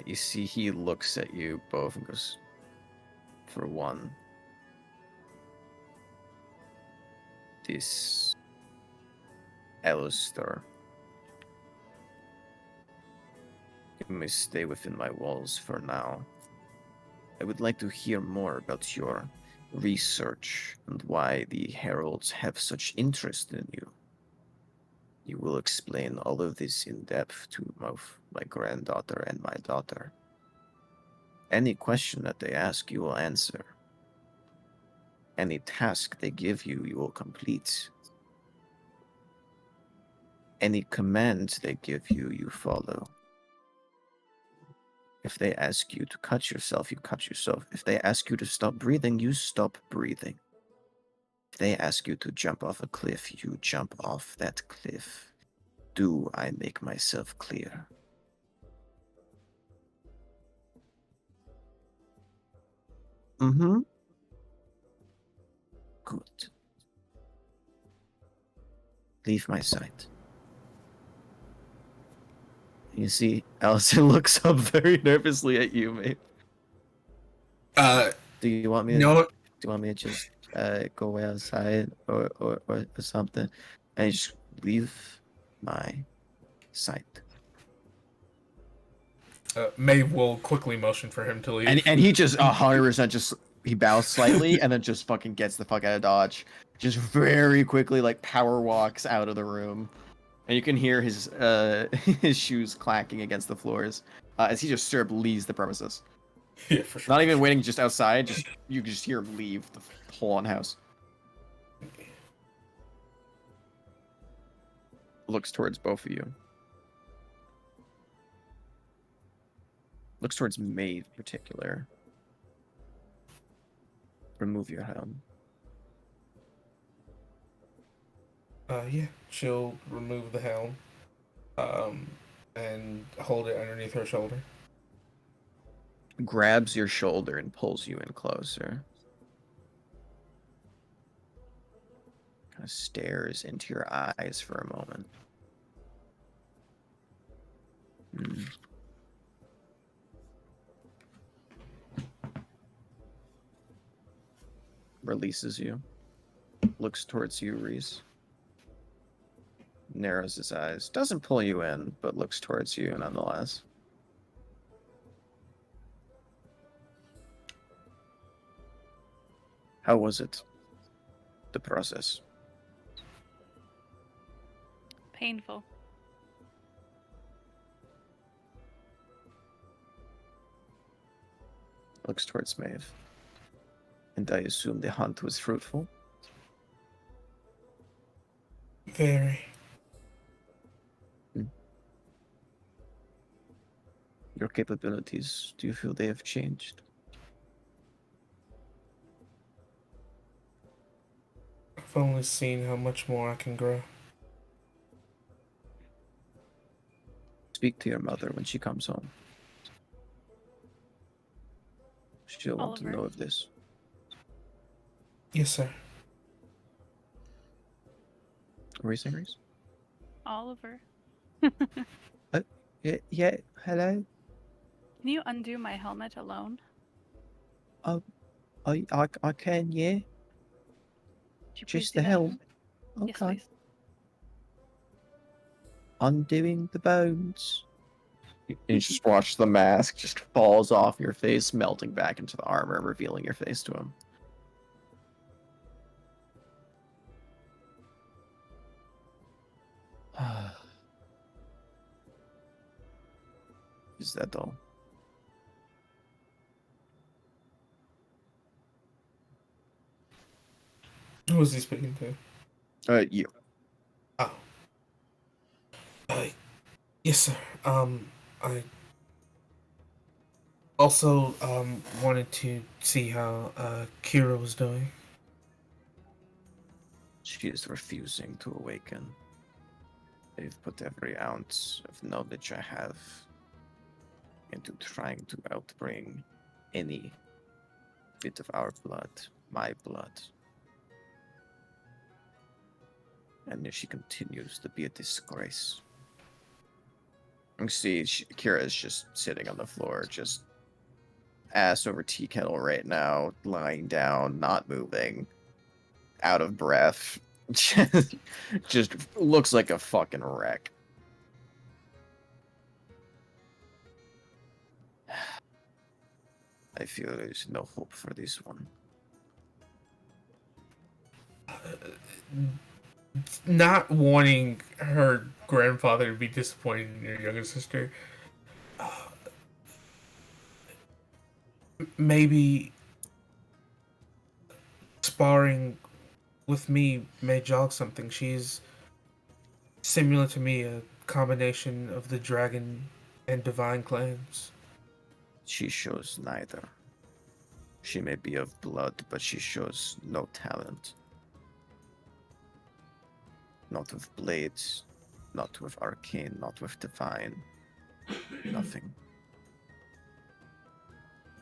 You see, he looks at you both and goes, "For one, this Alistair, you may stay within my walls for now. I would like to hear more about your research and why the heralds have such interest in you. You will explain all of this in depth to my granddaughter and my daughter. Any question that they ask, you will answer. Any task they give you, you will complete. Any command they give you, you follow. If they ask you to cut yourself, you cut yourself. If they ask you to stop breathing, you stop breathing. If they ask you to jump off a cliff, you jump off that cliff. Do I make myself clear? Mm-hmm. Good. Leave my sight. You see, Allison looks up very nervously at you, mate. Do you want me to No. do you want me to just go outside or something? And just leave my sight. Maeve will quickly motion for him to leave. And he just 100% just he bows slightly and then just fucking gets the fuck out of Dodge. Just very quickly like power walks out of the room. And you can hear his his shoes clacking against the floors as he just straight up leaves the premises. Yeah, for sure. Not even waiting just outside, just you can just hear him leave the whole on house. Looks towards both of you. Looks towards Maeve in particular. Remove your helm. Yeah, she'll remove the helm, and hold it underneath her shoulder. Grabs your shoulder and pulls you in closer. Kind of stares into your eyes for a moment. Releases you. Looks towards you, Reese. Narrows his eyes. Doesn't pull you in, but looks towards you nonetheless. How was it? The process. Painful. Looks towards Maeve. And I assume the hunt was fruitful? Very. Your capabilities, do you feel they have changed? I've only seen how much more I can grow. Speak to your mother when she comes home. She'll want to Oliver. know of this. Yes, sir. What were you saying, Reese? Oliver. Yeah, hello? Can you undo my helmet alone? I can, yeah. Would you please Just do the that? helm. Yes, Okay. please. Undoing the bones. You just watch the mask just falls off your face, melting back into the armor, revealing your face to him. Is that all? Who was he speaking to? You. Oh. Yes, sir. I also wanted to see how Kira was doing. She is refusing to awaken. They've put every ounce of knowledge I have into trying to outbring any bit of our blood, my blood. And if she continues to be a disgrace. You see, Kira is just sitting on the floor, just ass over tea kettle right now, lying down, not moving, out of breath. Just looks like a fucking wreck. I feel there's no hope for this one. not wanting her grandfather to be disappointed in her younger sister, maybe sparring with me may jog something. She's similar to me, a combination of the dragon and divine claims. She shows neither. She may be of blood, but she shows no talent. Not with blades, not with arcane, not with divine. Nothing.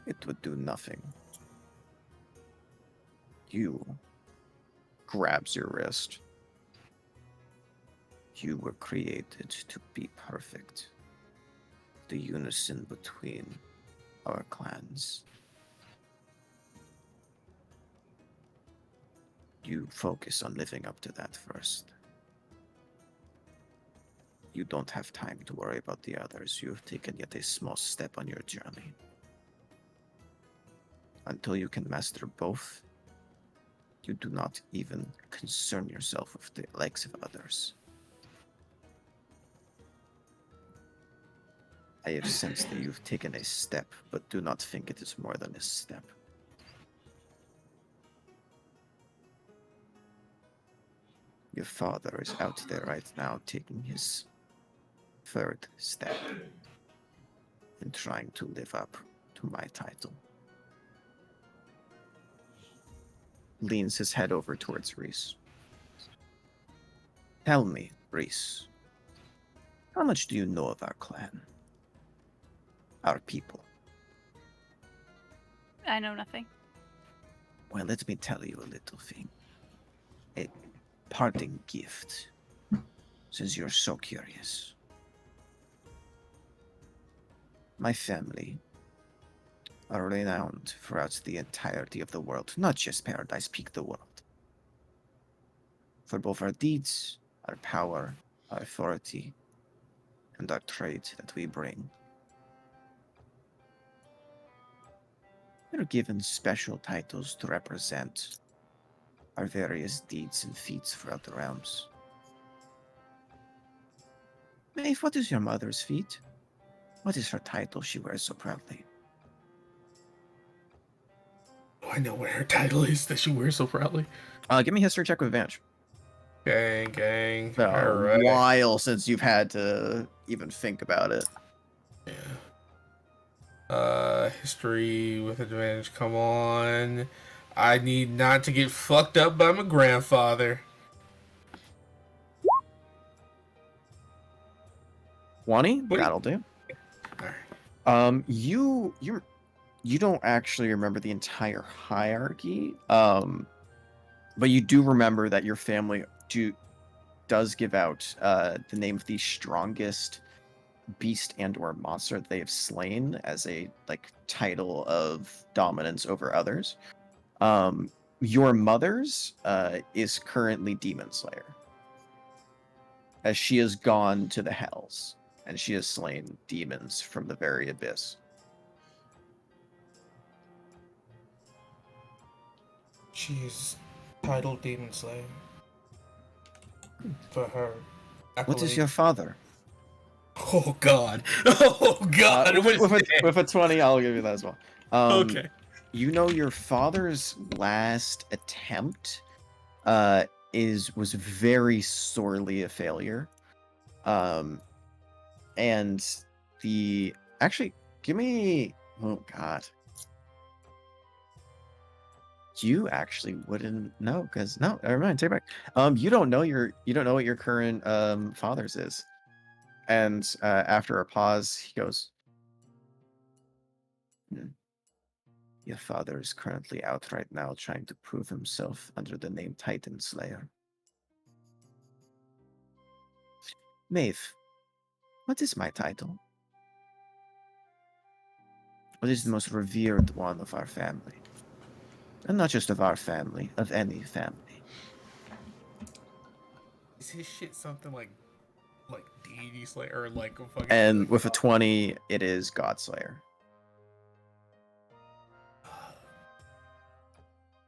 It would do nothing. You grabs your wrist. You were created to be perfect. The unison between our clans. You focus on living up to that first. You don't have time to worry about the others. You have taken yet a small step on your journey. Until you can master both, you do not even concern yourself with the likes of others. I have sensed that you've taken a step, but do not think it is more than a step. Your father is out there right now taking his third step in trying to live up to my title. Leans his head over towards Reese. Tell me, Reese, how much do you know of our clan? Our people? I know nothing. Well, let me tell you a little thing. A parting gift, since you're so curious. My family are renowned throughout the entirety of the world, not just Paradise Peak, the world. For both our deeds, our power, our authority, and our trade that we bring. We're given special titles to represent our various deeds and feats throughout the realms. Maeve, what is your mother's feat? What is her title she wears so proudly? Oh, I know what her title is that she wears so proudly. Give me a history check with advantage. Gang. A Alright. while since you've had to even think about it. Yeah. History with advantage. Come on. I need not to get fucked up by my grandfather. 20? What do you- That'll do. Alright. You don't actually remember the entire hierarchy, but you do remember that your family does give out the name of the strongest beast and or monster that they have slain as a title of dominance over others. Your mother's is currently Demon Slayer, as she has gone to the hells and she has slain demons from the very abyss. She is titled Demon Slayer. For her. What is your father? Oh God! Oh God! With a 20, I'll give you that as well. Okay. You know, your father's last attempt was very sorely a failure. And actually, give me, oh God. You actually wouldn't know, because no, never mind, take it back. You don't know what your current father's is. And after a pause, he goes, Your father is currently out right now trying to prove himself under the name Titan Slayer. Maeve, what is my title? What is the most revered one of our family? And not just of our family, of any family. Is his shit something like Deity Slayer or like a fucking? And with a 20, it is Godslayer.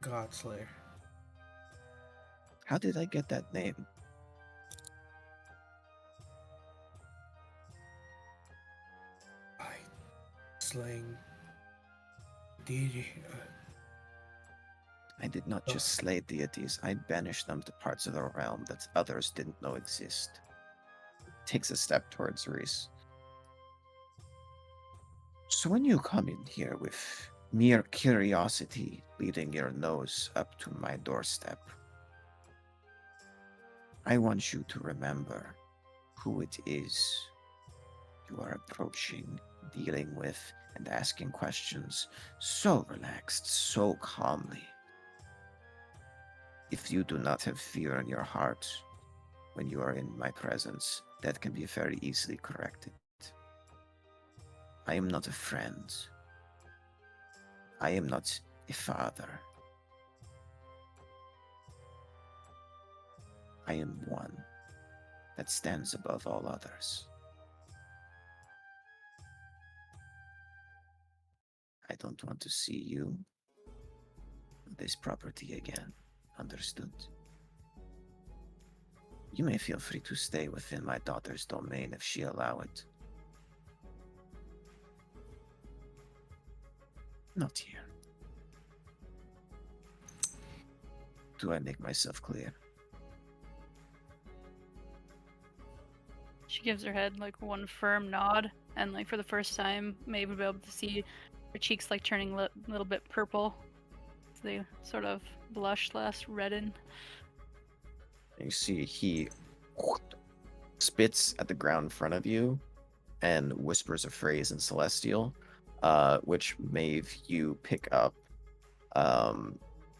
God Slayer. How did I get that name? By slaying deity. I did not just slay deities, I banished them to parts of the realm that others didn't know exist. Takes a step towards Reese. So when you come in here with mere curiosity leading your nose up to my doorstep, I want you to remember who it is you are approaching, dealing with, and asking questions so relaxed, so calmly. If you do not have fear in your heart when you are in my presence, that can be very easily corrected. I am not a friend. I am not a father. I am one that stands above all others. I don't want to see you on this property again. Understood? You may feel free to stay within my daughter's domain if she allow it. Not here. Do I make myself clear? She gives her head like one firm nod, and like for the first time, Maeve will be able to see her cheeks like turning a little bit purple. So they sort of blush / redden. You see he spits at the ground in front of you and whispers a phrase in Celestial, which Maeve you pick up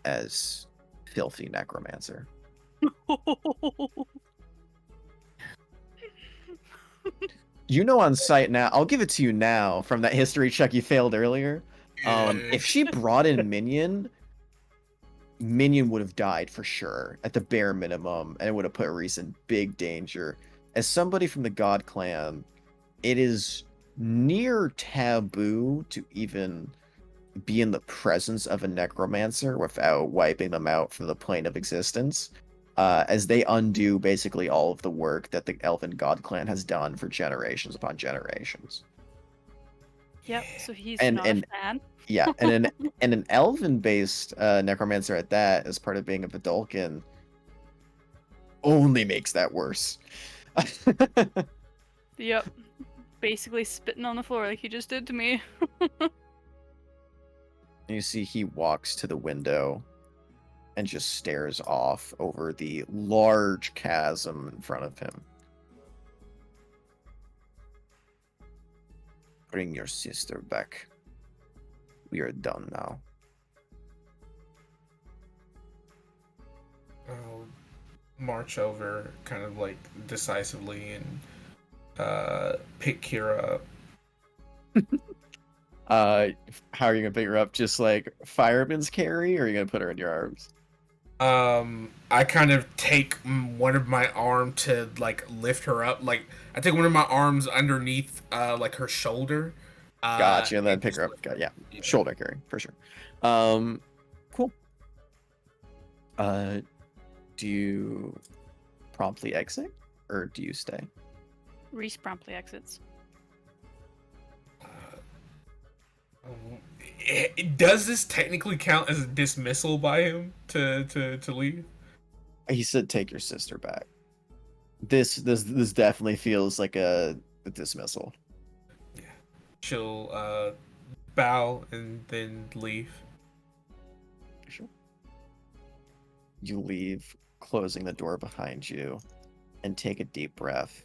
as filthy necromancer. You know on sight now, I'll give it to you now from that history check you failed earlier. If she brought in Minion would have died for sure, at the bare minimum, and it would have put Reese in big danger. As somebody from the God Clan, it is near taboo to even be in the presence of a necromancer without wiping them out from the plane of existence, as they undo basically all of the work that the Elven God Clan has done for generations upon generations. Yep, so he's And- not and- a fan. Yeah, and an elven-based necromancer at that, as part of being a Vidalcan, only makes that worse. Yep. Basically spitting on the floor like he just did to me. You see he walks to the window and just stares off over the large chasm in front of him. Bring your sister back. We are done now. I'll march over kind of like decisively and pick Kira up. How are you gonna pick her up? Just like fireman's carry, or are you gonna put her in your arms? I kind of take one of my arm to like lift her up. Like I take one of my arms underneath like her shoulder. Gotcha, and then pick just her up. lift Yeah, Yeah. shoulder carry for sure. Cool. Do you promptly exit, or do you stay? Reese promptly exits. Does this technically count as a dismissal by him to leave? He said, "Take your sister back." This definitely feels like a dismissal. Yeah. She'll bow and then leave. Sure. You leave, closing the door behind you, and take a deep breath.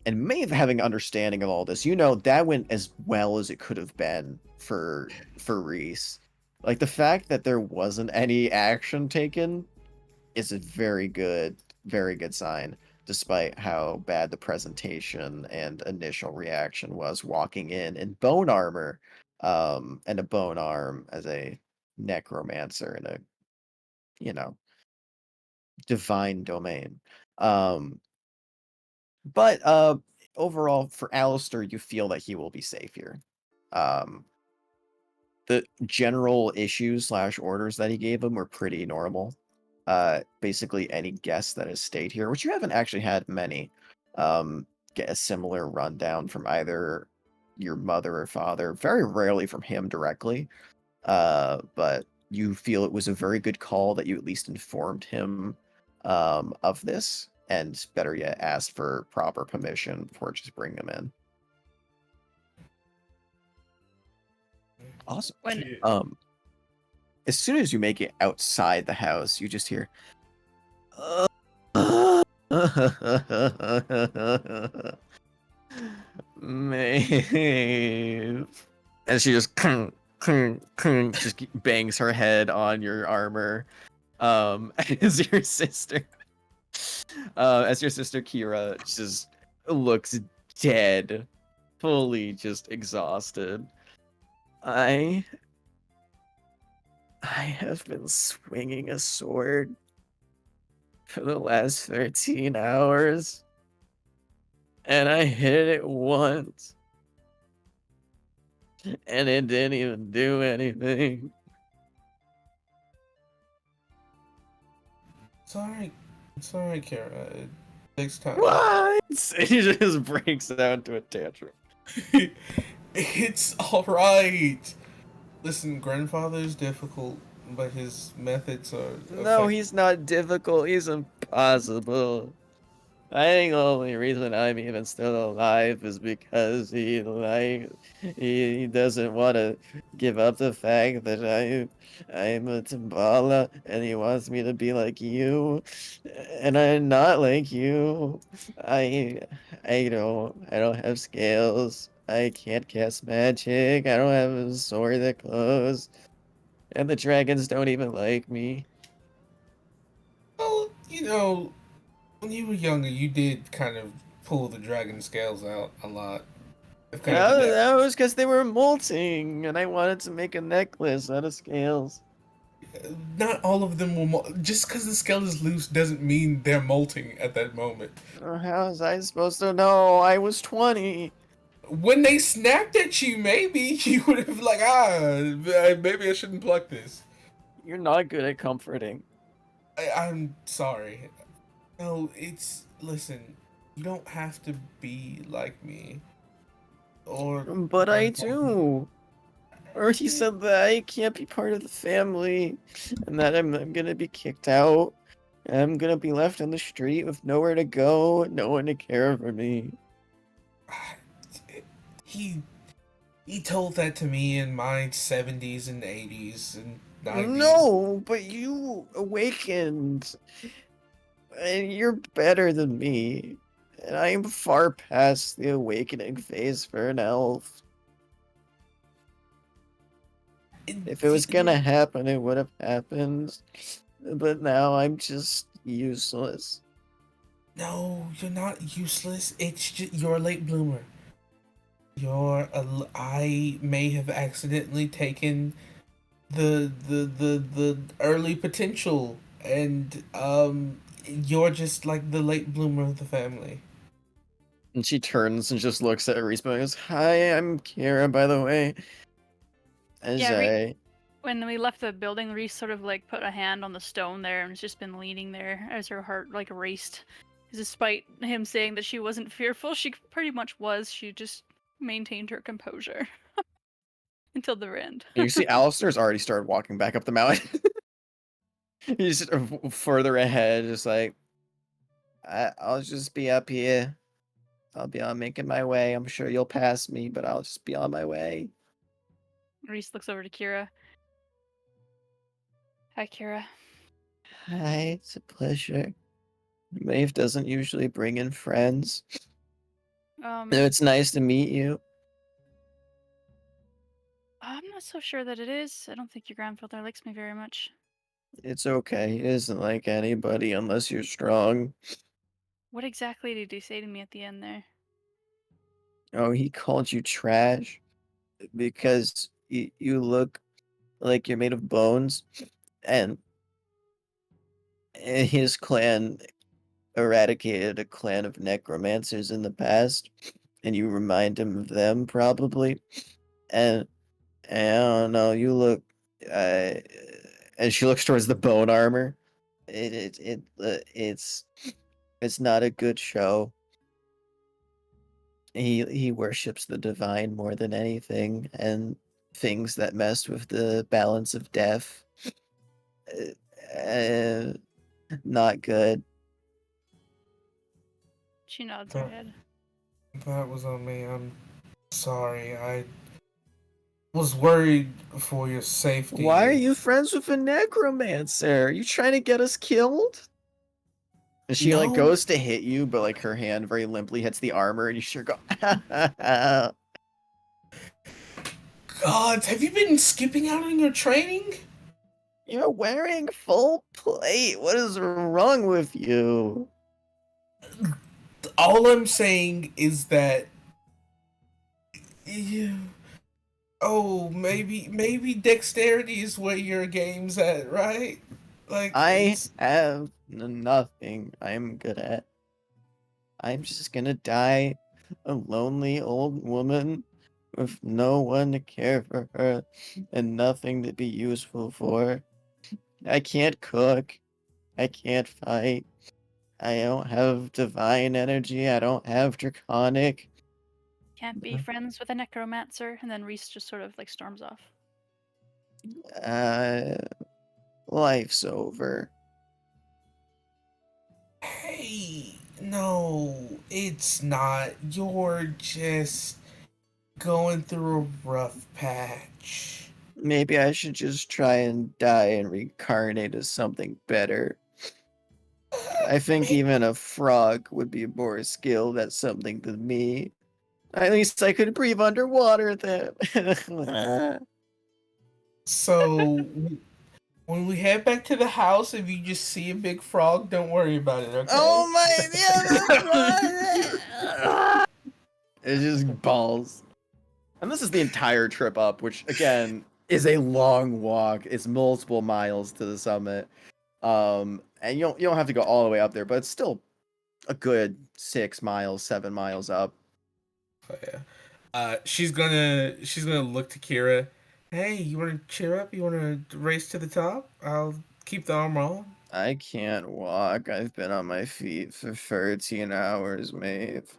And Maeve having understanding of all this, you know that went as well as it could have been for Reese. Like the fact that there wasn't any action taken is a very good sign, despite how bad the presentation and initial reaction was walking in bone armor, and a bone arm as a necromancer in a, you know, divine domain. But overall, for Alistair, you feel that he will be safe here. The general issues / orders that he gave him were pretty normal. basically any guest that has stayed here, which you haven't actually had many, get a similar rundown from either your mother or father. Very rarely from him directly, but you feel it was a very good call that you at least informed him of this, and better yet, asked for proper permission before just bringing him in. Awesome. When As soon as you make it outside the house, you just hear, Maeve. And she just just bangs her head on your armor. As your sister Kira just looks dead, fully just exhausted. I have been swinging a sword for the last 13 hours, and I hit it once, and it didn't even do anything. It's alright, Kara. It takes time. What? He just breaks out into a tantrum. It's alright. Listen, grandfather is difficult, but his methods are. No, he's not difficult. He's impossible. I think the only reason I'm even still alive is because he doesn't want to give up the fact that I'm a Tambala, and he wants me to be like you, and I'm not like you. I don't have scales. I can't cast magic. I don't have a sword that glows, and the dragons don't even like me. Well, when you were younger, you did kind of pull the dragon scales out a lot. Kind of That was because they were molting, and I wanted to make a necklace out of scales. Not all of them will. Just because the scale is loose doesn't mean they're molting at that moment. How was I supposed to know? I was 20. When they snapped at you, maybe you would have like, maybe I shouldn't pluck this. You're not good at comforting. I'm sorry. No, listen. You don't have to be like me. But I do. Or he said that I can't be part of the family, and that I'm gonna be kicked out. And I'm gonna be left on the street with nowhere to go, no one to care for me. He told that to me in my 70s and 80s and 90s. No, but you awakened. And you're better than me. And I'm far past the awakening phase for an elf. If it was gonna happen, it would have happened. But now I'm just useless. No, you're not useless. It's just you're a late bloomer. I may have accidentally taken the early potential, and you're just like the late bloomer of the family. And she turns and just looks at Reese and goes, "Hi, I'm Kira, by the way." When we left the building, Reese sort of like put a hand on the stone there and has just been leaning there as her heart like raced. Despite him saying that she wasn't fearful, she pretty much was. She just maintained her composure until the end. And you see Alistair's already started walking back up the mountain. He's further ahead, just like, I'll just be up here. I'll be on making my way. I'm sure you'll pass me, but I'll just be on my way. Reese looks over to Kira. Hi, Kira. Hi, it's a pleasure. Maeve doesn't usually bring in friends. It's nice to meet you. I'm not so sure that it is. I don't think your grandfather likes me very much. It's okay. He isn't like anybody unless you're strong. What exactly did he say to me at the end there? Oh, he called you trash because you look like you're made of bones, and his clan eradicated a clan of necromancers in the past, and you remind him of them probably. And I don't know, you look. And she looks towards the bone armor. it's not a good show. He worships the divine more than anything, and things that mess with the balance of death. Uh, not good. She nods her head. That was on me. I'm sorry. I was worried for your safety. Why are you friends with a necromancer? Are you trying to get us killed? And she like No. goes to hit you, but like her hand very limply hits the armor, and you sure go. God, have you been skipping out on your training? You're wearing full plate. What is wrong with you? All I'm saying is that you. Oh, maybe dexterity is where your game's at, right? Like I have nothing I'm good at. I'm just gonna die a lonely old woman with no one to care for her and nothing to be useful for. I can't cook. I can't fight. I don't have divine energy. I don't have draconic. Can't be friends with a necromancer, and then Reese just sort of like storms off. Uh, life's over. Hey, no, it's not. You're just going through a rough patch. Maybe I should just try and die and reincarnate as something better. I think even a frog would be more skilled at something than me. At least I could breathe underwater then. So when we head back to the house, if you just see a big frog, don't worry about it, okay? Oh my, yeah, it's just balls. And this is the entire trip up, which again is a long walk. It's multiple miles to the summit. And you don't have to go all the way up there, but it's still a good 6 miles, 7 miles up. Oh, yeah. She's gonna look to Kira. Hey, you wanna cheer up? You wanna race to the top? I'll keep the armor on. I can't walk. I've been on my feet for 13 hours, Maeve.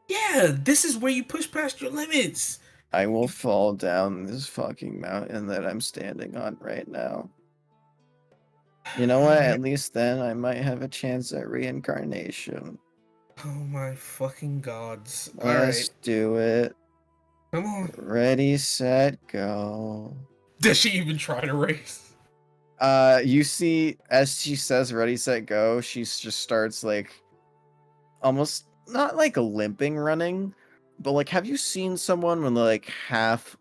Yeah, this is where you push past your limits. I will fall down this fucking mountain that I'm standing on right now. You know what? At least then I might have a chance at reincarnation. Oh my fucking gods. Let's Alright, do it. come on. Ready, set, go. Does she even try to race? You see, as she says ready, set, go, she just starts like almost not like limping running, but like have you seen someone when they're like half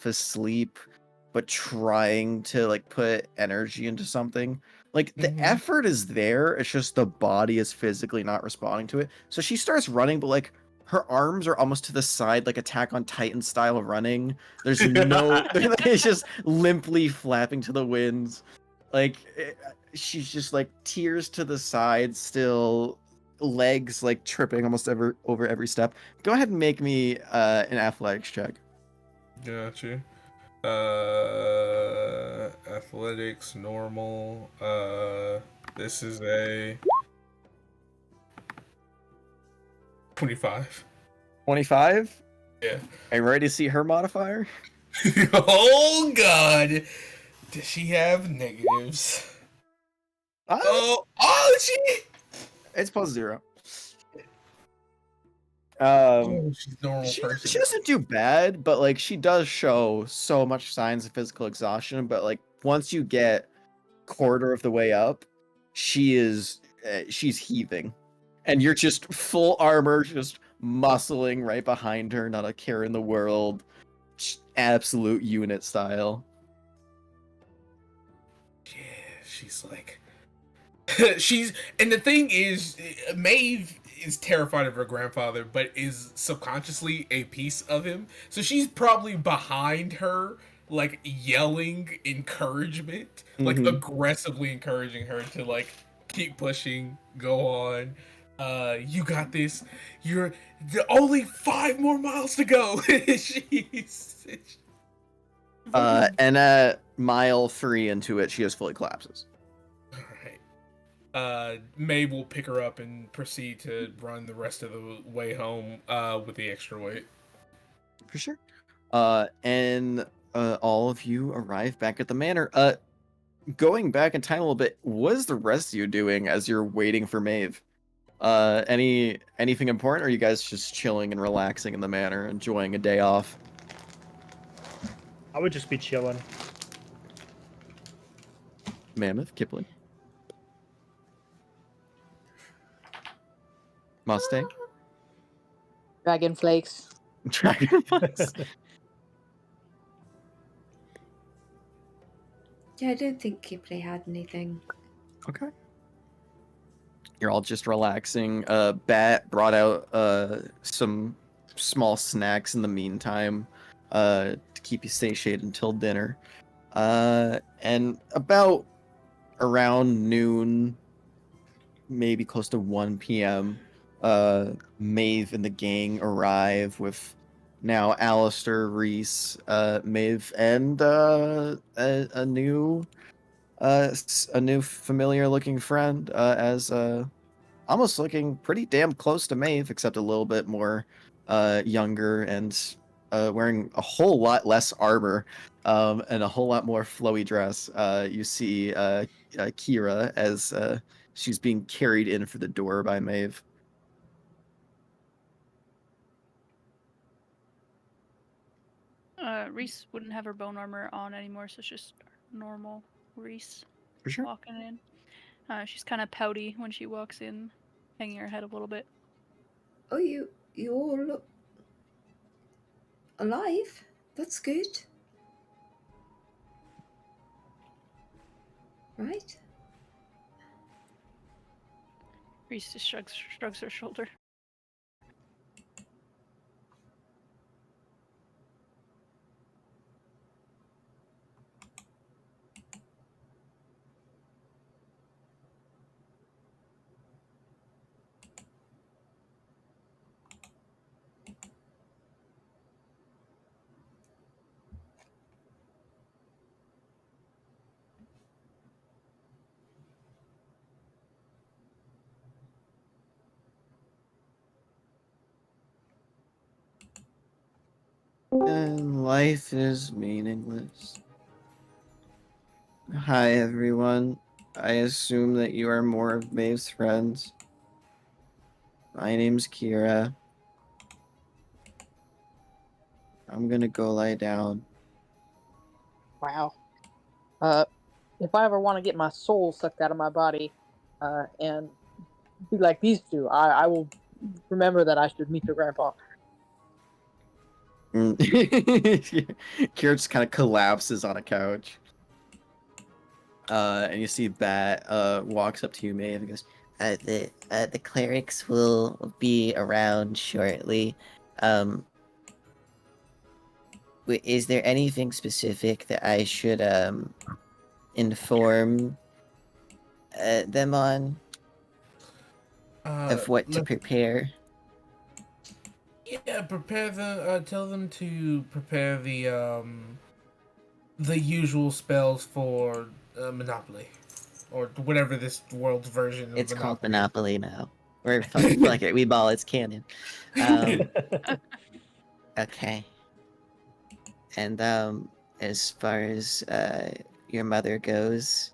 asleep but trying to like put energy into something? Like the effort is there, it's just the body is physically not responding to it. So she starts running, but like her arms are almost to the side, like Attack on Titan style running. There's no, it's just limply flapping to the winds. Like she's just like tears to the side, still legs like tripping almost over every step. Go ahead and make me an athletics check. Gotcha. Athletics, normal. This is a 25. 25? Yeah. Are you ready to see her modifier? Oh god! Does she have negatives? Oh, she. It's +0. She's a normal person. She doesn't do bad, but like she does show so much signs of physical exhaustion. But like once you get quarter of the way up, she's heaving, and you're just full armor, just muscling right behind her, not a care in the world, absolute unit style. Yeah, she's like, and the thing is, Maeve is terrified of her grandfather, but is subconsciously a piece of him. So she's probably behind her, like yelling encouragement, like aggressively encouraging her to like keep pushing, go on. You got this. You're only 5 more miles to go. she's And mile 3 into it, she just fully collapses. All right. May will pick her up and proceed to run the rest of the way home with the extra weight. For sure. And all of you arrive back at the manor. Going back in time a little bit, what is the rest of you doing as you're waiting for Maeve? Anything important, or are you guys just chilling and relaxing in the manor, enjoying a day off? I would just be chilling. Mammoth, Kipling, Mustang, Dragon flakes. Dragonflies. Yeah, I don't think Kipling had anything. Okay. You're all just relaxing. Bat brought out some small snacks in the meantime to keep you satiated until dinner. And about around noon, maybe close to 1 p.m., Maeve and the gang arrive with now Alistair, Reese, Maeve, and a new familiar looking friend as almost looking pretty damn close to Maeve, except a little bit more younger and wearing a whole lot less armor and a whole lot more flowy dress. You see Kira as she's being carried in for the door by Maeve. Reese wouldn't have her bone armor on anymore, so it's just normal Reese For sure. walking in. She's kind of pouty when she walks in, hanging her head a little bit. Oh, you all look alive. That's good. Right? Reese just shrugs her shoulder. And life is meaningless. Hi, everyone. I assume that you are more of Maeve's friends. My name's Kira. I'm gonna go lie down. Wow. If I ever want to get my soul sucked out of my body, and be like these two, I will remember that I should meet your grandpa. Kira just kind of collapses on a couch. And you see Bat walks up to you, Maeve, and goes, the clerics will be around shortly. Is there anything specific that I should inform them on of what to prepare? Yeah, prepare the. Tell them to prepare the usual spells for Monopoly, or whatever this world's version of It's called Monopoly. Monopoly now. We're fuck it. We ball. It's canon. Okay. And as far as your mother goes,